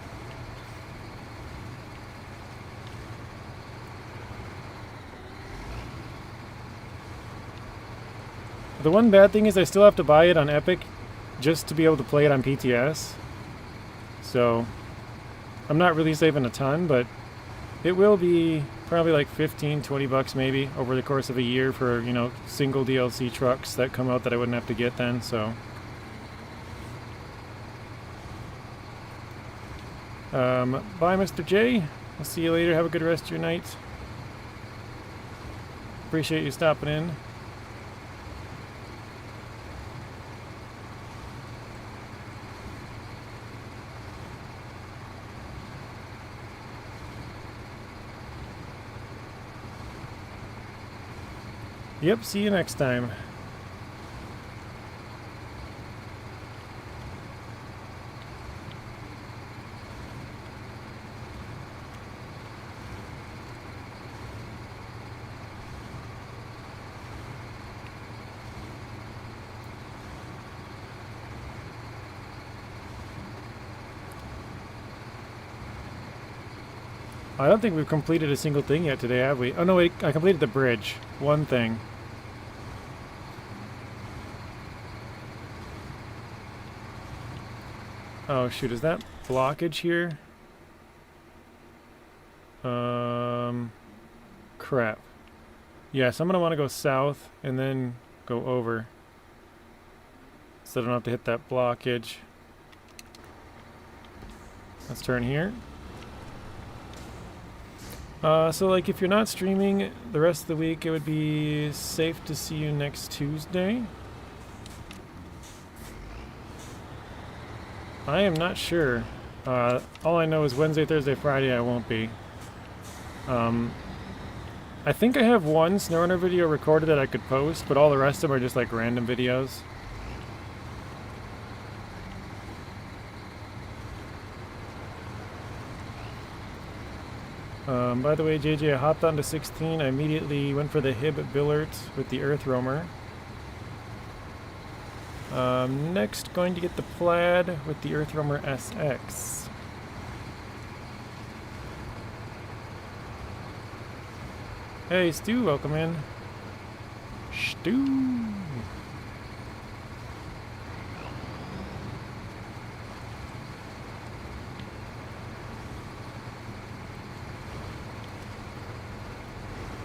The one bad thing is I still have to buy it on Epic just to be able to play it on PTS. So I'm not really saving a ton, but it will be probably like 15, 20 bucks maybe over the course of a year for, you know, single DLC trucks that come out that I wouldn't have to get then, so. Bye, Mr. J. I'll see you later. Have a good rest of your night. Appreciate you stopping in. Yep, see you next time. I don't think we've completed a single thing yet today, have we? Oh no, wait, I completed the bridge. One thing. Oh shoot, is that blockage here? Crap. Yes, I'm gonna want to go south and then go over, so I don't have to hit that blockage. Let's turn here. So like if you're not streaming the rest of the week, it would be safe to see you next Tuesday. I am not sure. All I know is Wednesday, Thursday, Friday I won't be. I think I have one SnowRunner video recorded that I could post, but all the rest of them are just like random videos. By the way, JJ, I hopped onto 16. I immediately went for the Hib at Billart with the Earth Roamer. Next, going to get the Plaid with the Earth Roamer SX. Hey, Stu, welcome in. Stu!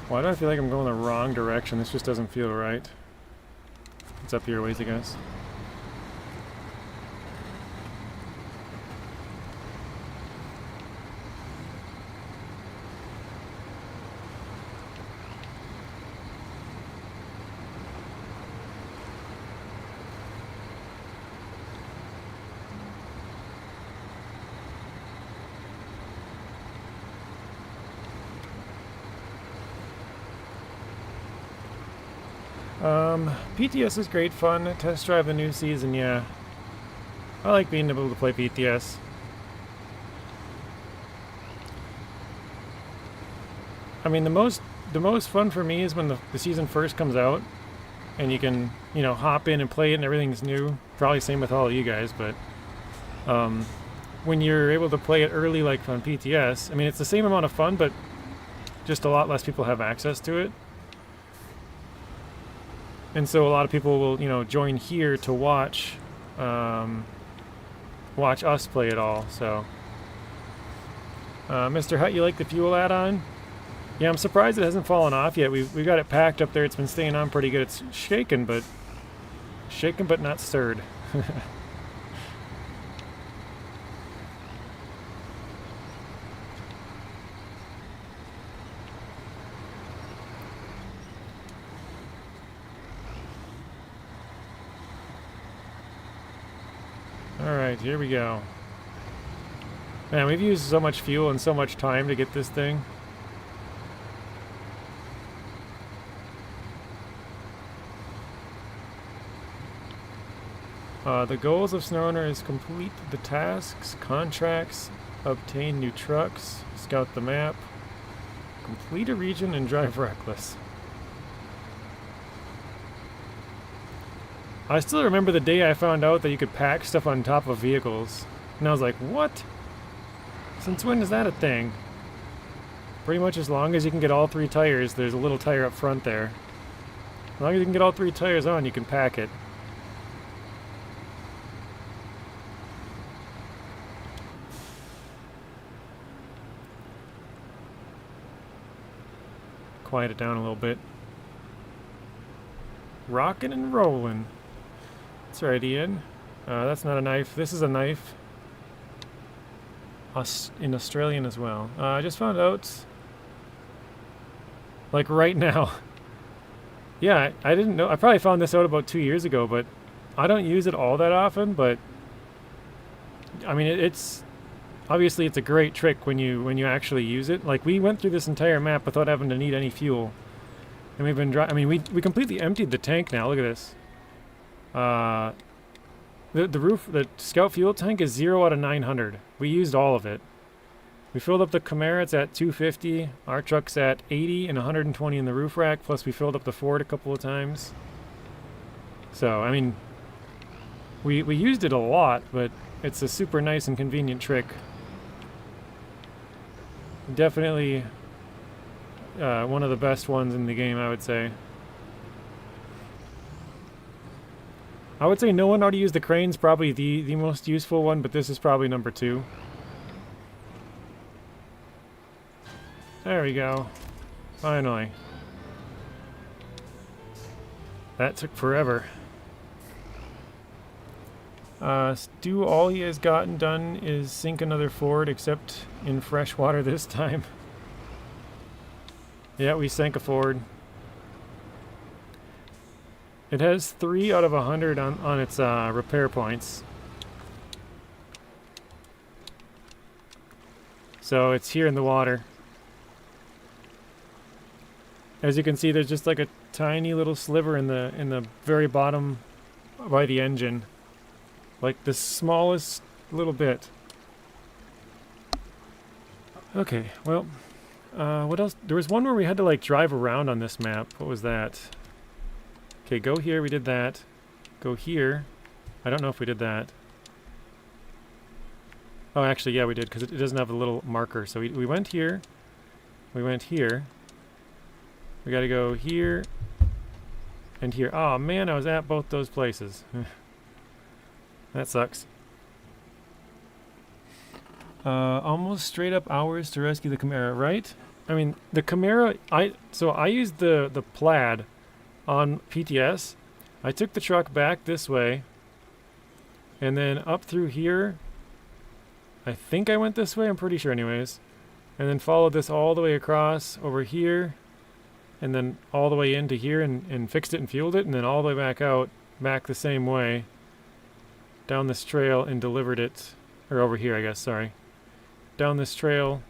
Why do I feel like I'm going the wrong direction? This just doesn't feel right. It's up here a ways, I guess. PTS is great fun. Test drive the new season, yeah. I like being able to play PTS. I mean, the most fun for me is when the season first comes out, and you can, you know, hop in and play it and everything's new. Probably same with all of you guys, but when you're able to play it early, like on PTS, I mean, it's the same amount of fun, but just a lot less people have access to it. And so a lot of people will, you know, join here to watch us play it all. So, Mr. Hutt, you like the fuel add-on? Yeah, I'm surprised it hasn't fallen off yet. We got it packed up there. It's been staying on pretty good. It's shaken but not stirred. Alright, here we go. Man, we've used so much fuel and so much time to get this thing. The goals of SnowRunner is complete the tasks, contracts, obtain new trucks, scout the map, complete a region, and drive reckless. I still remember the day I found out that you could pack stuff on top of vehicles. And I was like, what? Since when is that a thing? Pretty much as long as you can get all 3 tires, there's a little tire up front there. As long as you can get all 3 tires on, you can pack it. Quiet it down a little bit. Rockin' and rollin'. That's right, Ian. That's not a knife. This is a knife. In Australian as well. I just found out, like right now. Yeah, I didn't know. I probably found this out about 2 years ago, but I don't use it all that often. But I mean, it's obviously it's a great trick when you actually use it. Like we went through this entire map without having to need any fuel, and we've been I mean, we completely emptied the tank now. Look at this. The scout fuel tank is 0 out of 900. We used all of it. We filled up the Camarra, it's at 250. Our truck's at 80 and 120 in the roof rack, plus we filled up the Ford a couple of times. So, I mean, we used it a lot, but it's a super nice and convenient trick. Definitely one of the best ones in the game, I would say. I would say knowing how to use the crane's probably the most useful one, but this is probably number 2. There we go. Finally. That took forever. Stu, all he has gotten done is sink another Ford, except in fresh water this time. Yeah, we sank a Ford. It has 3 out of 100 on its repair points. So it's here in the water. As you can see, there's just like a tiny little sliver in the very bottom by the engine. Like the smallest little bit. Okay, well, what else? There was one where we had to like drive around on this map. What was that? Okay, go here, we did that. Go here. I don't know if we did that. Oh, actually, yeah, we did, because it doesn't have a little marker. So we went here. We went here. We gotta go here and here. Oh man, I was at both those places. That sucks. Almost straight up hours to rescue the Camarra, right? I mean, the Camarra, I used the plaid on PTS. I took the truck back this way and then up through here. I think I went this way, I'm pretty sure anyways. And then followed this all the way across over here. And then all the way into here and fixed it and fueled it. And then all the way back out, back the same way. Down this trail and delivered it. Or over here, I guess, sorry. Down this trail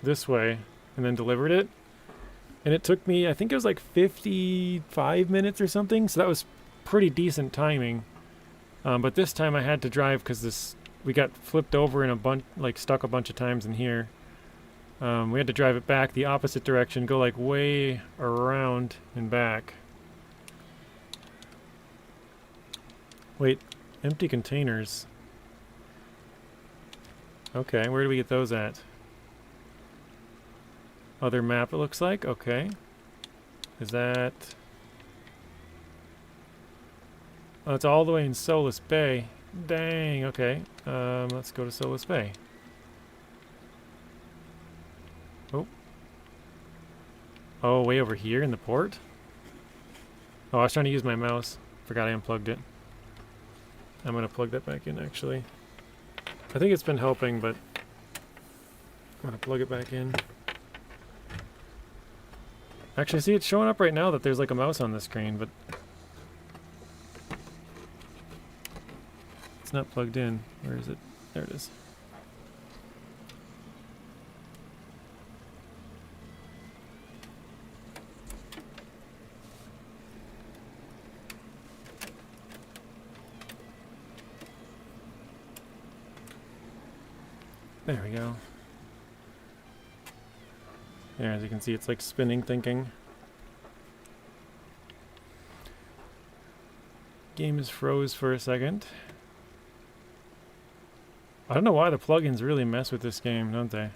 this way. And then delivered it. And it took me, I think it was like 55 minutes or something. So that was pretty decent timing. But this time I had to drive because we got flipped over in a bunch, like stuck a bunch of times in here. We had to drive it back the opposite direction, go like way around and back. Wait, empty containers. Okay, where do we get those at? Other map it looks like, okay. Is that... Oh, it's all the way in Solace Bay. Dang, okay. Let's go to Solace Bay. Oh, way over here in the port? Oh, I was trying to use my mouse. Forgot I unplugged it. I'm going to plug that back in, actually. I think it's been helping, but I'm going to plug it back in. Actually, see, it's showing up right now that there's like a mouse on the screen, but it's not plugged in. Where is it? There it is. There we go. There, as you can see, it's like spinning, thinking. Game is froze for a second. I don't know why the plugins really mess with this game, don't they?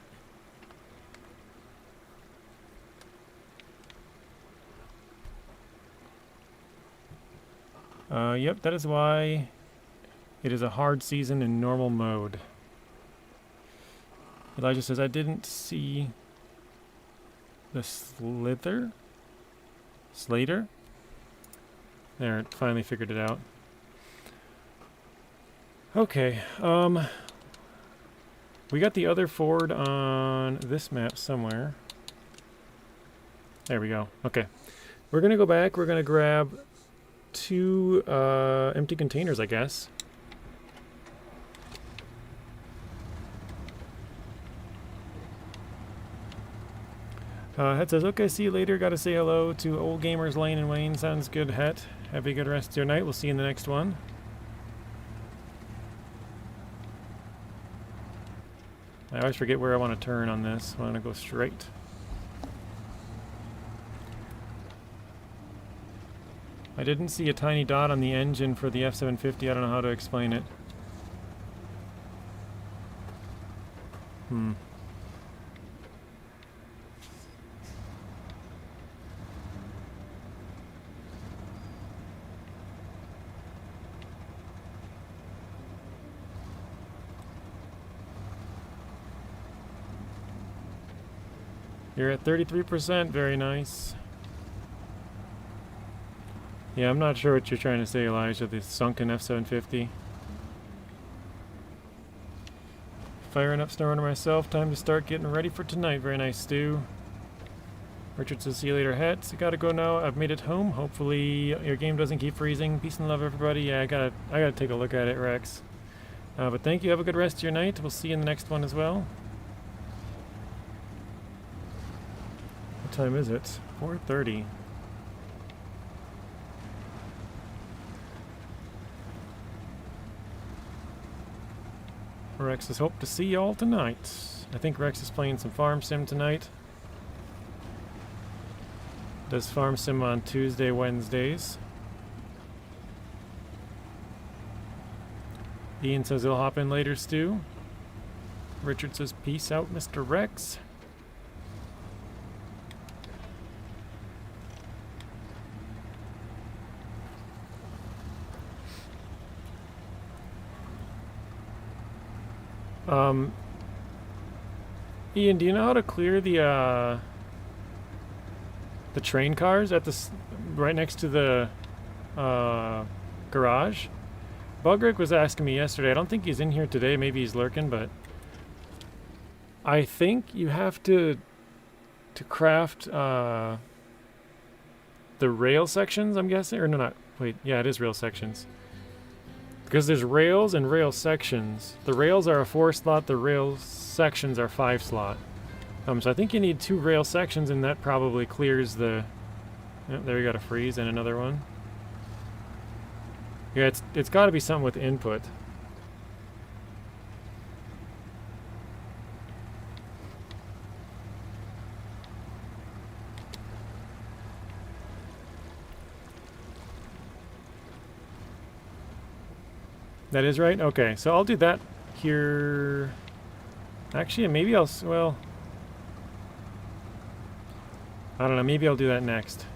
Yep, that is why it is a hard season in normal mode. Elijah says, I didn't see the Slater? There, it finally figured it out. Okay, we got the other Ford on this map somewhere. There we go. Okay. We're gonna go back, we're gonna grab 2 empty containers, I guess. Het says, okay, see you later. Gotta say hello to Old Gamers Lane and Wayne. Sounds good, Het. Have a good rest of your night. We'll see you in the next one. I always forget where I want to turn on this. I want to go straight. I didn't see a tiny dot on the engine for the F750. I don't know how to explain it. You're at 33%, very nice. Yeah, I'm not sure what you're trying to say, Elijah, the sunken F750. Firing up SnowRunner myself, time to start getting ready for tonight. Very nice, Stu. Richard says, see you later, Het. I gotta go now, I've made it home. Hopefully your game doesn't keep freezing. Peace and love, everybody. Yeah, I gotta take a look at it, Rex. But thank you, have a good rest of your night. We'll see you in the next one as well. time is it? 4:30. Rex has hoped to see y'all tonight. I think Rex is playing some Farm Sim tonight. Does Farm Sim on Tuesday, Wednesdays. Ian says he'll hop in later, Stu. Richard says, peace out, Mr. Rex. Ian, do you know how to clear the train cars at the right next to the garage? Bugrick was asking me yesterday. I don't think he's in here today. Maybe he's lurking, but I think you have to craft the rail sections, I'm guessing. Or no, not. Wait, yeah, it is rail sections. Because there's rails and rail sections. The rails are a 4-slot, the rail sections are 5-slot. So I think you need 2 rail sections, and that probably clears the... Yep, there you got a freeze and another one. Yeah, it's got to be something with input. That is right? Okay, so I'll do that here. Actually, maybe well, I don't know, maybe I'll do that next.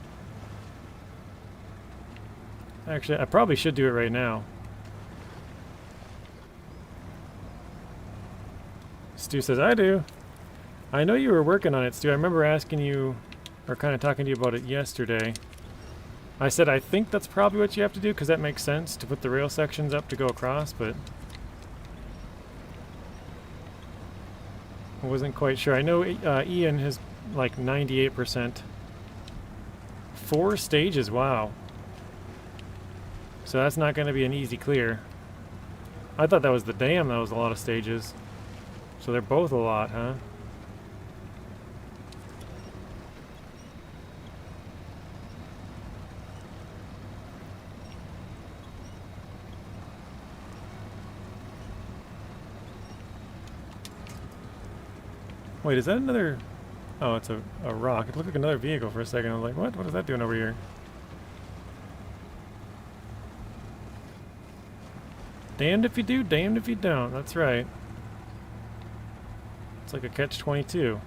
Actually, I probably should do it right now. Stu says, I do. I know you were working on it, Stu. I remember asking you, or kind of talking to you about it yesterday. I said, I think that's probably what you have to do, because that makes sense to put the rail sections up to go across, but I wasn't quite sure. I know Ian has like 98%. 4 stages, wow. So that's not going to be an easy clear. I thought that was the dam that was a lot of stages. So they're both a lot, huh? Wait, is that another... Oh, it's a rock. It looked like another vehicle for a second. I was like, what? What is that doing over here? Damned if you do, damned if you don't. That's right. It's like a catch-22.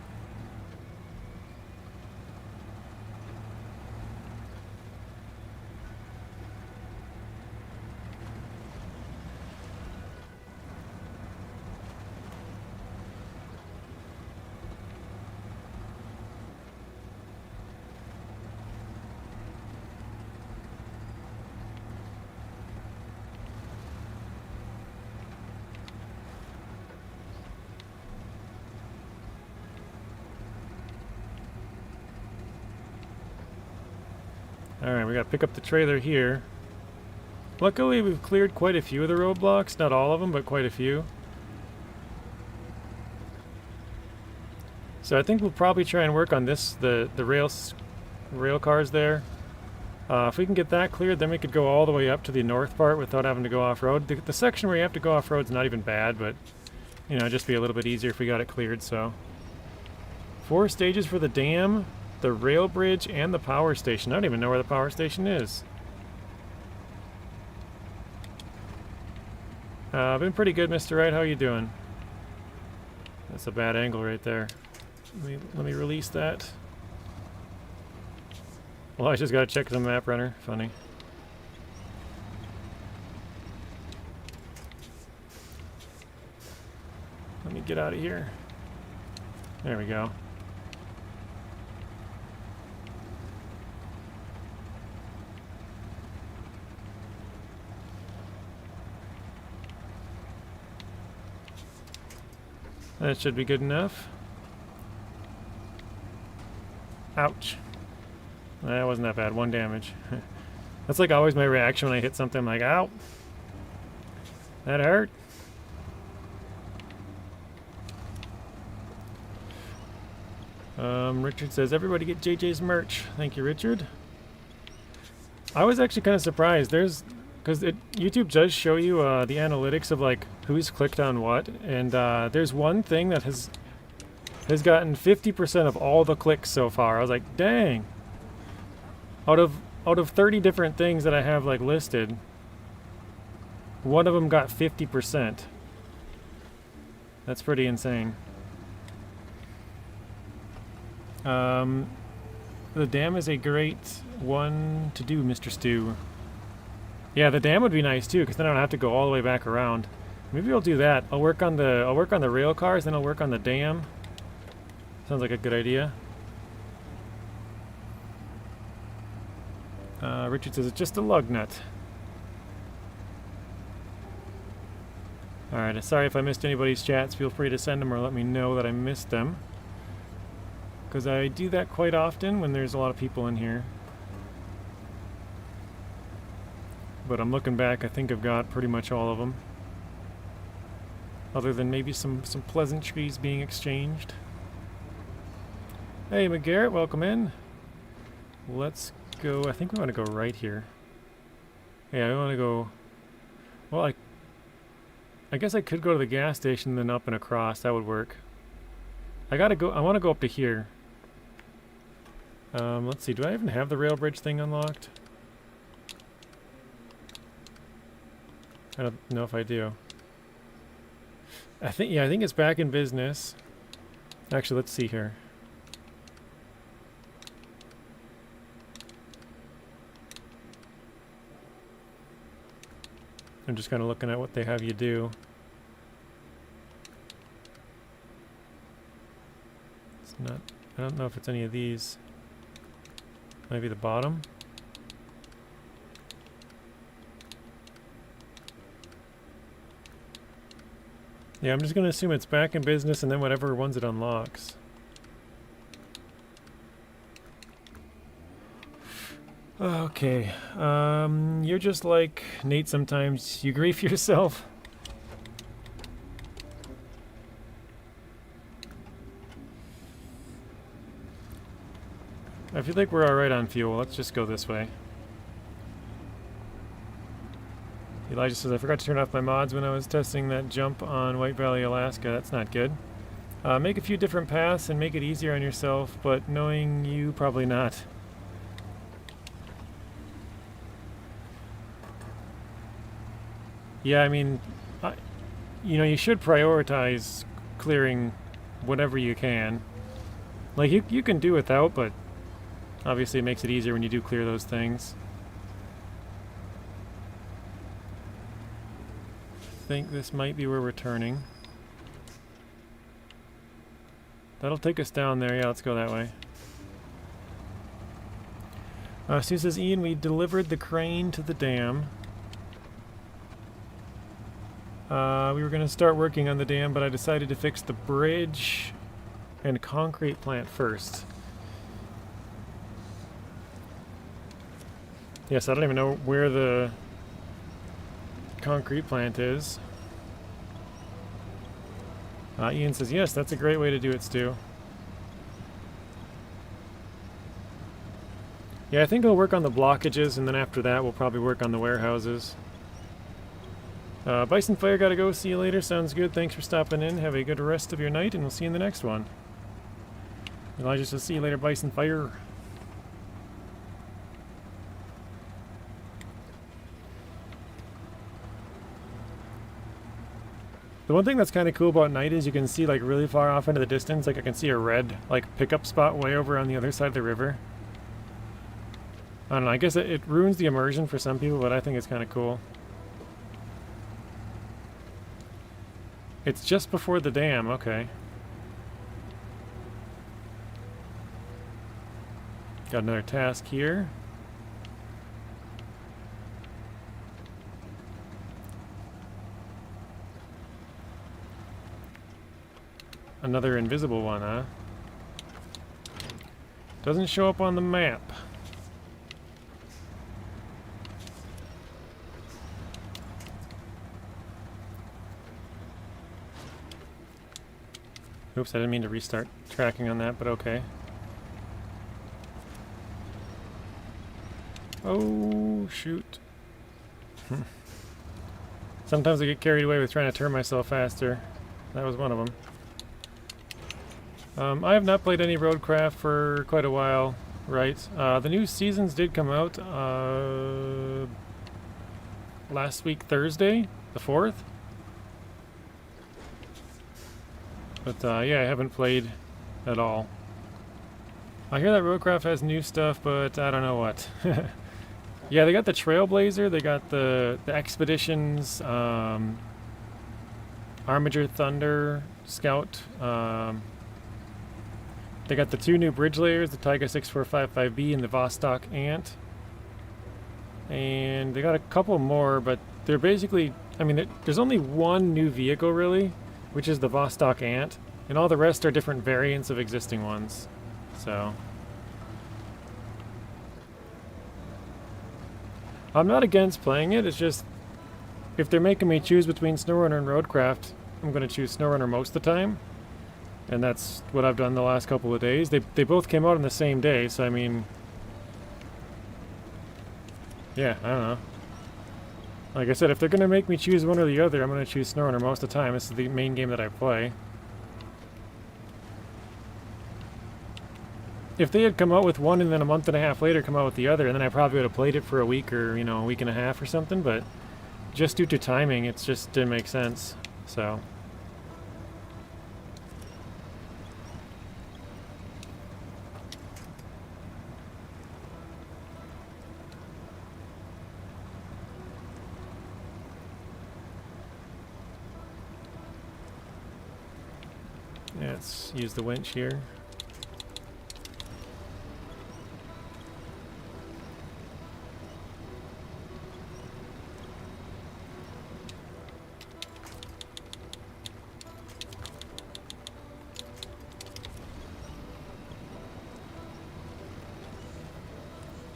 Alright, we gotta pick up the trailer here. Luckily, we've cleared quite a few of the roadblocks. Not all of them, but quite a few. So I think we'll probably try and work on this, the rail cars there. If we can get that cleared, then we could go all the way up to the north part without having to go off-road. The section where you have to go off-road is not even bad, but, you know, just be a little bit easier if we got it cleared, so. 4 stages for the dam, the rail bridge, and the power station. I don't even know where the power station is. Been pretty good, Mr. Wright. How you doing? That's a bad angle right there. Let me release that. Well, I just gotta check the map runner. Funny. Let me get out of here. There we go. That should be good enough. Ouch. That wasn't that bad. 1 damage. That's like always my reaction when I hit something. I'm like, ow. That hurt. Richard says, everybody get JJ's merch. Thank you, Richard. I was actually kind of surprised. Because YouTube does show you the analytics of like who's clicked on what, and there's one thing that has gotten 50% of all the clicks so far. I was like, dang. Out of 30 different things that I have like listed, one of them got 50%. That's pretty insane. The dam is a great one to do, Mr. Stew. Yeah, the dam would be nice too, because then I don't have to go all the way back around. Maybe I'll do that. I'll work on the rail cars, then I'll work on the dam. Sounds like a good idea. Richard says it's just a lug nut. Alright, sorry if I missed anybody's chats. Feel free to send them or let me know that I missed them, because I do that quite often when there's a lot of people in here. But I'm looking back, I think I've got pretty much all of them. Other than maybe some pleasantries being exchanged. Hey McGarrett, welcome in. Let's go, I think we want to go right here. Yeah, I want to go, well, I guess I could go to the gas station then up and across, that would work. I want to go up to here. Let's see, do I even have the rail bridge thing unlocked? I don't know if I do. I think it's back in business. Actually, let's see here. I'm just kind of looking at what they have you do. It's not, I don't know if it's any of these. Maybe the bottom? Yeah, I'm just going to assume it's back in business and then whatever ones it unlocks. Okay, you're just like Nate sometimes. You grief yourself. I feel like we're alright on fuel. Let's just go this way. Elijah says, I forgot to turn off my mods when I was testing that jump on White Valley, Alaska. That's not good. Make a few different paths and make it easier on yourself, but knowing you, probably not. Yeah, I mean, you know, you should prioritize clearing whatever you can. Like, you can do without, but obviously it makes it easier when you do clear those things. I think this might be where we're turning. That'll take us down there. Yeah, let's go that way. Sue says, Ian, we delivered the crane to the dam. We were going to start working on the dam, but I decided to fix the bridge and concrete plant first. Yes, I don't even know where the concrete plant is. Ian says, yes, that's a great way to do it, Stu. Yeah, I think we'll work on the blockages, and then after that we'll probably work on the warehouses. Bison Fire, gotta go. See you later. Sounds good. Thanks for stopping in. Have a good rest of your night, and we'll see you in the next one. Elijah says, see you later, Bison Fire. The one thing that's kind of cool about night is you can see like really far off into the distance. Like I can see a red like pickup spot way over on the other side of the river. I don't know, I guess it ruins the immersion for some people, but I think it's kind of cool. It's just before the dam, okay. Got another task here. Another invisible one, huh? Doesn't show up on the map. Oops, I didn't mean to restart tracking on that, but okay. Oh, shoot. Sometimes I get carried away with trying to turn myself faster. That was one of them. I have not played any Roadcraft for quite a while, right? The new seasons did come out last week, Thursday, the 4th. But yeah, I haven't played at all. I hear that Roadcraft has new stuff, but I don't know what. Yeah, they got the Trailblazer, they got the Expeditions, Armiger Thunder, Scout. They got the 2 new bridge layers, the Taiga 6455B and the Vostok Ant. And they got a couple more, but they're basically, I mean, there's only one new vehicle really, which is the Vostok Ant, and all the rest are different variants of existing ones. So I'm not against playing it, it's just if they're making me choose between SnowRunner and Roadcraft, I'm going to choose SnowRunner most of the time. And that's what I've done the last couple of days. They both came out on the same day, so I mean, yeah, I don't know. Like I said, if they're going to make me choose one or the other, I'm going to choose SnowRunner most of the time. This is the main game that I play. If they had come out with one and then a month and a half later come out with the other, and then I probably would have played it for a week or, you know, a week and a half or something, but just due to timing, it just didn't make sense, so. Yeah, let's use the winch here.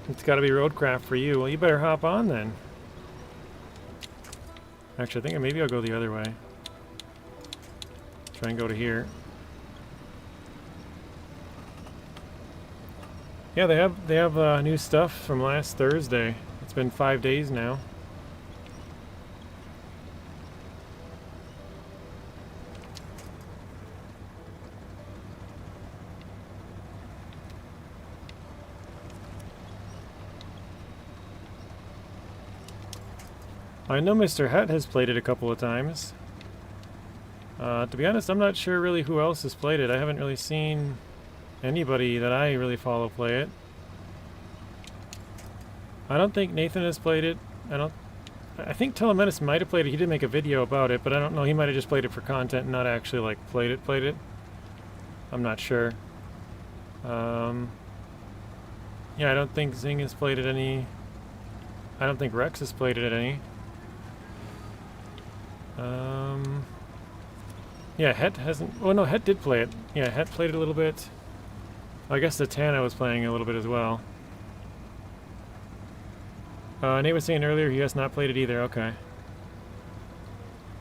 It's got to be Roadcraft for you. Well, you better hop on then. Actually, I think maybe I'll go the other way. Try and go to here. Yeah, they have new stuff from last Thursday. It's been 5 days now. I know Mr. Hat has played it a couple of times. To be honest, I'm not sure really who else has played it. I haven't really seen anybody that I really follow play it. I don't think Nathan has played it. I think Telemenace might have played it. He did make a video about it, but I don't know. He might have just played it for content and not actually like played it. I'm not sure. Yeah, I don't think Zing has played it any. I don't think Rex has played it at any. Yeah, Het hasn't. Oh no, Het did play it. Yeah, Het played it a little bit. I guess the Tana was playing a little bit as well. Nate was saying earlier he has not played it either. Okay.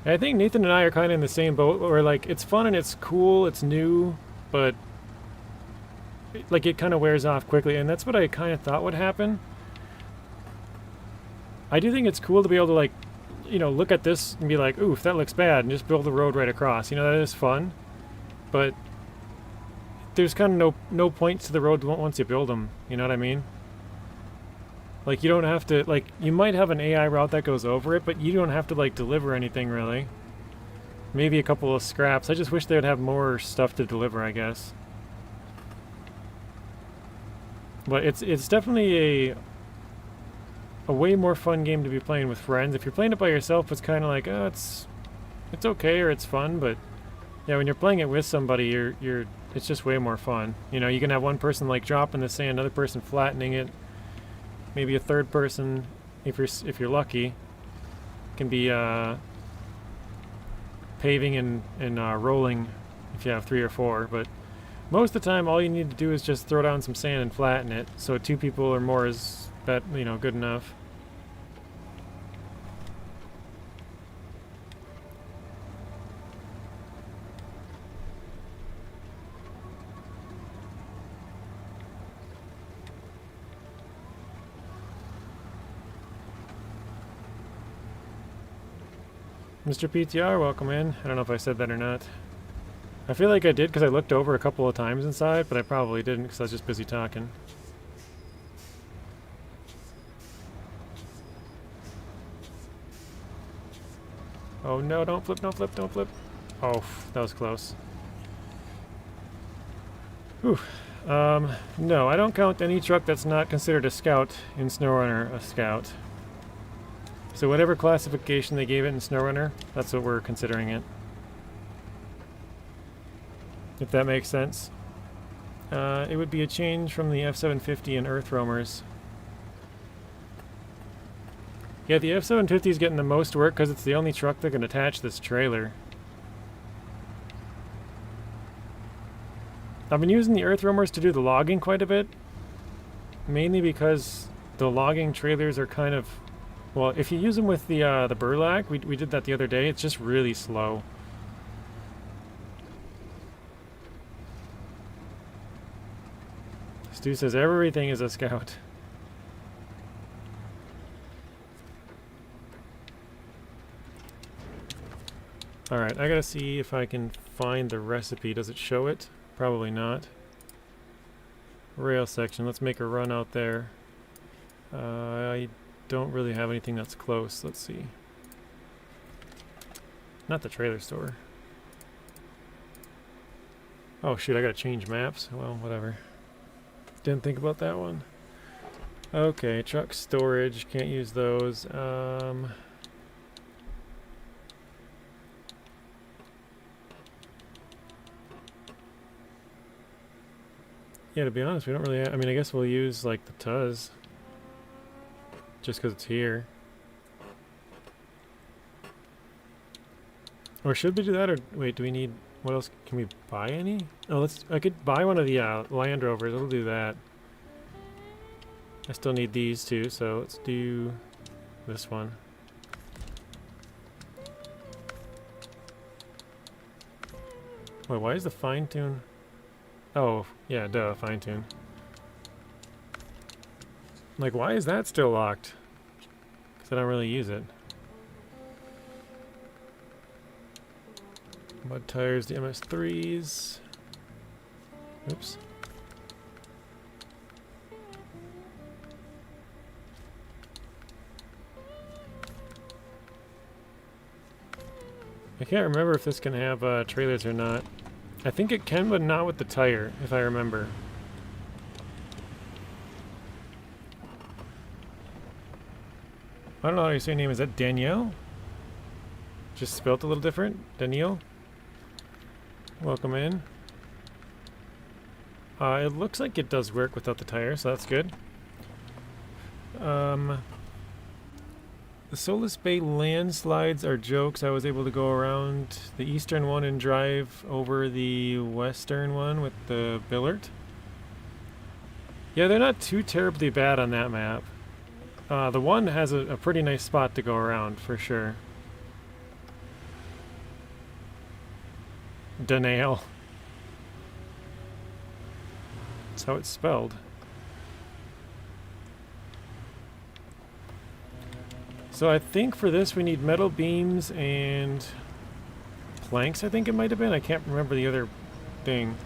I think Nathan and I are kind of in the same boat where like it's fun and it's cool, it's new, but like it kind of wears off quickly, and that's what I kind of thought would happen. I do think it's cool to be able to like, you know, look at this and be like, oof, that looks bad, and just build the road right across. You know, that is fun, but there's kind of no points to the road once you build them. You know what I mean? Like, you don't have to, like, you might have an AI route that goes over it, but you don't have to, like, deliver anything, really. Maybe a couple of scraps. I just wish they would have more stuff to deliver, I guess. But it's definitely a way more fun game to be playing with friends. If you're playing it by yourself, it's kind of like, oh, it's okay or it's fun, but yeah, when you're playing it with somebody, it's just way more fun. You know, you can have one person, like, dropping the sand, another person flattening it. Maybe a third person, if you're lucky, can be paving and rolling if you have 3 or 4. But most of the time, all you need to do is just throw down some sand and flatten it. So 2 people or more is that, you know, good enough. Mr. PTR, welcome in. I don't know if I said that or not. I feel like I did because I looked over a couple of times inside, but I probably didn't because I was just busy talking. Oh no, don't flip, don't flip, don't flip. Oh, that was close. Whew. No, I don't count any truck that's not considered a scout in SnowRunner a scout. So whatever classification they gave it in SnowRunner, that's what we're considering it. If that makes sense. It would be a change from the F-750 and Earth Roamers. Yeah, the F-750 is getting the most work because it's the only truck that can attach this trailer. I've been using the Earth Roamers to do the logging quite a bit. Mainly because the logging trailers are kind of... Well, if you use them with the burlak, we did that the other day, it's just really slow. Stu says everything is a scout. Alright, I gotta see if I can find the recipe. Does it show it? Probably not. Rail section, let's make a run out there. I don't really have anything that's close. Let's see. Not the trailer store. Oh shoot, I gotta change maps. Well, whatever. Didn't think about that one. Okay, truck storage, can't use those. Yeah, to be honest, we don't really I mean, I guess we'll use, like, the Tuz. Just because it's here. Or should we do that, or... Wait, do we need... What else? Can we buy any? Oh, I could buy one of the Land Rovers. I'll do that. I still need these, too, so let's do this one. Wait, why is the fine tune... Oh, yeah, duh, fine tune. Like, why is that still locked? Because I don't really use it. Mud tires, the MS3s. Oops. I can't remember if this can have trailers or not. I think it can, but not with the tire, if I remember. I don't know how you say your name. Is that Danielle? Just spelt a little different? Danielle? Welcome in. It looks like it does work without the tire, so that's good. The Solus Bay landslides are jokes. I was able to go around the eastern one and drive over the western one with the Billart. Yeah, they're not too terribly bad on that map. The one has a pretty nice spot to go around, for sure. Danail. That's how it's spelled. So I think for this we need metal beams and planks, I think it might have been. I can't remember the other thing.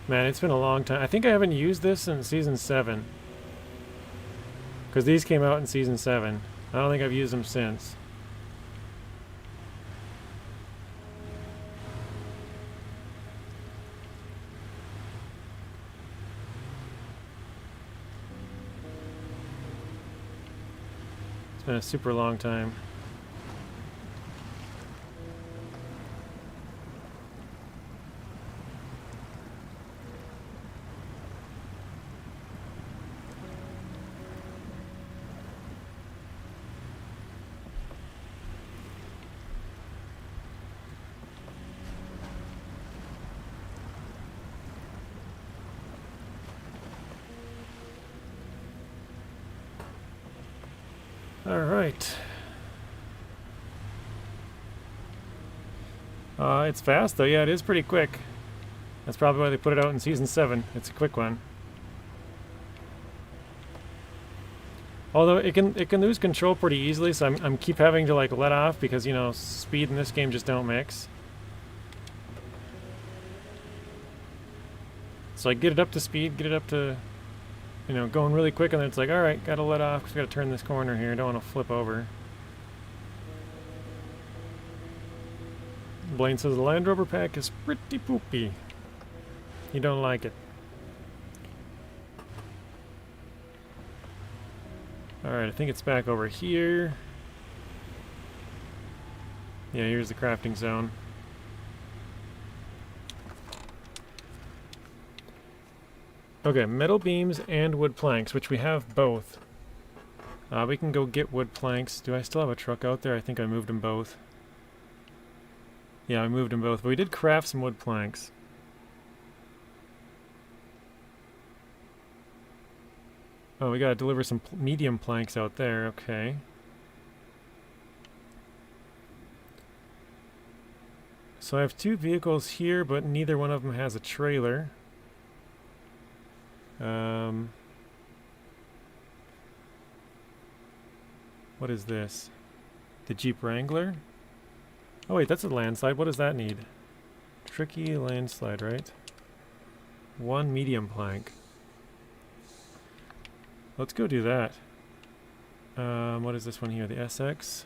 Man, it's been a long time. I think I haven't used this in Season 7. Because these came out in Season 7. I don't think I've used them since. It's been a super long time. All right. It's fast though. Yeah, it is pretty quick. That's probably why they put it out in Season 7. It's a quick one. Although it can lose control pretty easily, so I'm keep having to like let off because, you know, speed in this game just don't mix. So I get it up to speed, get it up to, you know, going really quick, and then it's like, alright, gotta let off because we gotta turn this corner here. Don't want to flip over. Blaine says the Land Rover pack is pretty poopy. You don't like it. Alright, I think it's back over here. Yeah, here's the crafting zone. Okay, metal beams and wood planks, which we have both. We can go get wood planks. Do I still have a truck out there? I think I moved them both. Yeah, I moved them both, but we did craft some wood planks. Oh, we gotta deliver some medium planks out there, okay. So I have two vehicles here, but neither one of them has a trailer. What is this? The Jeep Wrangler? Oh wait, that's a landslide. What does that need? Tricky landslide, right? One medium plank. Let's go do that. What is this one here? The SX?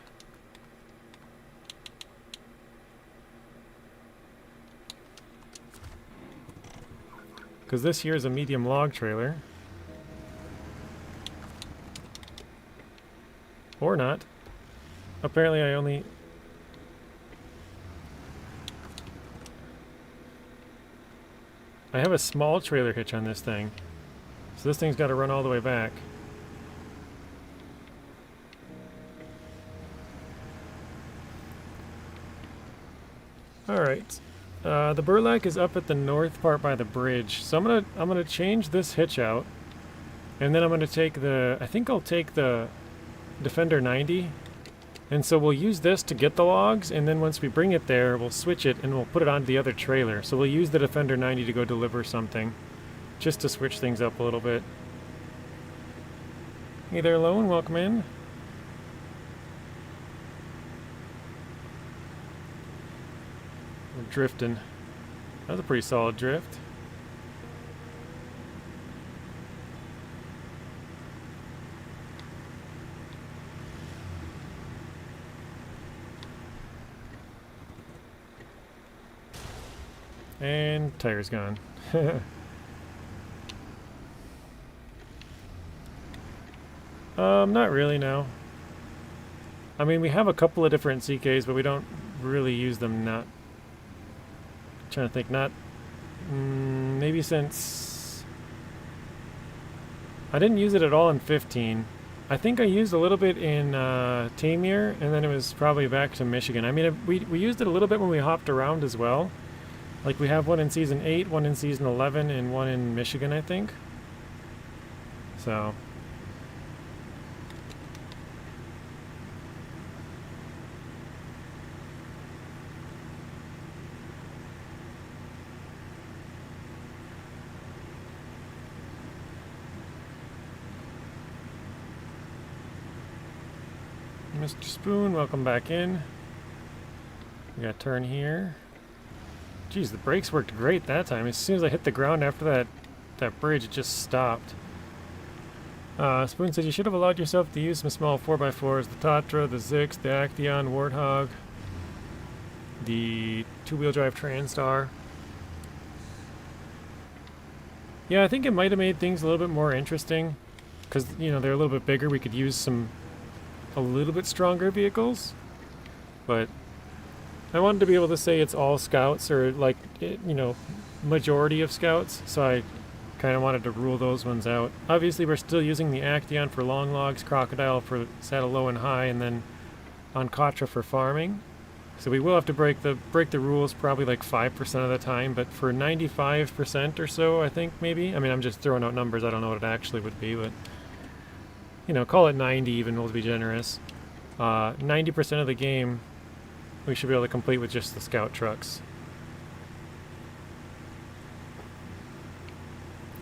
Because this here is a medium log trailer. Or not. Apparently I only... I have a small trailer hitch on this thing. So this thing's got to run all the way back. Alright. The burlak is up at the north part by the bridge. So I'm gonna change this hitch out. And then I'm gonna take the... I think I'll take the Defender 90. And so we'll use this to get the logs, and then once we bring it there, we'll switch it and we'll put it onto the other trailer. So we'll use the Defender 90 to go deliver something, just to switch things up a little bit. Hey there, Lone, welcome in. We're drifting. That was a pretty solid drift. And tire's gone. Not really, no. I mean, we have a couple of different CKs, but we don't really use them. Not trying to think. Not maybe since I didn't use it at all in 15. I think I used a little bit in Tamir, and then it was probably back to Michigan. I mean, we used it a little bit when we hopped around as well. Like, we have one in Season 8, one in Season 11, and one in Michigan, I think. So. Mr. Spoon, welcome back in. We got a turn here. Geez, the brakes worked great that time. As soon as I hit the ground after that bridge, it just stopped. Spoon says you should have allowed yourself to use some small 4x4s. The Tatra, the Zix, the Actaeon, Warthog, the two-wheel drive Transtar. Yeah, I think it might have made things a little bit more interesting. Because, you know, they're a little bit bigger. We could use a little bit stronger vehicles. But I wanted to be able to say it's all scouts, or like, you know, majority of scouts, so I kind of wanted to rule those ones out. Obviously we're still using the Actaeon for long logs, Crocodile for saddle low and high, and then on Contra for farming. So we will have to break the rules probably like 5% of the time, but for 95% or so, I think, maybe. I mean, I'm just throwing out numbers, I don't know what it actually would be, but, you know, call it 90 even, we'll be generous. 90% of the game, we should be able to complete with just the scout trucks.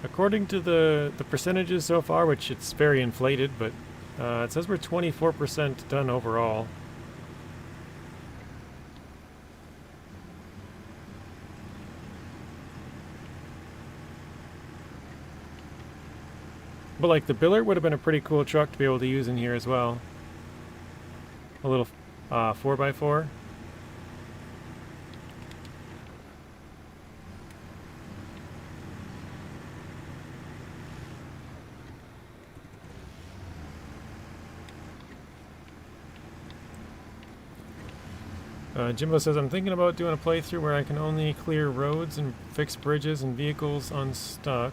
According to the percentages so far, which it's very inflated, but it says we're 24% done overall. But like the billet would have been a pretty cool truck to be able to use in here as well. A little 4x4. Jimbo says, I'm thinking about doing a playthrough where I can only clear roads and fix bridges and vehicles unstuck.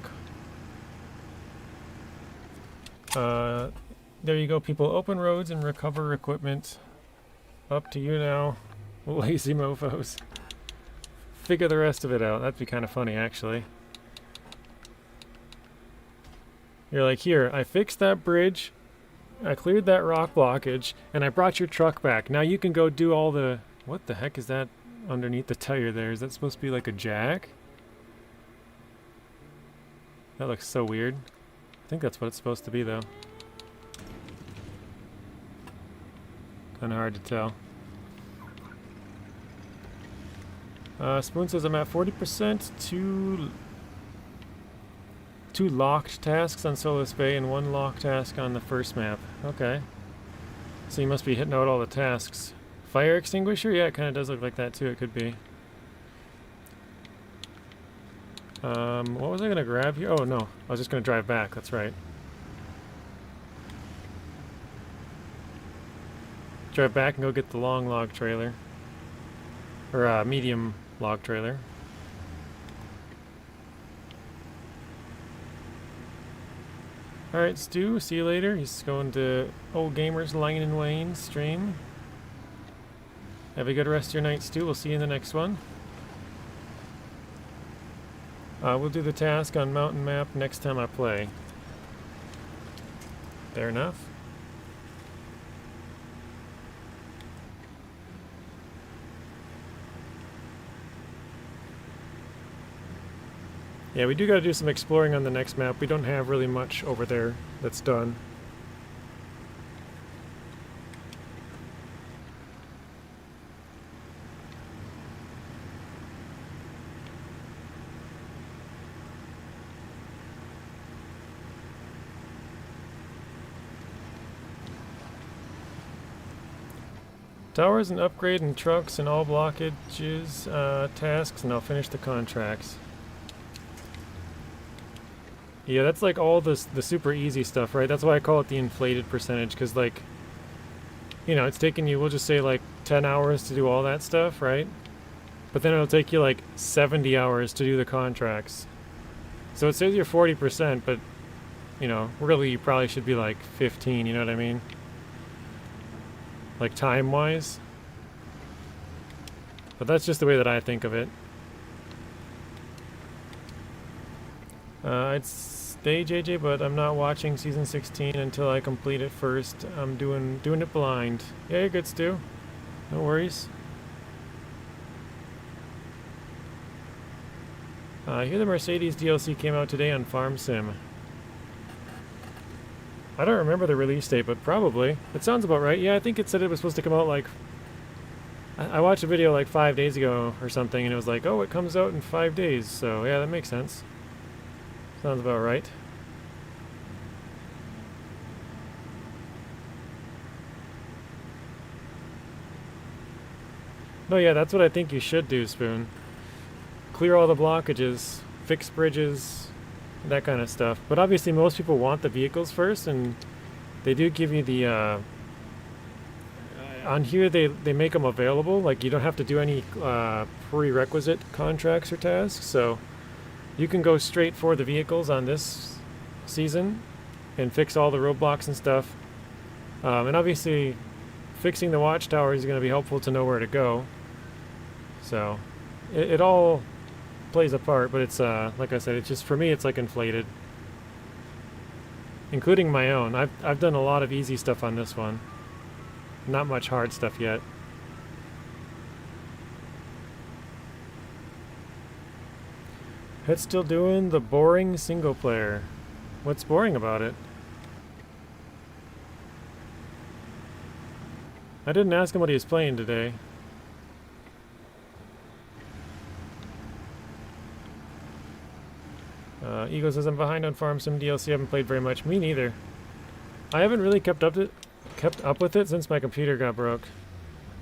There you go, people. Open roads and recover equipment. Up to you now, lazy mofos. Figure the rest of it out. That'd be kind of funny, actually. You're like, here, I fixed that bridge, I cleared that rock blockage, and I brought your truck back. Now you can go do all the... What the heck is that underneath the tire there? Is that supposed to be like a jack? That looks so weird. I think that's what it's supposed to be, though. Kinda hard to tell. Spoon says I'm at 40%, two locked tasks on Solus Bay and one locked task on the first map. Okay. So you must be hitting out all the tasks. Fire extinguisher? Yeah, it kind of does look like that too. It could be. What was I going to grab here? Oh, no. I was just going to drive back. That's right. Drive back and go get the long log trailer. Or, medium log trailer. Alright, Stu. See you later. He's going to Old Gamers Lane and Wayne stream. Have a good rest of your night, Stu. We'll see you in the next one. We'll do the task on mountain map next time I play. Fair enough. Yeah, we do got to do some exploring on the next map. We don't have really much over there that's done. Towers and upgrade and trucks and all blockages tasks, and I'll finish the contracts. Yeah, that's like all the super easy stuff, right? That's why I call it the inflated percentage, because like, you know, it's taking you, we'll just say like 10 hours to do all that stuff, right? But then it'll take you like 70 hours to do the contracts. So it says you're 40%, but, you know, really you probably should be like 15, you know what I mean? Like time-wise. But that's just the way that I think of it. I'd stay JJ, but I'm not watching season 16 until I complete it first. I'm doing it blind. Yeah, you're good, Stu. No worries. I hear the Mercedes DLC came out today on Farm Sim. I don't remember the release date, but probably. It sounds about right. Yeah, I think it said it was supposed to come out like... I watched a video like 5 days ago or something, and it was like, oh, it comes out in 5 days. So, yeah, that makes sense. Sounds about right. No, yeah, that's what I think you should do, Spoon. Clear all the blockages, fix bridges, that kind of stuff. But obviously most people want the vehicles first, and they do give you the on here they make them available. Like, you don't have to do any prerequisite contracts or tasks, so you can go straight for the vehicles on this season and fix all the roadblocks and stuff. And obviously fixing the watchtower is going to be helpful to know where to go. So it all plays a part, but it's like I said, it's just, for me, it's like inflated, including my own. I've done a lot of easy stuff on this one, not much hard stuff yet. It's still doing the boring single player. What's boring about it? I didn't ask him what he was playing today. Ego says I'm behind on Farm Sim DLC. Haven't played very much. Me neither. I haven't really kept up with it since my computer got broke.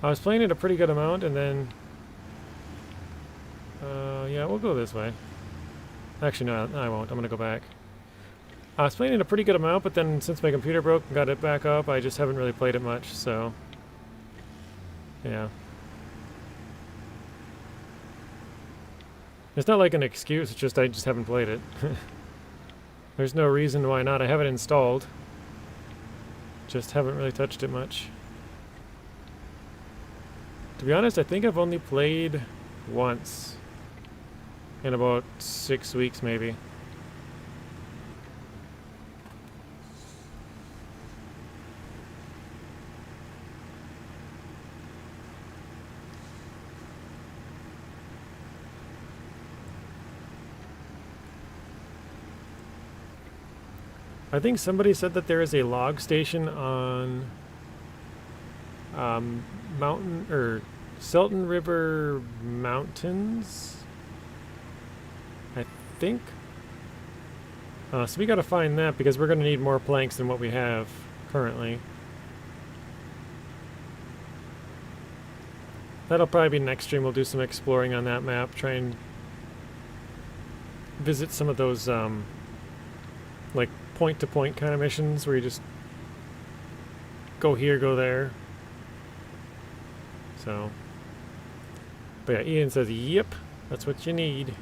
I was playing it a pretty good amount, and then yeah, we'll go this way. Actually, no, I won't. I'm gonna go back. I was playing it a pretty good amount, but then since my computer broke and got it back up, I just haven't really played it much. So yeah. It's not like an excuse, it's just I just haven't played it. There's no reason why not. I have it installed. Just haven't really touched it much. To be honest, I think I've only played once. In about 6 weeks, maybe. I think somebody said that there is a log station on Mountain or Selton River Mountains, I think. So we got to find that because we're going to need more planks than what we have currently. That'll probably be next stream. We'll do some exploring on that map, try and visit some of those like point-to-point kind of missions where you just go here, go there. So, but yeah, Ian says, yep, that's what you need.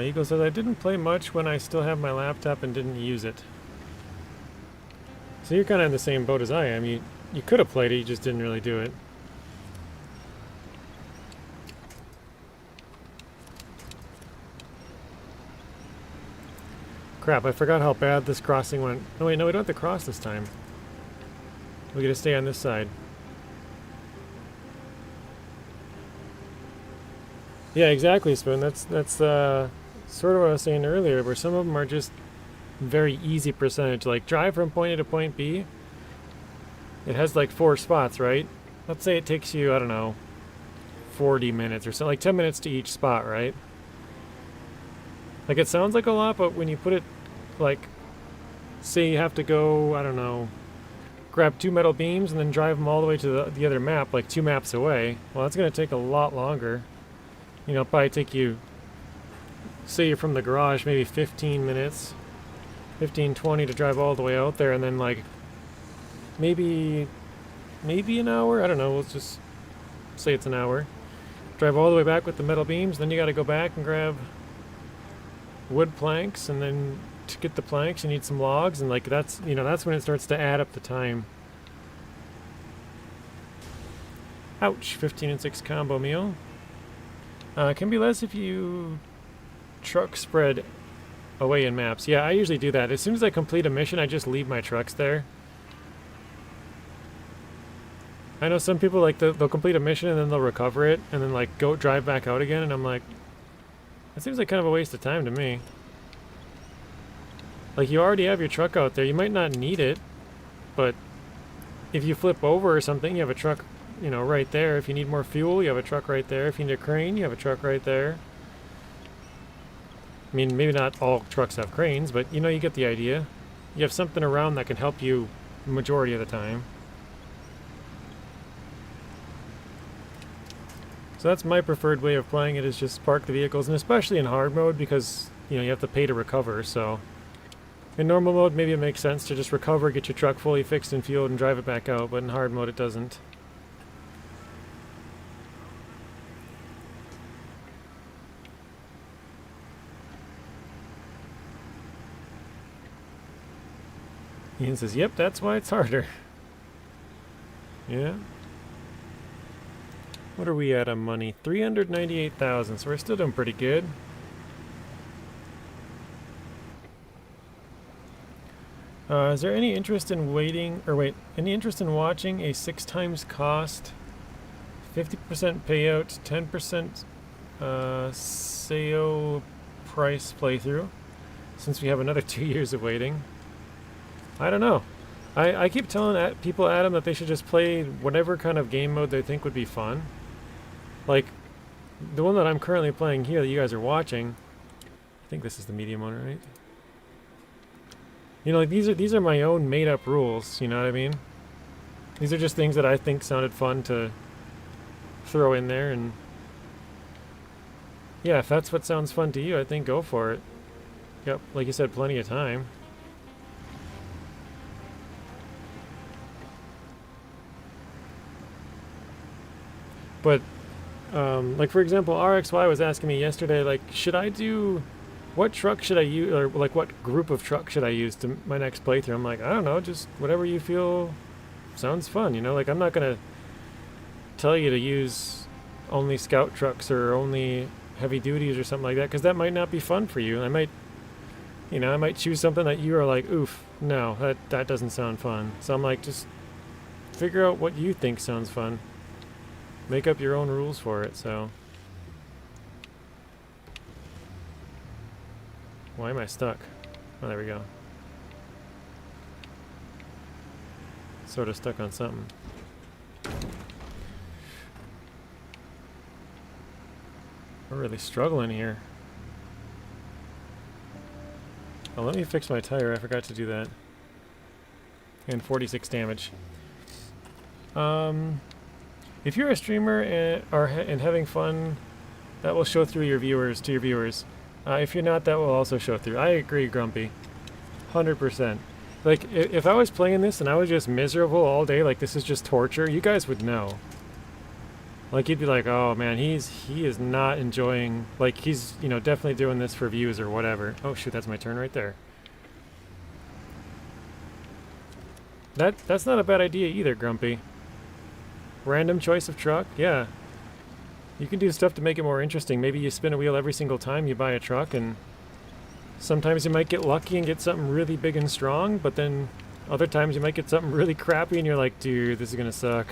Eagle says, I didn't play much when I still have my laptop and didn't use it. So you're kind of in the same boat as I am. You could have played it, you just didn't really do it. Crap, I forgot how bad this crossing went. Oh wait, no, we don't have to cross this time. We gotta stay on this side. Yeah, exactly, Spoon. That's sort of what I was saying earlier, where some of them are just very easy percentage. Like drive from point A to point B. It has like 4 spots, right? Let's say it takes you, I don't know, 40 minutes or so, like 10 minutes to each spot, right? Like it sounds like a lot, but when you put it, like, say you have to go, I don't know, grab 2 metal beams and then drive them all the way to the other map, like 2 maps away. Well, that's going to take a lot longer. You know, it'll probably take you, say you're from the garage, maybe 15 minutes, 15, 20 to drive all the way out there, and then like maybe an hour, I don't know, let's just say it's an hour. Drive all the way back with the metal beams, then you got to go back and grab wood planks, and then to get the planks you need some logs, and like that's, you know, that's when it starts to add up the time. Ouch, 15 and 6 combo meal. Can be less if you truck spread away in maps. Yeah, I usually do that. As soon as I complete a mission, I just leave my trucks there. I know some people, like, they'll complete a mission and then they'll recover it and then like go drive back out again, and I'm like, that seems like kind of a waste of time to me. Like, you already have your truck out there. You might not need it, but if you flip over or something, you have a truck, you know, right there. If you need more fuel, you have a truck right there. If you need a crane, you have a truck right there. I mean, maybe not all trucks have cranes, but you know, you get the idea. You have something around that can help you the majority of the time. So that's my preferred way of playing it, is just park the vehicles, and especially in hard mode, because, you know, you have to pay to recover. So in normal mode, maybe it makes sense to just recover, get your truck fully fixed and fueled, and drive it back out, but in hard mode it doesn't. Ian says, yep, that's why it's harder. Yeah. What are we at on money? 398,000, so we're still doing pretty good. Is there any interest in any interest in watching a 6 times cost, 50% payout, 10% sale price playthrough, since we have another 2 years of waiting? I don't know. I keep telling people, Adam, that they should just play whatever kind of game mode they think would be fun. Like, the one that I'm currently playing here that you guys are watching, I think this is the medium one, right? You know, like these are my own made-up rules, you know what I mean? These are just things that I think sounded fun to throw in there, and yeah, if that's what sounds fun to you, I think go for it. Yep, like you said, plenty of time. But, like for example, RXY was asking me yesterday, like, what truck should I use, or like what group of truck should I use to my next playthrough? I'm like, I don't know, just whatever you feel sounds fun, you know? Like, I'm not gonna tell you to use only scout trucks or only heavy duties or something like that, because that might not be fun for you. I might choose something that you are like, oof, no, that doesn't sound fun. So I'm like, just figure out what you think sounds fun. Make up your own rules for it, so. Why am I stuck? Oh, there we go. Sort of stuck on something. We're really struggling here. Oh, let me fix my tire. I forgot to do that. And 46 damage. If you're a streamer and having fun, that will show through your viewers to your viewers. If you're not, that will also show through. I agree, Grumpy. 100%. Like, if I was playing this and I was just miserable all day, like this is just torture, you guys would know. Like, you'd be like, oh man, he is not enjoying, like he's, you know, definitely doing this for views or whatever. Oh shoot, that's my turn right there. That's not a bad idea either, Grumpy. Random choice of truck, yeah. You can do stuff to make it more interesting. Maybe you spin a wheel every single time you buy a truck, and sometimes you might get lucky and get something really big and strong, but then other times you might get something really crappy and you're like, dude, this is gonna suck.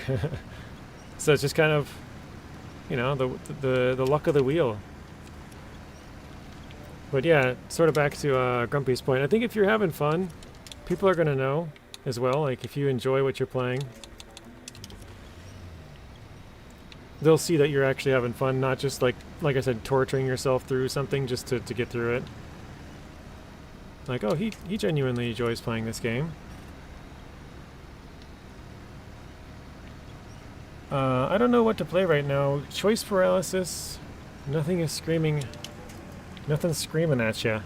So it's just kind of, you know, the luck of the wheel. But yeah, sort of back to Grumpy's point. I think if you're having fun, people are gonna know as well. Like, if you enjoy what you're playing, they'll see that you're actually having fun, not just like I said, torturing yourself through something just to get through it. Like, oh, he genuinely enjoys playing this game. I don't know what to play right now. Choice paralysis. Nothing's screaming at you.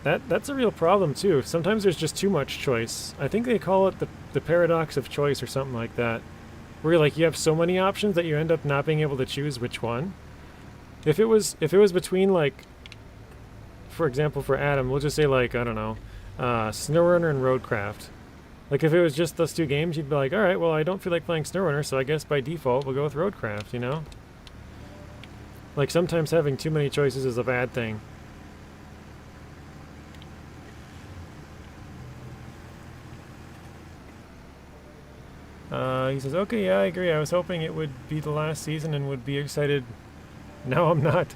That's a real problem too. Sometimes there's just too much choice. I think they call it the paradox of choice or something like that. Where like you have so many options that you end up not being able to choose which one. If it was between, like, for example, for Adam, we'll just say, like, I don't know, SnowRunner and Roadcraft. Like, if it was just those two games, you'd be like, alright, well, I don't feel like playing SnowRunner, so I guess by default we'll go with Roadcraft, you know? Like, sometimes having too many choices is a bad thing. He says, okay, yeah, I agree. I was hoping it would be the last season and would be excited. Now I'm not.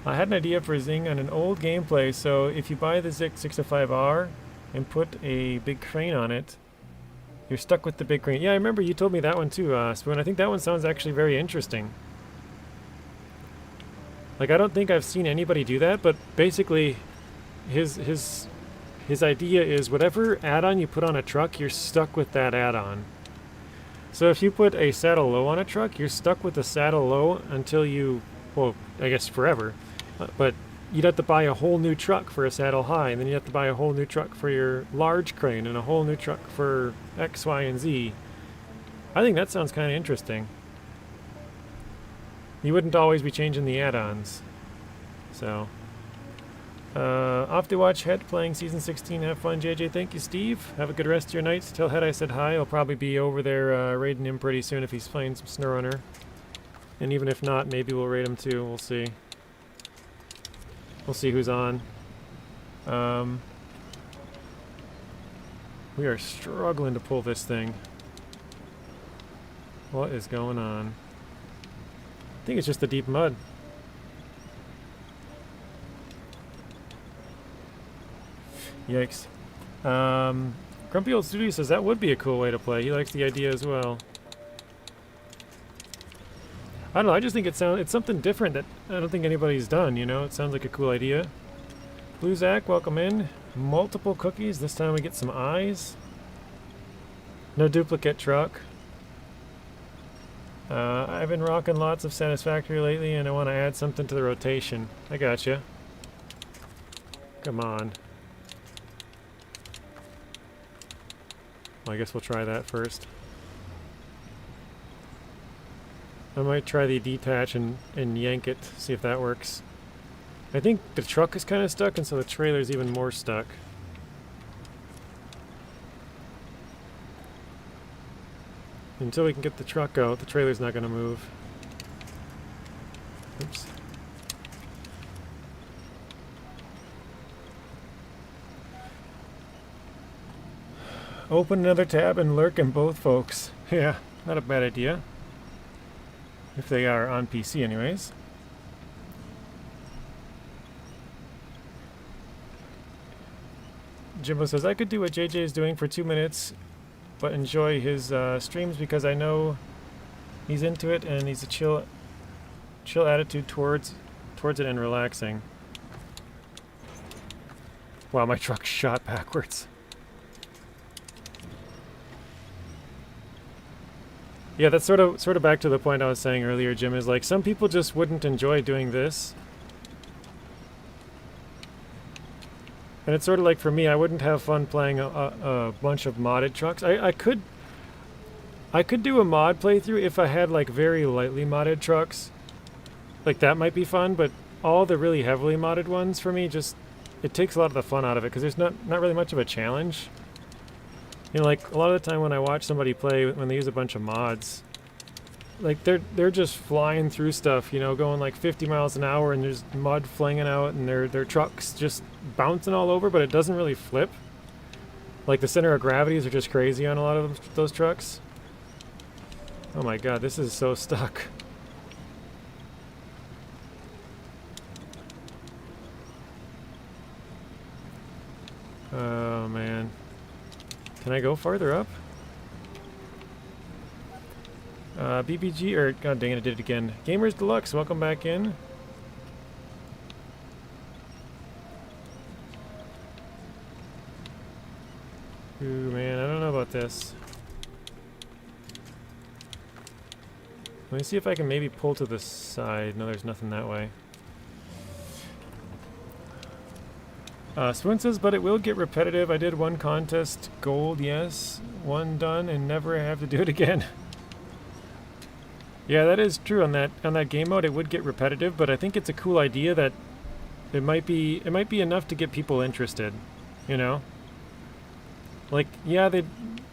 I had an idea for Zing on an old gameplay, so if you buy the Zik 605R and put a big crane on it, you're stuck with the big crane. Yeah, I remember you told me that one too, Spoon. I think that one sounds actually very interesting. Like, I don't think I've seen anybody do that, but basically his idea is whatever add-on you put on a truck, you're stuck with that add-on. So if you put a saddle low on a truck, you're stuck with the saddle low until you, well, I guess forever. But you'd have to buy a whole new truck for a saddle high, and then you'd have to buy a whole new truck for your large crane, and a whole new truck for X, Y, and Z. I think that sounds kind of interesting. You wouldn't always be changing the add-ons. So, off to watch Het playing Season 16. Have fun, JJ. Thank you, Steve. Have a good rest of your night. Tell Het I said hi. I'll probably be over there raiding him pretty soon if he's playing some SnowRunner. And even if not, maybe we'll raid him too. We'll see. We'll see who's on. We are struggling to pull this thing. What is going on? I think it's just the deep mud. Yikes. Grumpy Old Studio says that would be a cool way to play. He likes the idea as well. I don't know, I just think it's something different that I don't think anybody's done, you know? It sounds like a cool idea. Blue Zach, welcome in. Multiple cookies. This time we get some eyes. No duplicate truck. I've been rocking lots of Satisfactory lately and I want to add something to the rotation. I gotcha. Come on. Well, I guess we'll try that first. I might try the detach and yank it, see if that works. I think the truck is kind of stuck and so the trailer's even more stuck. Until we can get the truck out, the trailer's not going to move. Oops. Open another tab and lurk in both folks. Yeah, not a bad idea. If they are on PC anyways. Jimbo says, I could do what JJ is doing for 2 minutes, but enjoy his streams because I know he's into it and he's a chill attitude towards it and relaxing. Wow, my truck shot backwards. Yeah, that's sort of back to the point I was saying earlier, Jim, is like some people just wouldn't enjoy doing this. And it's sort of like for me, I wouldn't have fun playing a bunch of modded trucks. I could do a mod playthrough if I had like very lightly modded trucks. Like that might be fun, but all the really heavily modded ones for me just it takes a lot of the fun out of it because there's not really much of a challenge. You know, like a lot of the time when I watch somebody play when they use a bunch of mods, like they're just flying through stuff, you know, going like 50 miles an hour and there's mud flinging out and their trucks just bouncing all over, but it doesn't really flip. Like the center of gravities are just crazy on a lot of those trucks. Oh my god, this is so stuck. Oh man. Can I go farther up? BBG, or god dang it, I did it again. Gamers Deluxe, welcome back in. Ooh man, I don't know about this. Let me see if I can maybe pull to the side. No, there's nothing that way. Spoon says, but it will get repetitive. I did one contest, gold, yes. One done, and never have to do it again. Yeah, that is true. On that game mode, it would get repetitive, but I think it's a cool idea that it might be enough to get people interested. You know, like yeah,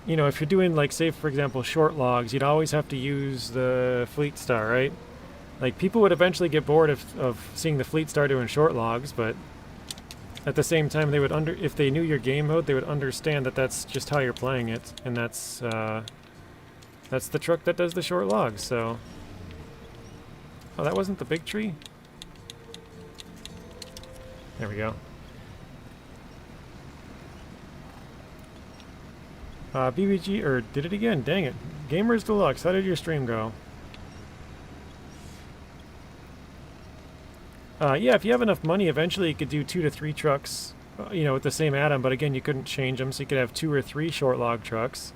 you know, if you're doing like say for example short logs, you'd always have to use the Fleet Star, right? Like people would eventually get bored of seeing the Fleet Star doing short logs, but at the same time, they would if they knew your game mode, they would understand that that's just how you're playing it, and that's the truck that does the short logs. So, oh, that wasn't the big tree. There we go. BBG, or did it again? Dang it! Gamers Deluxe. How did your stream go? Yeah, if you have enough money, eventually you could do 2 to 3 trucks, you know, with the same atom, but again, you couldn't change them, so you could have 2 or 3 short log trucks.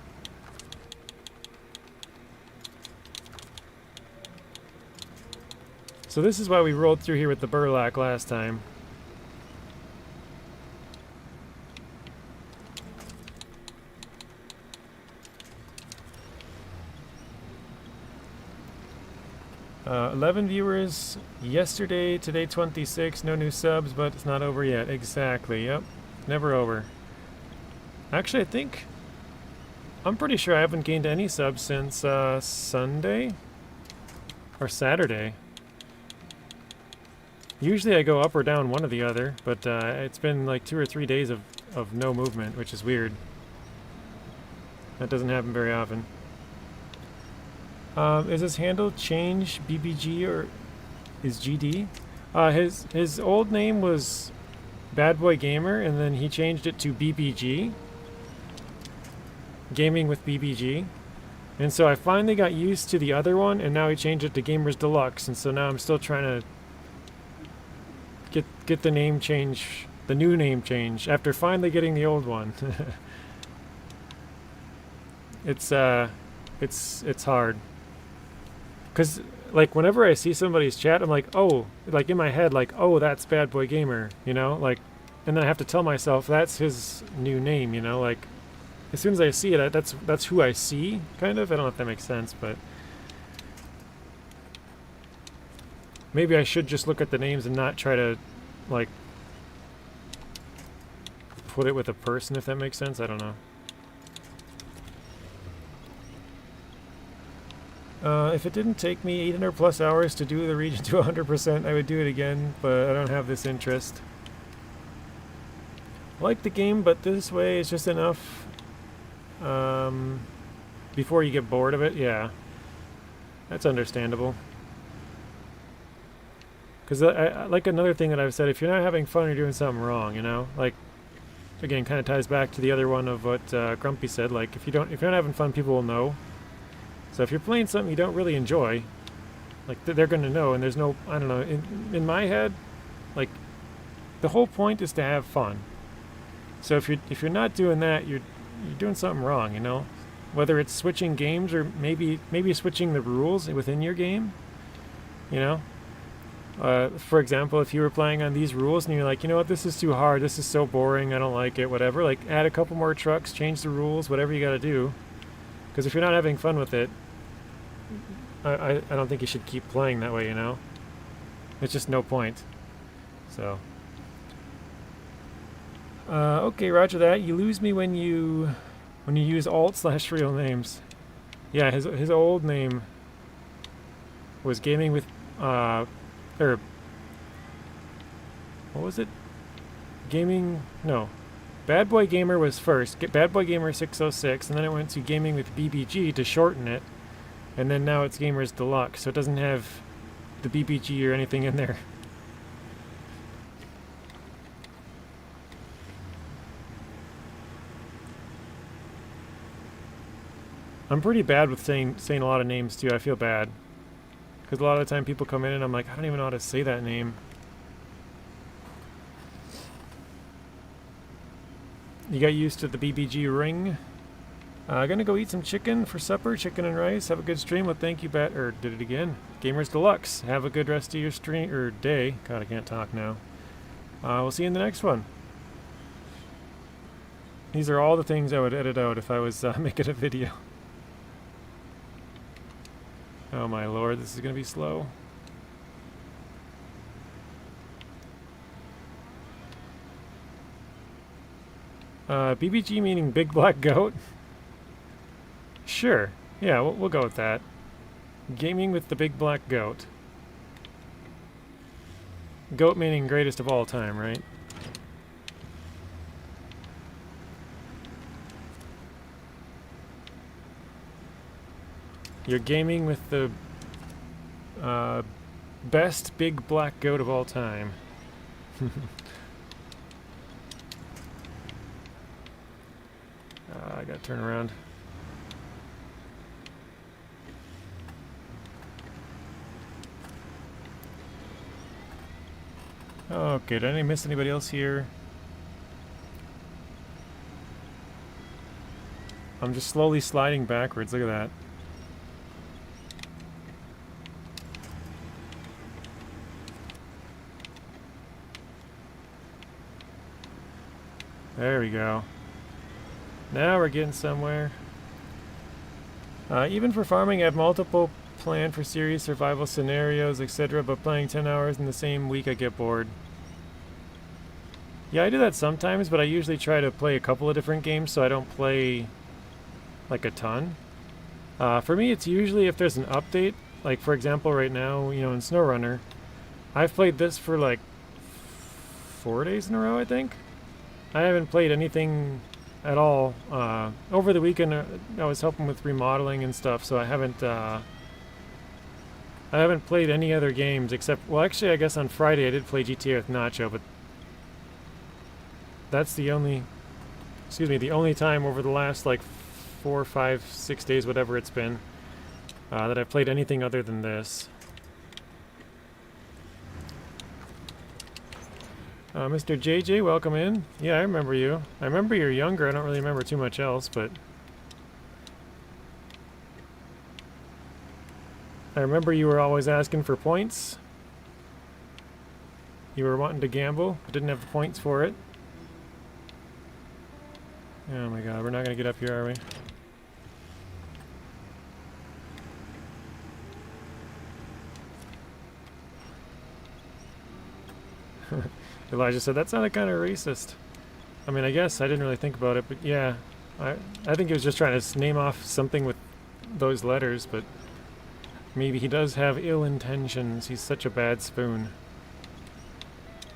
So this is why we rolled through here with the burlak last time. Uh, 11 viewers yesterday, today 26, no new subs, but it's not over yet. Exactly, yep. Never over. Actually, I'm pretty sure I haven't gained any subs since Sunday or Saturday. Usually I go up or down one or the other, but it's been like 2 or 3 days of no movement, which is weird. That doesn't happen very often. Is his handle change BBG or is GD? His old name was Bad Boy Gamer, and then he changed it to BBG. Gaming with BBG. And so I finally got used to the other one, and now he changed it to Gamers Deluxe, and so now I'm still trying to get the name change, the new name change, after finally getting the old one. It's hard. Because, like, whenever I see somebody's chat, I'm like, oh, like, in my head, like, oh, that's Bad Boy Gamer, you know? Like, and then I have to tell myself that's his new name, you know? Like, as soon as I see it, that's who I see, kind of. I don't know if that makes sense, but maybe I should just look at the names and not try to, like, put it with a person, if that makes sense. I don't know. If it didn't take me 800 plus hours to do the region to 100%, I would do it again, but I don't have this interest. I like the game, but this way it's just enough before you get bored of it. Yeah, that's understandable. Because I like another thing that I've said, if you're not having fun, you're doing something wrong, you know? Like, again, kind of ties back to the other one of what Grumpy said. Like, if you're not having fun, people will know. So if you're playing something you don't really enjoy, like, they're going to know, and there's no, I don't know, in my head, like, the whole point is to have fun. So if you're not doing that, you're doing something wrong, you know? Whether it's switching games or maybe switching the rules within your game, you know? For example, if you were playing on these rules and you're like, you know what, this is too hard, this is so boring, I don't like it, whatever, like, add a couple more trucks, change the rules, whatever you gotta do. Because if you're not having fun with it, I don't think you should keep playing that way, you know? It's just no point. So. Okay, roger that. You lose me when you use alt/real names. Yeah, his old name was gaming with, or, what was it? No. Bad Boy Gamer was first. Bad Boy Gamer 606, and then it went to Gaming with BBG to shorten it, and then now it's Gamers Deluxe, so it doesn't have the BBG or anything in there. I'm pretty bad with saying a lot of names too. I feel bad because a lot of the time people come in and I'm like, I don't even know how to say that name. You got used to the BBG ring. Gonna go eat some chicken for supper, chicken and rice. Have a good stream. Well, thank you, did it again. Gamers Deluxe. Have a good rest of your stream, or day. God, I can't talk now. We'll see you in the next one. These are all the things I would edit out if I was making a video. Oh my lord, this is gonna be slow. BBG meaning big black goat? Sure. Yeah, we'll go with that. Gaming with the big black goat. Goat meaning greatest of all time, right? You're gaming with the best big black goat of all time. I gotta turn around. Okay, did I miss anybody else here? I'm just slowly sliding backwards, look at that. There we go. Now we're getting somewhere. Even for farming, I have multiple planned for serious survival scenarios, etc., but playing 10 hours in the same week, I get bored. Yeah, I do that sometimes, but I usually try to play a couple of different games, so I don't play, like, a ton. For me, it's usually if there's an update. Like, for example, right now, you know, in SnowRunner, I've played this for, like, 4 days in a row, I think. I haven't played anything at all. Over the weekend, I was helping with remodeling and stuff, so I haven't played any other games except, well, actually, I guess on Friday I did play GTA with Nacho, but that's the only time over the last like 4, 5, 6 days, whatever it's been, that I've played anything other than this. Mr. JJ, welcome in. Yeah, I remember you. I remember you're younger. I don't really remember too much else, but I remember you were always asking for points. You were wanting to gamble, but didn't have the points for it. Oh my god, we're not gonna get up here, are we? Elijah said, that sounded kind of racist. I mean, I guess I didn't really think about it, but yeah. I think he was just trying to name off something with those letters, but maybe he does have ill intentions. He's such a bad spoon.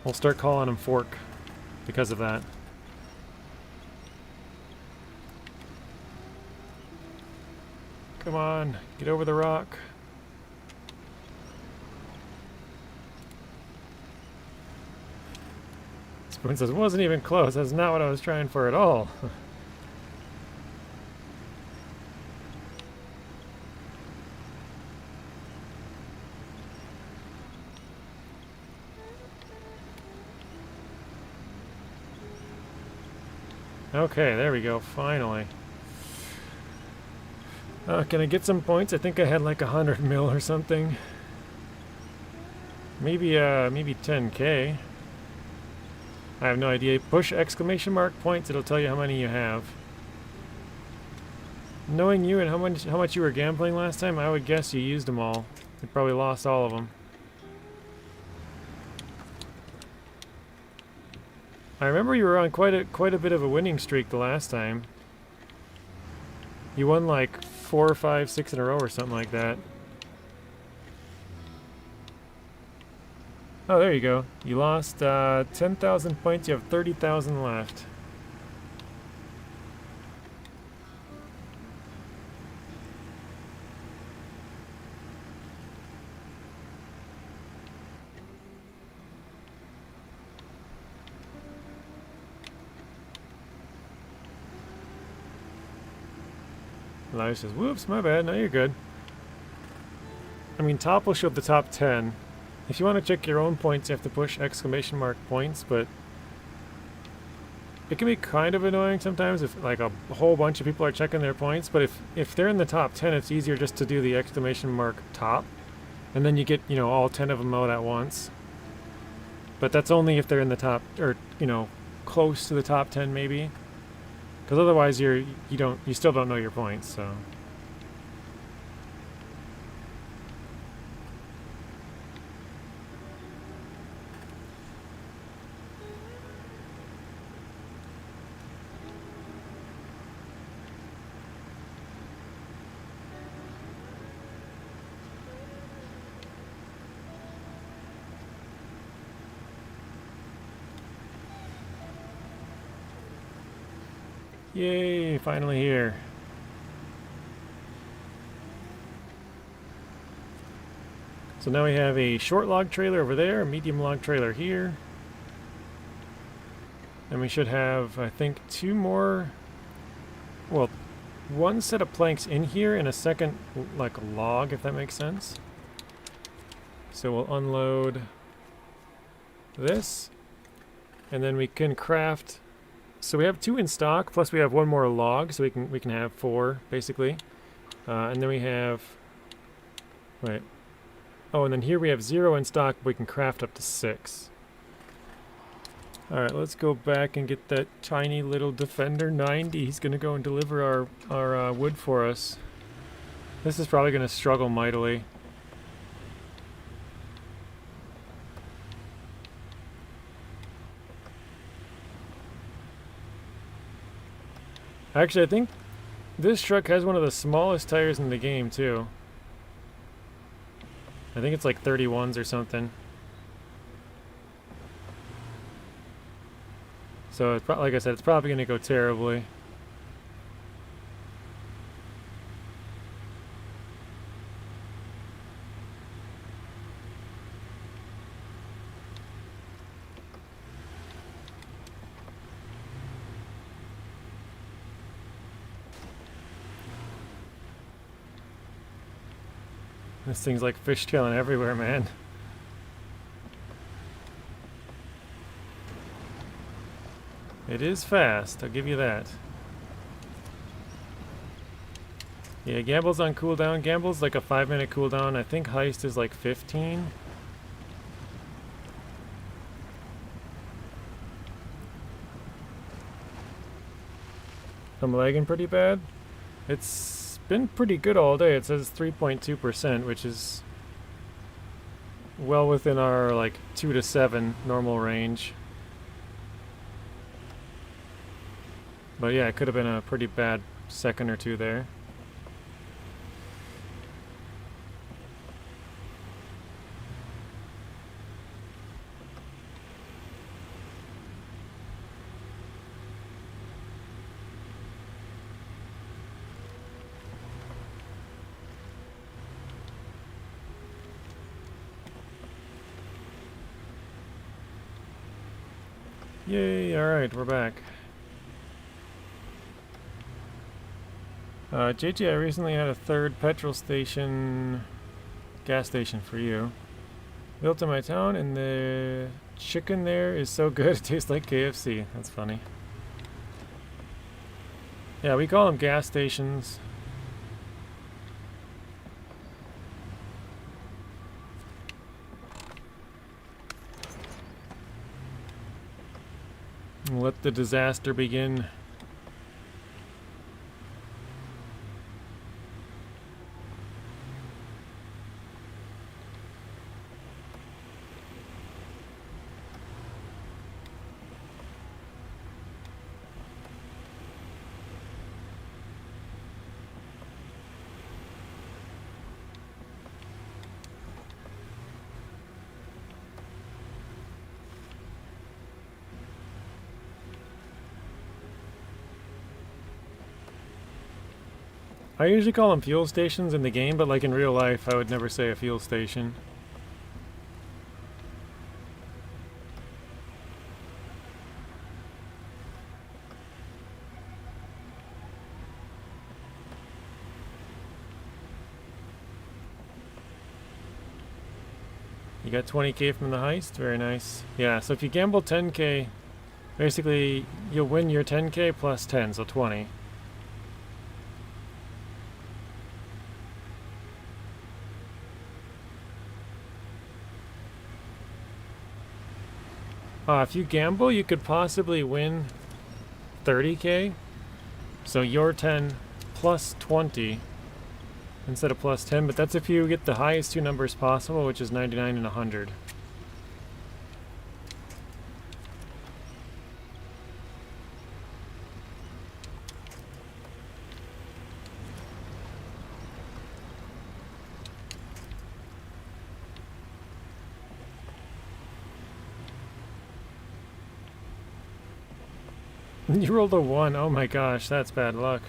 We'll start calling him Fork because of that. Come on, get over the rock. Spoon says, wasn't even close. That's not what I was trying for at all. Okay, there we go, finally. Can I get some points? I think I had like 100 mil or something. Maybe 10k. I have no idea. Push exclamation mark points, it'll tell you how many you have. Knowing you and how much you were gambling last time, I would guess you used them all. You probably lost all of them. I remember you were on quite a bit of a winning streak the last time. You won like 4 or 5, 6 in a row or something like that. Oh, there you go. You lost 10,000 points. You have 30,000 left. Elijah says, whoops, my bad. No, you're good. I mean, top will show up the top 10. If you want to check your own points, you have to push exclamation mark points, but it can be kind of annoying sometimes if like a whole bunch of people are checking their points, but if they're in the top 10, it's easier just to do the exclamation mark top, and then you get, you know, all 10 of them out at once. But that's only if they're in the top, or, you know, close to the top 10 maybe. Because otherwise you still don't know your points, so. Yay, finally here. So now we have a short log trailer over there, a medium log trailer here. And we should have, I think, 2 more, well, 1 set of planks in here and a second, like, log, if that makes sense. So we'll unload this, and then we can craft. So we have 2 in stock, plus we have 1 more log, so we can have 4 basically. And then we have, wait, oh, and then here we have 0 in stock, but we can craft up to 6. All right, let's go back and get that tiny little Defender 90. He's gonna go and deliver our wood for us. This is probably gonna struggle mightily. Actually, I think this truck has one of the smallest tires in the game, too. I think it's like 31s or something. So, it's like I said, it's probably going to go terribly. This thing's like fishtailing everywhere, man. It is fast, I'll give you that. Yeah, Gamble's on cooldown. Gamble's like a 5-minute cooldown. I think Heist is like 15. I'm lagging pretty bad. It's been pretty good all day. It says 3.2%, which is well within our like 2 to 7 normal range. But yeah, it could have been a pretty bad second or two there. Yay, alright, we're back. JJ, I recently had a third petrol station, gas station for you. Built in my town, and the chicken there is so good it tastes like KFC. That's funny. Yeah, we call them gas stations. Let the disaster begin. I usually call them fuel stations in the game, but like in real life, I would never say a fuel station. You got 20k from the heist? Very nice. Yeah, so if you gamble 10k, basically you'll win your 10k plus 10, so 20. If you gamble, you could possibly win 30k. So your 10 plus 20 instead of plus 10, but that's if you get the highest two numbers possible, which is 99 and 100. You rolled a 1. Oh my gosh, that's bad luck.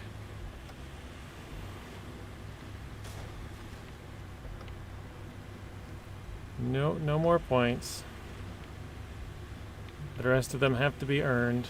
No, no more points. The rest of them have to be earned.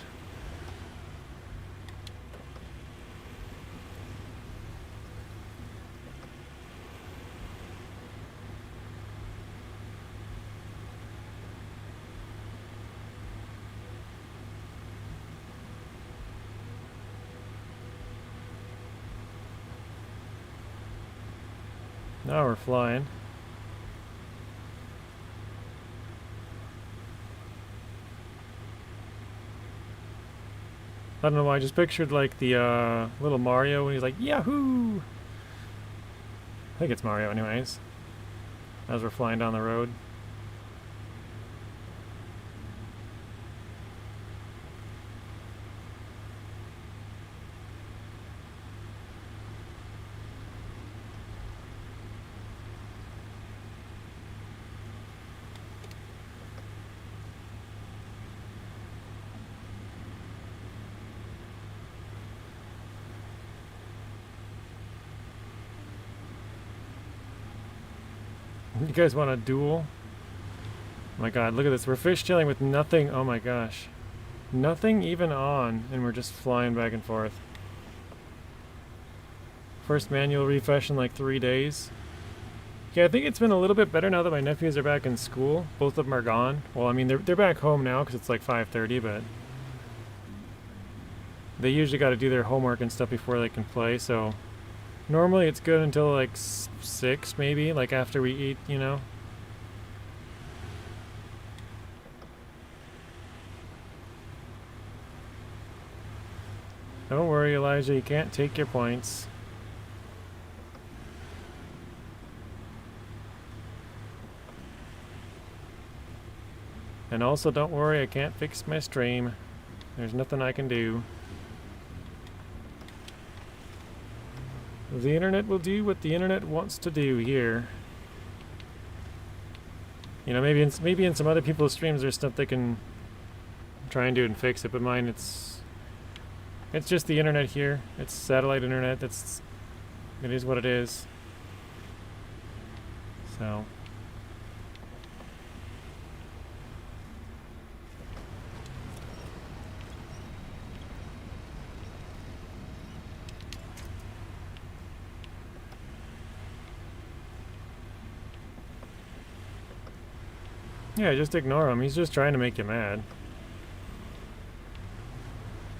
Now we're flying. I don't know why, I just pictured like the little Mario when he's like, Yahoo! I think it's Mario anyways. As we're flying down the road. You guys want a duel? Oh my god, look at this. We're fishtailing with nothing. Oh my gosh. Nothing even on, and we're just flying back and forth. First manual refresh in like 3 days. You Yeah, I think it's been a little bit better now that my nephews are back in school. Both of them are gone. Well, I mean, they're back home now because it's like 5:30, but they usually got to do their homework and stuff before they can play, so normally it's good until like 6 maybe, like after we eat, you know. Don't worry, Elijah, you can't take your points. And also, don't worry, I can't fix my stream. There's nothing I can do. The internet will do what the internet wants to do here. You know, maybe in some other people's streams there's stuff they can try and do and fix it, but mine it's just the internet here. It's satellite internet. It is what it is. So yeah, just ignore him. He's just trying to make you mad.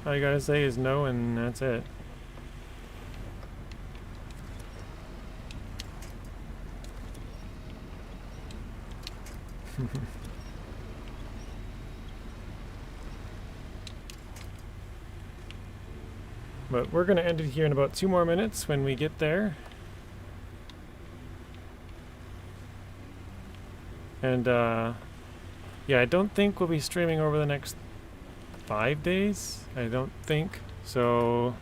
All you gotta say is no, and that's it. But we're gonna end it here in about 2 more minutes when we get there. And yeah, I don't think we'll be streaming over the next 5 days. I don't think. So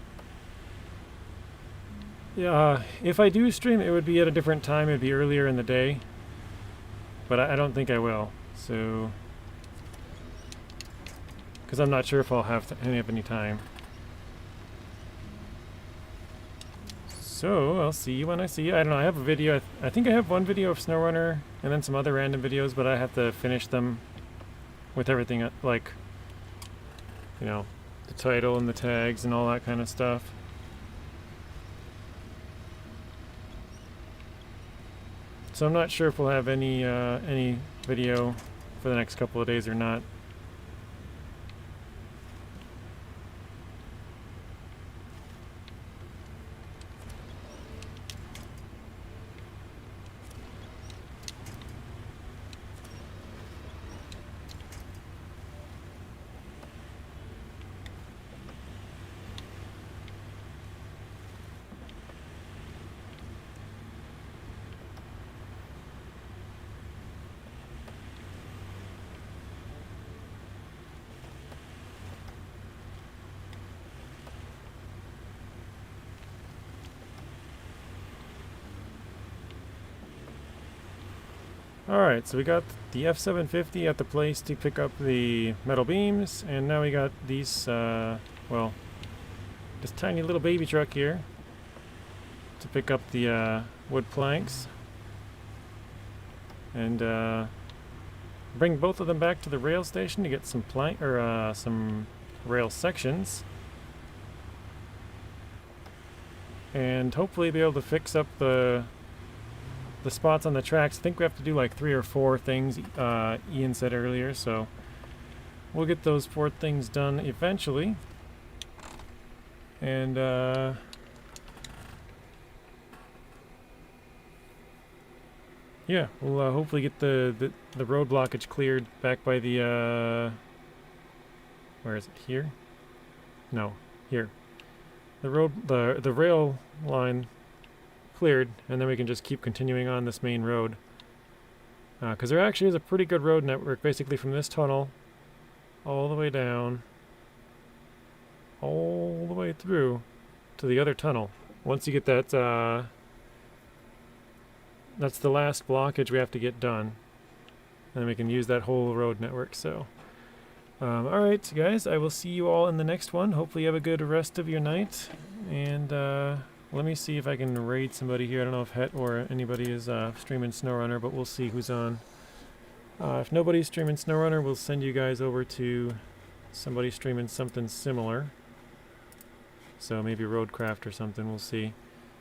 yeah, if I do stream, it would be at a different time. It'd be earlier in the day. But I don't think I will. So, because I'm not sure if I'll have any time. So I'll see you when I see you. I don't know. I have a video. I think I have one video of SnowRunner and then some other random videos, but I have to finish them with everything, like, you know, the title and the tags and all that kind of stuff. So I'm not sure if we'll have any video for the next couple of days or not. Alright, so we got the F750 at the place to pick up the metal beams, and now we got these, well, this tiny little baby truck here to pick up the wood planks and bring both of them back to the rail station to get some some rail sections, and hopefully be able to fix up the spots on the tracks. I think we have to do like 3 or 4 things Ian said earlier, so we'll get those 4 things done eventually. And yeah, we'll hopefully get the road blockage cleared back by the where is it? Here? No, here. The rail line cleared, and then we can just keep continuing on this main road, because there actually is a pretty good road network basically from this tunnel all the way down, all the way through to the other tunnel. Once you get that, that's the last blockage we have to get done, and then we can use that whole road network. So alright guys, I will see you all in the next one. Hopefully you have a good rest of your night, and let me see if I can raid somebody here. I don't know if Het or anybody is streaming SnowRunner, but we'll see who's on. If nobody's streaming SnowRunner, we'll send you guys over to somebody streaming something similar. So maybe Roadcraft or something, we'll see.